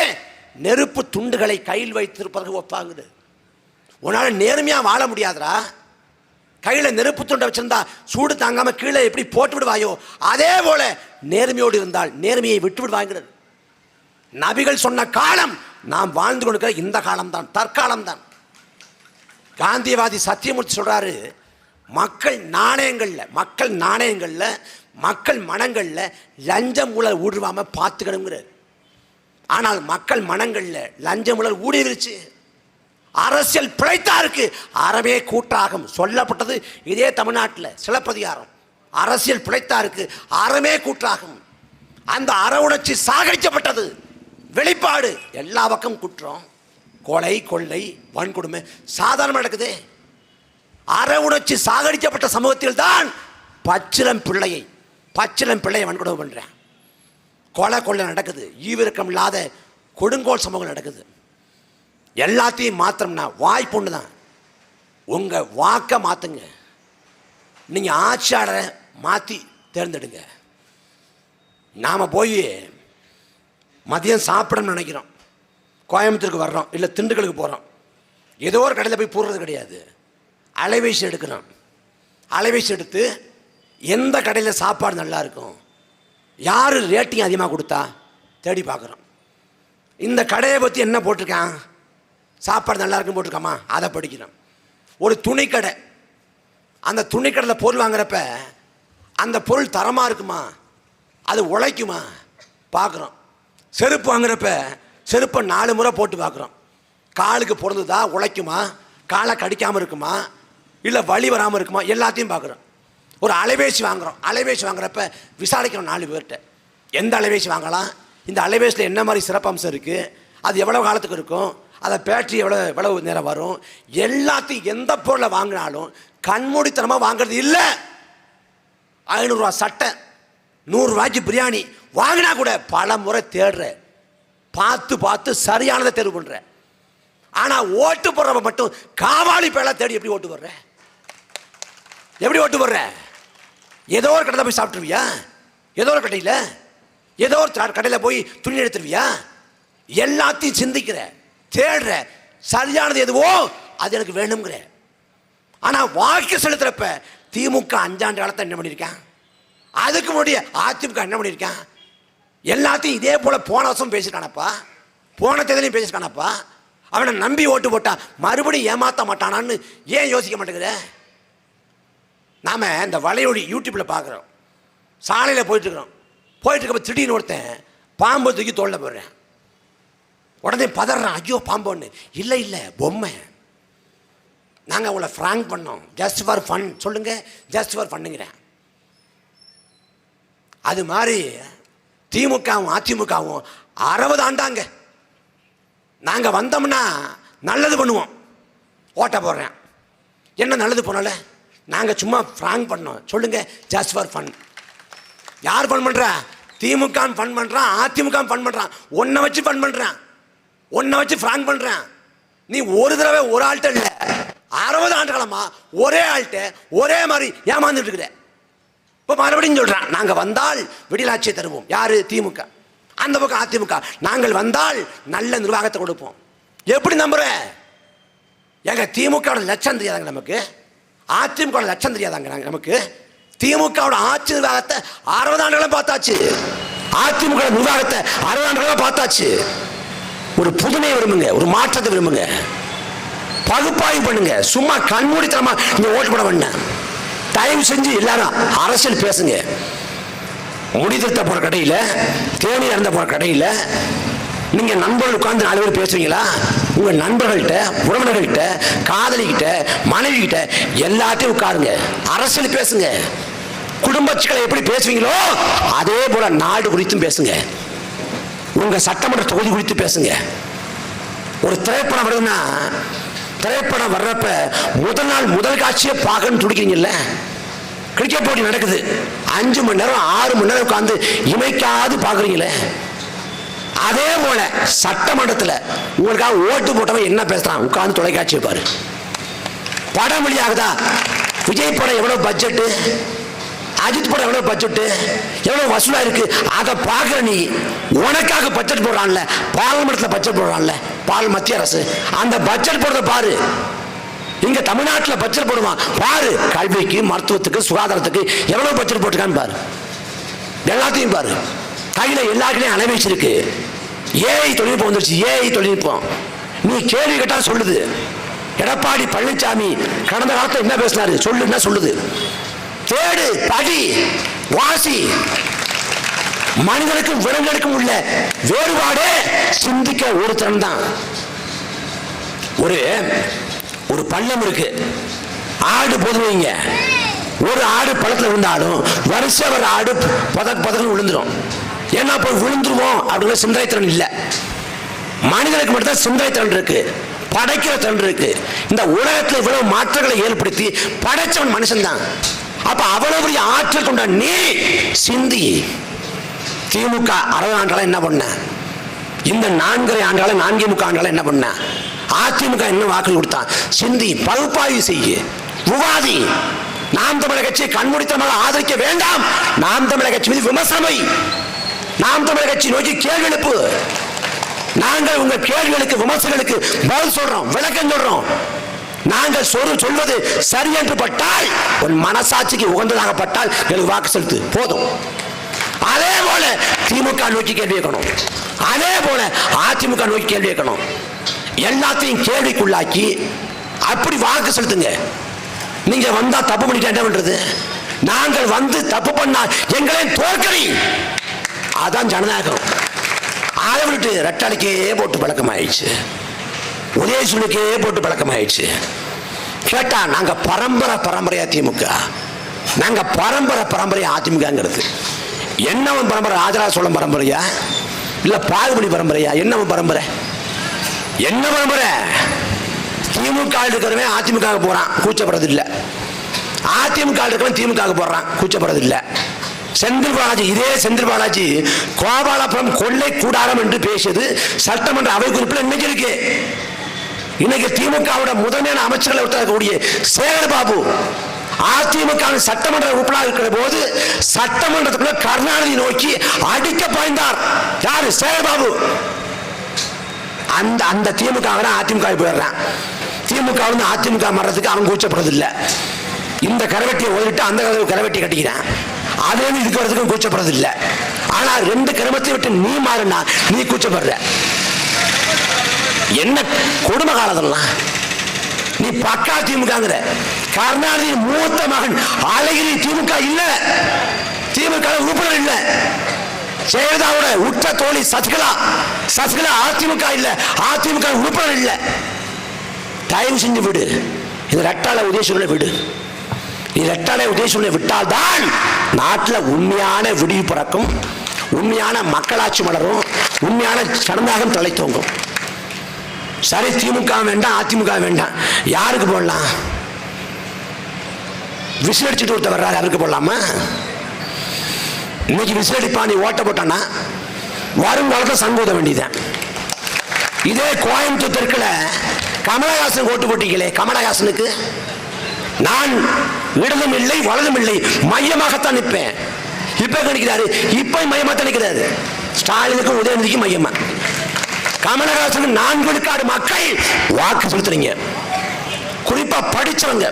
நெருப்பு துண்டுகளை கையில் வைத்திருப்பதற்கு ஒப்பாங்குது. உன்னால் நேர்மையாக வாழ முடியாதுடா. கையில் நெருப்பு துண்டை வச்சிருந்தா சூடு தாங்காம கீழே எப்படி போட்டு விடுவாயோ அதே போல நேர்மையோடு இருந்தால் நேர்மையை விட்டு விடுவாங்கிறது. நபிகள் சொன்ன காலம் நாம் வாழ்ந்து கொண்டிருக்கிற இந்த காலம்தான், தற்காலம்தான். காந்தியவாதி சத்தியமூர்த்தி சொல்றாரு, மக்கள் நாணயங்கள்ல மக்கள் மனங்கள்ல லஞ்சம் ஊழல் ஊடுருவாம பார்த்துக்கணுங்கிறார். ஆனால் மக்கள் மனங்கள்ல லஞ்சம் ஊழல் ஊடுருவிருச்சு. அரசியல் பிழைத்தாருக்கு அறவே கூட்டாகும் சொல்லப்பட்டது இதே தமிழ்நாட்டில் சிலப்பதிகாரம். அரசியல் பிழைத்தாருக்கு அறமே கூட்டாகும். அந்த அற உணர்ச்சி சாகடிக்கப்பட்டது. வெளிப்பாடு எல்லா பக்கம் குற்றம், கொலை, கொள்ளை, வன்கொடுமை சாதாரணமாக நடக்குது. அற உணர்ச்சி சாகடிக்கப்பட்ட சமூகத்தில் தான் பச்சிலம் பிள்ளையை வன்கொடுமை பண்ணுறேன். கொலை நடக்குது. ஈவிரக்கம் இல்லாத கொடுங்கோல் சம்பவங்கள் நடக்குது. எல்லாத்தையும் மாத்திரம்னா வாய்ப்பு ஒன்று தான். உங்கள் வாக்கை மாற்றுங்க. நீங்கள் ஆட்சியாளரை மாற்றி தேர்ந்தெடுங்க. நாம் போய் மதியம் சாப்பிடணும்னு நினைக்கிறோம், கோயம்புத்தூருக்கு வர்றோம், இல்லை திண்டுக்கலுக்கு போகிறோம், ஏதோ ஒரு கடையில் போய் போடுறது கிடையாது. அலைபேசி எடுக்கிறோம். அலைபேசி எடுத்து எந்த கடையில் சாப்பாடு நல்லா இருக்கும், யார் ரேட்டிங் அதிகமாக கொடுத்தா தேடி பார்க்குறோம். இந்த கடையை பற்றி என்ன போட்டிருக்கான், சாப்பாடு நல்லா இருக்குன்னு போட்டிருக்காமா, அதை படிக்கிறோம். ஒரு துணிக்கடை, அந்த துணிக்கடையில் பொருள் வாங்குறப்ப அந்த பொருள் தரமாக இருக்குமா, அது உழைக்குமா பார்க்குறோம். செருப்பு வாங்குறப்ப செருப்பை 4 முறை போட்டு பார்க்குறோம். காலுக்கு பொருந்துதா, உழைக்குமா, காலை கடிக்காமல் இருக்குமா, இல்லை வலி வராமல் இருக்குமா, எல்லாத்தையும் பார்க்குறோம். ஒரு அலைபேசி வாங்குகிறோம். அலைபேசி வாங்குறப்ப விசாரிக்கிறோம் 4 பேர்கிட்ட, எந்த அலைபேசி வாங்கலாம், இந்த அலைபேசியில் என்ன மாதிரி சிறப்பம்சம் இருக்குது, அது எவ்வளோ காலத்துக்கு இருக்கும், அதை பேட்டரி எவ்வளவு நேரம் வரும், எல்லாத்தையும் எந்த பொருளை வாங்கினாலும் கண்மூடித்தனமாக வாங்குறது இல்லை. 500 ரூபா சட்டை, 100 ரூபாய்க்கு பிரியாணி வாங்கினா கூட பல முறை தேடுற, பார்த்து சரியானதை தேர்வு பண்ணுற. ஆனால் ஓட்டு போடுறவங்க மட்டும் காவாலி பேலை தேடி எப்படி ஓட்டு போடுற, எப்படி ஓட்டு போடுற? ஏதோ ஒரு கடையில் போய் சாப்பிட்டுருவியா, ஏதோ ஒரு கடையில், ஏதோ ஒரு கடையில் போய் துணி எடுத்துருவியா? எல்லாத்தையும் சிந்திக்கிற, தேடுற, சரியானது எதுவோ அது எனக்கு வேணுங்கிற. ஆனால் வாக்கு செலுத்துறப்ப திமுக 5 ஆண்டு காலத்தை என்ன பண்ணியிருக்கான், அதுக்கு முன்னாடி அதிமுக என்ன பண்ணியிருக்கான், எல்லாத்தையும் இதே போல் போன வருஷம் பேசியிருக்கானப்பா, போன தேதியிலையும் பேசியிருக்கானப்பா. அவனை நம்பி ஓட்டு போட்டா மறுபடியும் ஏமாற்ற மாட்டானான்னு ஏன் யோசிக்க மாட்டேங்கிற? நாம் இந்த வலையொலி யூடியூப்பில் பார்க்குறோம். சாலையில் போயிட்டுருக்கப்போ திடீர்னு ஒருத்தன் பாம்பு தூக்கி தோளில் போடுறேன். உடனே பதறான், ஐயோ பாம்புன்னு. இல்லை பொம்மை, நாங்கள் உங்களை ஃப்ராங்க் பண்ணோம், ஜஸ்ட் ஃபார் ஃபன். சொல்லுங்கள், ஜஸ்ட் ஃபார் ஃபன்னுங்கிறேன். அது மாதிரி திமுகவும் அதிமுகவும் 60 ஆண்டாங்க. நாங்கள் வந்தோம்னா நல்லது பண்ணுவோம், ஓட்ட போடுறேன். என்ன நல்லது பண்ணல, நாங்கள் சும்மா ஃப்ராங்க் பண்ணோம். சொல்லுங்கள், ஜஸ்ட் ஃபார் ஃபன். யார் ஃபன் பண்ணுறா? திமுக ஃபன் பண்ணுறான், அதிமுக ஃபன் பண்ணுறான். ஒன்றை வச்சு ஃபன் பண்ணுறான், ஒன்றை வச்சு ஃப்ராங்க் பண்ணுறான். நீ ஒரு தடவை ஒரு ஆள்கிட்ட இல்லை, 60 ஆண்டு காலமா ஒரே ஆள்கிட்ட ஒரே மாதிரி ஏமாந்துட்டு இருக்கிற. இப்போ மறுபடியும் சொல்கிறான், நாங்கள் வந்தால் விடியலாட்சியை தருவோம். யார்? திமுக. அந்த பக்கம் அதிமுக, நாங்கள் வந்தால் நல்ல நிர்வாகத்தை கொடுப்போம். எப்படி நம்புற? எங்க திமுகவோட லட்சம் தெரியாதாங்க நமக்கு, அதிமுக லட்சம் தெரியாதாங்க நமக்கு. திமுகவோட ஆட்சி நிர்வாகத்தை 60 ஆண்டுகளும் பார்த்தாச்சு, அதிமுக நிர்வாகத்தை 60 ஆண்டுகளும் பார்த்தாச்சு. ஒரு புதுமை விரும்புங்க, ஒரு மாற்றத்தை விரும்புங்க, பகுப்பாய்வு பண்ணுங்க. சும்மா கண்மூடித்தனமா நீங்க ஓட்டு போட வேண்டாம். தயவு செஞ்சு எல்லாரும் அரசியல் பேசுங்க. முடிதிருத்த போற கடையில், தேநீர் இறந்த போற கடையில் நீங்க நண்பர்கள் உட்கார்ந்து 4 பேர் பேசுவீங்களா? உங்க நண்பர்கள்ட்ட, உறவினர்கள்ட்ட, காதலிகிட்ட, மனைவி கிட்ட எல்லாத்தையும் உட்காருங்க, அரசியல் பேசுங்க. குடும்ப சிக்கலை எப்படி பேசுவீங்களோ அதே போல நாடு குறித்தும் பேசுங்க. உங்க சட்டமன்ற தொகுதி குறித்து பேசுங்க. ஒரு திரைப்படம் வருதுன்னா, திரைப்படம் வர்றப்ப முதல் நாள் முதல் காட்சியை பார்க்கணும்னு துடிக்கிறீங்கல்ல. கிரிக்கெட் போட்டி நடக்குது, 5 மணி நேரம் 6 மணி நேரம் உட்கார்ந்து இமைக்காது பார்க்குறீங்களே. அதே போல சட்டமன்றத்தில் உங்களுக்காக ஓட்டு போட்டவன் என்ன பேசுறான், உட்கார்ந்து தொலைக்காட்சியை பாரு. படம் வெளியாகுதா, விஜய் படம் எவ்வளவு பட்ஜெட்டு, அஜித் படம் எவ்வளவு பட்ஜெட்டு, எவ்வளவு வசூலா இருக்கு, அதை பார்க்குற நீ. உனக்காக பட்ஜெட் போடுறான்ல, பார்லிமெண்ட்ல பட்ஜெட் போடுறான்ல மத்திய அரசு, அந்த பட்ஜெட் போடுறத பாரு. இங்க தமிழ்நாட்டில் பட்ஜெட் போடுவான் பாரு. கல்விக்கு, மருத்துவத்துக்கு, சுகாதாரத்துக்கு எவ்வளவு பட்ஜெட் போட்டுக்கான்னு பாரு. எல்லாத்தையும் பாரு. கையில எல்லாருக்குமே அலைபேசி இருக்கு. ஏஐ தொழில்நுட்பம் வந்துருச்சு, ஏஐ தொழில்நுட்பம். நீ கேள்வி கேட்டா சொல்லுது. எடப்பாடி பழனிசாமி கடந்த காலத்தில் என்ன பேசினாரு சொல்லுன்னா சொல்லுது. தேடு, படி, வாசி. மனிதனுக்கும் விலங்குகளுக்கும் உள்ள வேறுபாடு சிந்திக்க ஒரு திறன் தான். ஒரு பள்ளம் இருக்கு, ஆடு போதுவீங்க. ஒரு ஆடு பழத்தில் விழுந்தாலும் வரிசை ஒரு ஆடு பதக்கம் விழுந்துடும். ஏன்னா போய் விழுந்துருவோம் அப்படிங்கிற சிந்தனை திறன் இல்லை. மனிதனுக்கு மட்டும்தான் சிந்தனை திறன் இருக்கு, படைக்கிற திறன் இருக்கு. இந்த உலகத்தில் இவ்வளவு மாற்றங்களை ஏற்படுத்தி படைச்சவன் மனுஷன் தான். அப்ப அவ்வளவு பெரிய ஆற்றல் கொண்ட நீ சிந்தி. திமுக 60 ஆண்டால என்ன பண்ண? இந்த 4.5 ஆண்டால 4.25 ஆண்டால என்ன பண்ண? அதிமுக என்ன வாக்கு கொடுத்தான்? சிந்தி, பகுப்பாய்வு செய்ய, விவாதி. நாம் தமிழர் கட்சியை கண்மூடித்தனமாக ஆதரிக்க வேண்டாம். நாம் தமிழர் கட்சி மீது விமர்சனமை, நாம் தமிழர் கட்சி நோக்கி கேள்வி எழுப்பு. நாங்கள் உங்கள் கேள்விகளுக்கு விமர்சனங்களுக்கு பதில் சொல்றோம், விளக்கம் சொல்றோம். நாங்கள் சொல்வது சரி என்று பட்டால், உன் மனசாட்சிக்கு உகந்ததாக பட்டால் எனக்கு வாக்கு செலுத்து, போதும். அதே போல திமுக நோக்கி கேள்வி கேட்கணும், அதே போல அதிமுக நோக்கி கேள்வி கேட்கணும். எல்லாத்தையும் கேள்விக்குள்ளாக்கி அப்படி வாக்கு செலுத்துங்க. நீங்க வந்தா தப்பு பண்ணிட்டு என்ன பண்றது? நாங்கள் வந்து தப்பு பண்ணா எங்களை தோற்கடி, அதான் ஜனநாயகம். அதை விட்டு ரெட்டாளிக்கே போட்டு பழக்கம் ஆயிடுச்சு, உதயசூனுக்கே போட்டு பழக்கம் ஆயிடுச்சு. கேட்டா நாங்க பரம்பரையா திமுக, நாங்க பரம்பரையா அதிமுகங்கிறது. என்னவன் பரம்பரை? ராஜராஜ சோழன் பரம்பரையா இல்ல பாகுபலி பரம்பரையா? என்னவன் பரம்பரை? என்ன பரம்பரை? திமுக இருக்கிறவன் அதிமுக போறான், கூச்சப்படுறது இல்ல. அதிமுக இருக்கிறவன் திமுக போறான், கூச்சப்படுறது இல்ல. செந்தில் பாலாஜி, இதே செந்தில் பாலாஜி கோபாலபுரம் கொள்ளை கூடாரம் என்று பேசியது சட்டமன்ற அவை குறிப்பில் இன்னைக்கு இருக்கு. இன்னைக்கு திமுகவோட முதன்மையான அமைச்சர்களை இருக்கக்கூடிய சேகர் பாபு அதிமுக சட்டமன்ற உறுப்பினராக இருக்கிற போது சட்டமன்றத்துக்குள்ள கருணாநிதி நோக்கி அடிக்க பாய்ந்தார். யாரு? சேகர் பாபு. அந்த திமுக அதிமுக போயிடுறான். திமுக அதிமுக மரணத்துக்கு அவன் கூச்சப்படுறது இல்லை. இந்த கரவெட்டியை ஓடிட்டு அந்த கரவெட்டி கட்டிக்கிறான், அதுல இருந்து இதுக்கு வரதுக்கும் கூச்சப்படுறது இல்லை. ஆனா 2 கிரமத்தை விட்டு நீ மாறுனா நீ கூச்சப்படுற. என்ன கொடுமை காலத்தெல்லாம். நீ பக்கா திமுக. கருணாநிதி மூத்த மகன் அழகிரி திமுக இல்ல, திமுக உறுப்பினர் இல்ல. ஜெயலலிதாவோட உற்ற தோழி சசிகலா அதிமுக இல்ல, அதிமுக உறுப்பினர் இல்ல. தயவு செஞ்சு விடு. இது ரெட்டாள உதயசூரனை விடு. நீ ரெட்டாள உதயசூரனை விட்டால் தான் நாட்டில் உண்மையான விடிவு பிறக்கும், உண்மையான மக்களாட்சி மலரும், உண்மையான ஜனநாயகம் தலை தோங்கும். சரி, திமுக வேண்டாம், அதிமுக வேண்டாம், யாருக்கு போடலாம்? விசில் அடிச்சுட்டு ஒருத்தர் வர்றாரு, அவருக்கு போடலாமா? இன்னைக்கு விசில் அடிப்பா, நீ ஓட்ட போட்டானா வருங்காலத்தை சங்கூத வேண்டியதான். இதே கோயம்புத்தூர் தெற்குல கமலஹாசன் ஓட்டு போட்டீங்களே, கமலஹாசனுக்கு நான் இடதும் இல்லை வலதும் இல்லை, மையமாகத்தான் நிற்பேன். இப்ப கணிக்கிறாரு, இப்ப மையமாகத்தான் நிற்கிறாரு. ஸ்டாலினுக்கும் உதயநிதிக்கும் மையமா. கமலஹாசன் 4 விழுக்காடு மக்கள் வாக்கு செலுத்துறீங்க. குறிப்பா படிச்சவங்க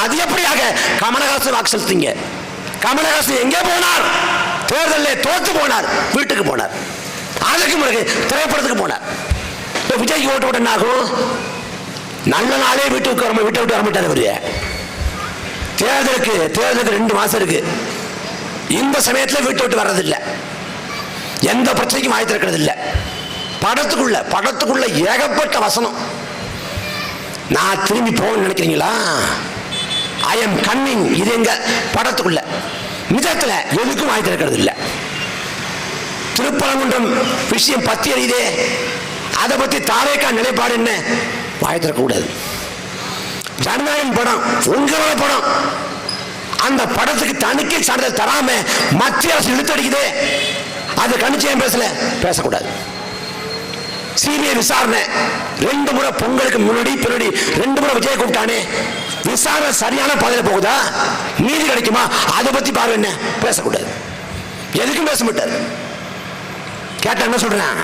அது எப்படியாக கமலஹாசன் வாக்கு செலுத்தீங்க? கமலஹாசன் எங்கே போனார்? தேர்தலில் தோத்து போனார், வீட்டுக்கு போனார். அதுக்கு பிறகு திரைப்படத்துக்கு போனார். விஜய்க்கு ஓட்டு போட்ட என்ன ஆகும்? நல்ல நாளே வீட்டுக்கு விட்டு வர மாட்டார். அவரு தேர்தலுக்கு 2 மாசம் இருக்கு. இந்த சமயத்தில் வீட்டு விட்டு வர்றதில்லை, எந்த பிரச்சனைக்கும் வாய் திறக்கிறது இல்லை. படத்துக்குள்ள ஏகப்பட்ட வசனம். நான் திரும்பி போகணும்னு நினைக்கிறீங்களா? I am coming. இது எங்க படத்துக்குள்ள. நிஜத்துல எதுக்கும் வாய் திறக்கிறது இல்லை. திருப்பரங்குன்றம் விஷயம் பத்தி அறியுதே, அதை பத்தி தாவேக்கா நிலைப்பாடு என்ன? வாய் திறக்க கூடாது. ஜனநாயகம் படம், உங்களோட படம், அந்த படத்துக்கு தணிக்கை சான்றிதழ் தராம மத்திய அரசு இழுத்தடிக்குதே, அது கணிச்சயம் பேசக்கூடாது. சிபிஐ விசாரணை 2 முறை பொங்கலுக்கு முன்னாடி பின்னாடி 2 முறை விஜய் கூப்பிட்டானே, விசாரணை சரியான பாதையில போகுதா? நீதி கிடைக்குமா? அதை பத்தி பாருங்க. என்ன பேசக்கூடாது, எதுக்கும் பேச மாட்டார். கேட்ட என்ன சொல்றேன்?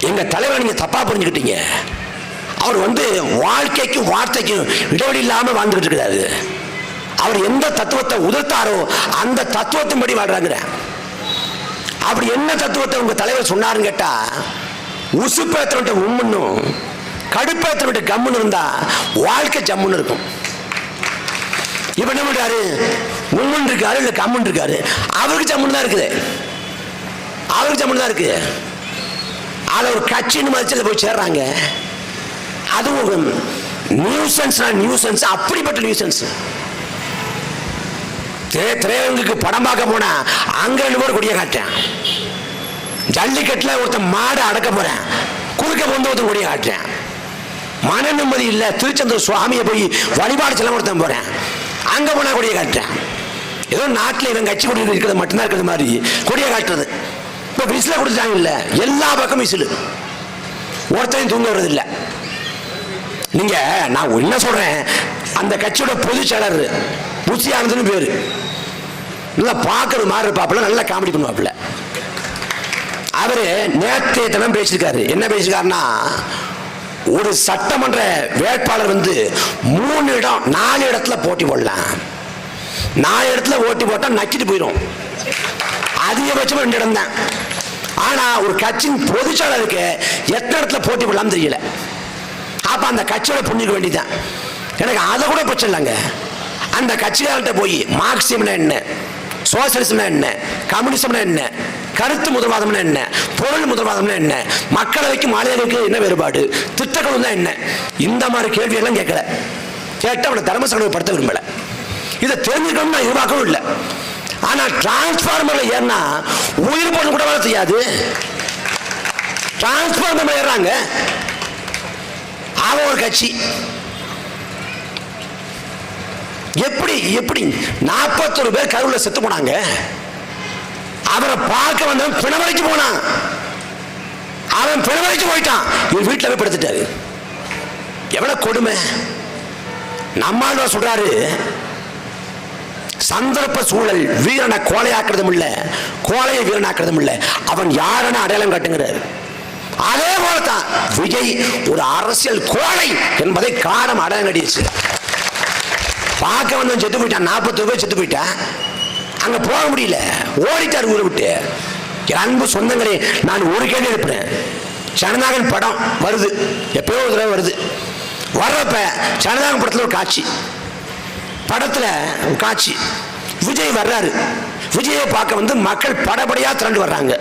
எங்க தலைவர் நீங்க தப்பா புரிஞ்சுக்கிட்டீங்க. அவர் வாழ்க்கைக்கும் வார்த்தைக்கும் இடைவெளி இல்லாம வாழ்ந்துகிட்டு இருக்கிறாரு. அவர் எந்த தத்துவத்தை உதிர்த்தாரோ அந்த தத்துவத்தின்படி வாழ்றாங்க. அப்படி என்ன தத்துவத்தை உங்க தலைவர் சொன்னாருன்னு கேட்டா, உசுப்பேத்திர உம்முன்னும் கடுப்பேத்திர கம்முன்னு இருந்தா வாழ்க்கை ஜம்முன்னு இருக்கும். இப்ப என்ன பண்றாரு? உம்முன்னு இருக்காரு இல்ல கம்முன்னு இருக்காரு, அவருக்கு ஜம்முன்னு தான் இருக்குது. அவருக்கு ஜம்முன்னு தான் இருக்கு. அதுல ஒரு கட்சின்னு மதிச்சல போய் சேர்றாங்க. அதுவும் நியூசன்ஸ், அப்படிப்பட்ட நியூசன்ஸ். திரையரங்குக்கு படம் பார்க்க போனா அங்க 2 பேர் கொடிய காட்டேன். ஜல்லிக்கட்டுல ஒருத்தன் மாடு அடக்க போறேன், குறுக்க ஒருத்தன் கொடிய காட்டேன். மன நிம்மதி இல்ல. திருச்செந்தூர் சுவாமியை போய் வழிபாடு செல்ல ஒருத்தன் போறேன். அங்க போனா கொடியை காட்டுறேன். ஏதோ நாட்டில் இவன் கட்சி கொடி இருக்கிறது மட்டும்தான் இருக்கிறது மாதிரி கொடியை காட்டுறது. இப்போ விசில கொடுத்துட்டாங்க இல்ல, எல்லா பக்கம் விசிலு, ஒருத்தரையும் தூங்க வர்றது இல்லை. நீங்க நான் என்ன சொல்றேன், அந்த கட்சியோட பொதுச் செயலர் புசி ஆனந்த்னு பேரு, நல்லா பார்க்கறது மாதிரி இருப்பாப்புல, நல்லா காமெடி பண்ணுவாப்புல. அவரு நேற்றைய தினம் பேசியிருக்காரு. என்ன பேசியிருக்காருன்னா, ஒரு சட்டமன்ற வேட்பாளர் 3 இடம் 4 இடத்துல போட்டி போடலாம், 4 இடத்துல ஓட்டி போட்டா நக்கிட்டு போயிடும், அதிகபட்சம் 2 இடம் தான். ஆனா ஒரு கட்சியின் பொதுச்செயலருக்கு எத்தனை இடத்துல போட்டி போடலாம் தெரியல. அப்ப அந்த கட்சியோட புண்ணிக்க வேண்டியதான். எனக்கு அதை கூட பிரச்சனை இல்லைங்க. அந்த கட்சியாளர்கிட்ட போய் மார்க்சியம்னா என்ன, சோசியலிசம்னா என்ன, கம்யூனிசம்னா என்ன, கருத்து முதல்வாதம்னா என்ன, பொருள் முதல்வாதம்னா என்ன, மக்களவைக்கு மாநிலங்களுக்கு என்ன வேறுபாடு, திட்டங்களும் தான் என்ன, இந்த மாதிரி கேள்வியெல்லாம் கேட்கல. கேட்டு அவனை தர்ம சங்கடப்படுத்த விரும்பல. இதை தெரிஞ்சுக்கணும் நான் எதிர்பார்க்கவும் இல்லை. ஆனா டிரான்ஸ்பார்மர்ல ஏறினா உயிர் போன கூட வேலை செய்யாது. டிரான்ஸ்பார்மர்ல ஏறாங்க, அவன் ஒரு கட்சி. எப்படி 41 பேர் கருவுல செத்து போனாங்க. அவரை பார்க்க வந்தவன் பிணவரைக்கு போனான், அவன் பிணவரைக்கு போயிட்டான், இவர் வீட்டில் போய் படுத்துட்டாரு. எவ்வளவு கொடுமை. நம்மால் சொல்றாரு, சந்தர்ப்ப சூழல் வீரனை கோலையாக்குறதும் இல்ல, கோலையை வீரனாக்குறதும் இல்ல, அவன் யாருன்னு அடையாளம் காட்டுங்கிறார். அதே போலதான் விஜய் ஒரு அரசியல் கோலை என்பதை காரணம் அடையாளம் காட்டிடுச்சு. பார்க்க வந்தவன் செத்து போயிட்டான், 40 பேர் செத்து போயிட்டான், அங்க போக முடியல, ஓடிட்டார் ஊரை விட்டு. அன்பு சொந்தங்களே, நான் ஒரு கேள்வி எழுப்புறேன். ஜனநாயகன் படம் வருது, எப்பயோ ஒரு தடவை வருது. வர்றப்ப ஜனநாயகன் படத்துல ஒரு காட்சி, படத்துல காட்சி விஜய் வர்றாரு. விஜயை பார்க்க மக்கள் படபடியா திரண்டு வர்றாங்க.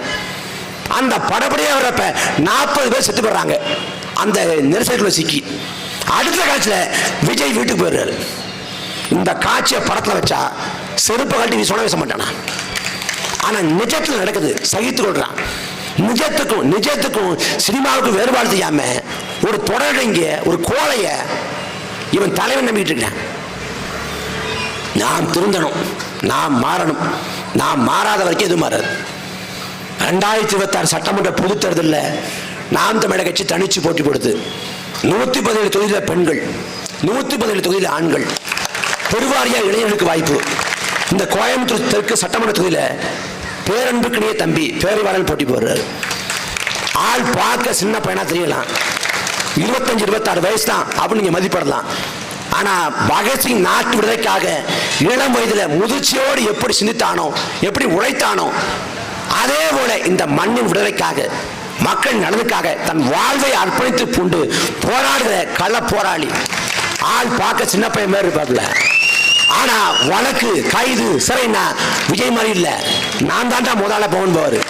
அந்த படபடியா வர்றப்ப 40 பேர் செத்து போடுறாங்க அந்த நெரிசலுக்குள்ள சிக்கி. அடுத்த காட்சியில விஜய் வீட்டுக்கு போயிடுறாரு. இந்த காட்சியை படத்துல வச்சா செருப்பு கழட்டி வீச வீச மாட்டானா? ஆனா நிஜத்துல நடக்குது, சகித்து கொள்றான். நிஜத்துக்கும் சினிமாவுக்கும் வேறுபாடு செய்யாம ஒரு தொடரங்க, ஒரு கோலைய இவன் தலைவன் நம்பிட்டு இருக்கான். நாம் திருந்தணும், நாம் மாறணும். நாம் மாறாத வரைக்கும் எதுவும் மாறாது. 2026 சட்டமன்ற பொதுத் தேர்தலில் நாம் தமிழர் கட்சி தனிச்சு போட்டி போடுது. 117 தொகுதியில் பெண்கள், 117 தொகுதியில் ஆண்கள், பெருவாரியா இளைஞர்களுக்கு வாய்ப்பு. இந்த கோயம்புத்தூர் தெற்கு சட்டமன்ற தொகுதியில் பேரன்புக்கினிய தம்பி பேரறிவாளன் போட்டி போடுறாரு. ஆள் பார்க்க சின்ன பையனா தெரியலாம், 25-26 வயசு தான் அப்படின்னு நீங்க மதிப்பிடலாம். ஆனா பகத்சிங் நாட்டு விடுதலைக்காக இளம் வயதுல முதிர்ச்சியோடு எப்படி சிந்தித்தானோ, எப்படி உழைத்தானோ, அதே போல இந்த மண்ணின் விடுதலைக்காக, மக்கள் நலனுக்காக தன் வாழ்வை அர்ப்பணித்து கொண்டு போராடுகிற கள போராளி. ஆள் பார்க்க சின்ன பையன் மாதிரி இருப்பாப்ல, ஆனா வழக்கு கைது சிறைனா விஜய் மாதிரி இல்ல, நான் தாண்டா முதல்ல போவன் போவாரு.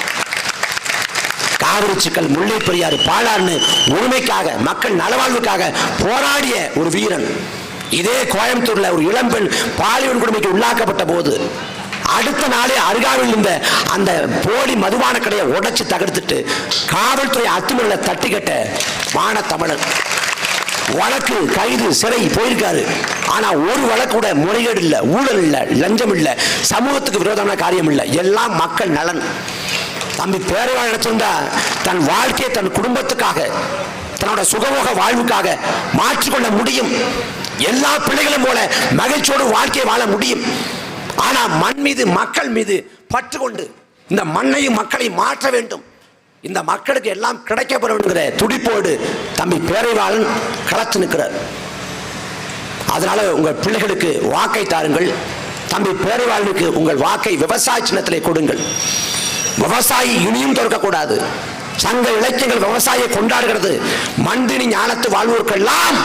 காவிரி சிக்கல், முல்லை பெரியாறு, பாலாறுன்னு உரிமைக்காக, மக்கள் நலவாழ்வுக்காக போராடிய ஒரு வீரன். இதே கோயம்புத்தூர்ல ஒரு இளம்பெண் பாலியல் கொடுமைக்கு உள்ளாக்கப்பட்ட போது அடுத்த நாளே அருகாமையில் இருந்த அந்த போலி மதுபான கடையை உடைச்சு தகர்த்துட்டு காவல்துறை அத்துமீறலை தட்டி கட்ட மான தமிழன். வழக்கு கைது சிறை போயிருக்காரு. ஆனா ஒரு வழக்கு கூட முறைகேடு இல்ல, ஊழல் இல்ல, லஞ்சம் இல்ல, சமூகத்துக்கு விரோதமான காரியம் இல்ல, எல்லாம் மக்கள் நலன். தம்பி பேரறிவாளன் நினைச்சிருந்தா தன் வாழ்க்கையை தன் குடும்பத்துக்காக, தன்னோட சுகமோக வாழ்வுக்காக மாற்றிக்கொள்ள முடியும். எல்லா பிள்ளைகளும் போல மகிழ்ச்சியோடு வாழ்க்கையை வாழ முடியும். ஆனா மண் மீது, மக்கள் மீது பற்று கொண்டு இந்த மண்ணையும் மக்களையும் மாற்ற வேண்டும், இந்த மக்களுக்கு எல்லாம் கிடைக்கப்பட வேண்டுங்கிற துடிப்போடு தம்பி பேரறிவாளன் களத்து நிற்கிறார். அதனால உங்கள் பிள்ளைகளுக்கு வாக்கை தாருங்கள். தம்பி பேரறிவாளனுக்கு உங்கள் வாக்கை விவசாய சின்னத்திலே கொடுங்கள். விவசாயி இனியும் தோற்கக்கூடாது. சங்க இலக்கியங்கள் விவசாயியை கொண்டாடுகிறது. மந்தினி ஞானத்து வாழ்வோருக்கெல்லாம்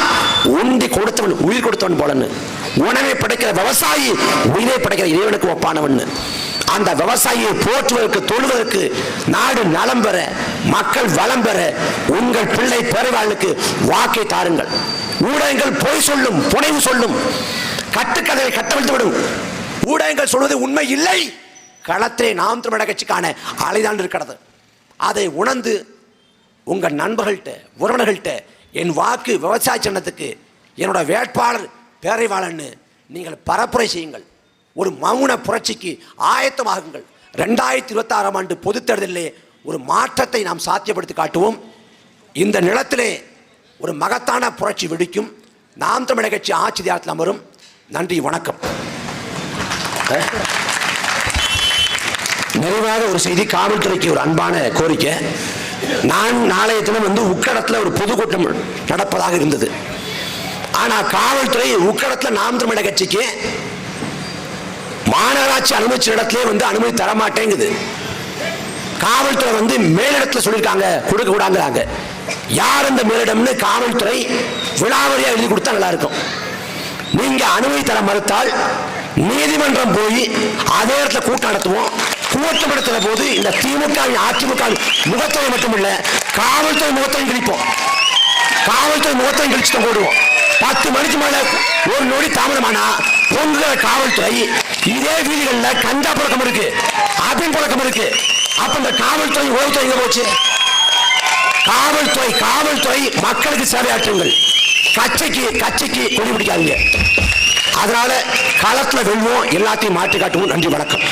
உண்டி கொடுத்தவன், உயிர் கொடுத்தவன் போலன்னு. உணவை படைக்கிற விவசாயி உயிரை படைக்கிற இறைவனுக்கு ஒப்பானவன். அந்த விவசாயியை போற்றுவதற்கு, தொழுவதற்கு, நாடு நலம் பெற, மக்கள் வளம் பெற உங்கள் பிள்ளை பேரறிவாளனுக்கு வாக்கை தாருங்கள். ஊடகங்கள் பொய் சொல்லும், புனைவு சொல்லும், கட்டுக்கதையை கட்டவிழ்த்து விடும். ஊடகங்கள் சொல்வது உண்மை இல்லை. களத்திலே நாம் தமிழர் கட்சிக்கான அலைதான் இருக்கிறது. அதை உணர்ந்து உங்கள் நண்பர்கள்ட்ட, உறவினர்கள்ட்ட என் வாக்கு விவசாய சின்னத்துக்கு, என்னோட வேட்பாளர் பேரறிவாளன் நீங்கள் பரப்புரை செய்யுங்கள். ஒரு மௌன புரட்சிக்கு ஆயத்தமாகுங்கள். 2026ஆம் ஆண்டு பொதுத் தேர்தலிலே ஒரு மாற்றத்தை நாம் சாத்தியப்படுத்தி காட்டுவோம். இந்த நிலத்திலே ஒரு மகத்தான புரட்சி வெடிக்கும். நாம் தமிழர் கட்சி ஆட்சி அதிகாரத்தில் அமரும். நன்றி, வணக்கம். நிறைவாக ஒரு செய்தி, காவல்துறைக்கு ஒரு அன்பான கோரிக்கை. நான் நாளைய தினம் உக்கடத்தில் ஒரு பொதுக்கூட்டம் நடப்பதாக இருந்தது. ஆனால் காவல்துறை உக்கடத்தில் நாம் தமிழர் கட்சிக்கு மாநகராட்சி அனுமதிச்ச இடத்திலே அனுமதி தரமாட்டேங்குது. காவல்துறை மேலிடத்தில் சொல்லியிருக்காங்க, கொடுக்க கூடாங்கிறாங்க. யார் அந்த மேலிடம்னு காவல்துறை விலாவரியா எழுதி கொடுத்தா நல்லா இருக்கும். நீங்க அனுமதி தர மறுத்தால் நீதிமன்றம் போய் அதே இடத்துல கூட்டம் நடத்துவோம். கூட்டம் நடத்துற போது இந்த திமுக அதிமுக முகத்தை மட்டுமில்ல, காவல்துறை முகத்தை கிழிப்போம். காவல்துறை முகத்தை கிழிச்சுட்டு போடுவோம். 10 மணிக்கு மேல ஒரு நொடி தாமதமானா பொங்குற காவல்துறை இதே வீதிகளில் கஞ்சா புழக்கம் இருக்கு, அபின் புழக்கம் இருக்கு. அப்ப இந்த காவல்துறை உளவுத்துறை எங்க போச்சு? காவல்துறை மக்களுக்கு சேவையாற்றுங்கள். கட்சிக்கு கொடி பிடிக்காதீங்க. அதனால களத்துல வெல்வோம், எல்லாத்தையும் மாற்றி காட்டுவோம். நன்றி, வணக்கம்.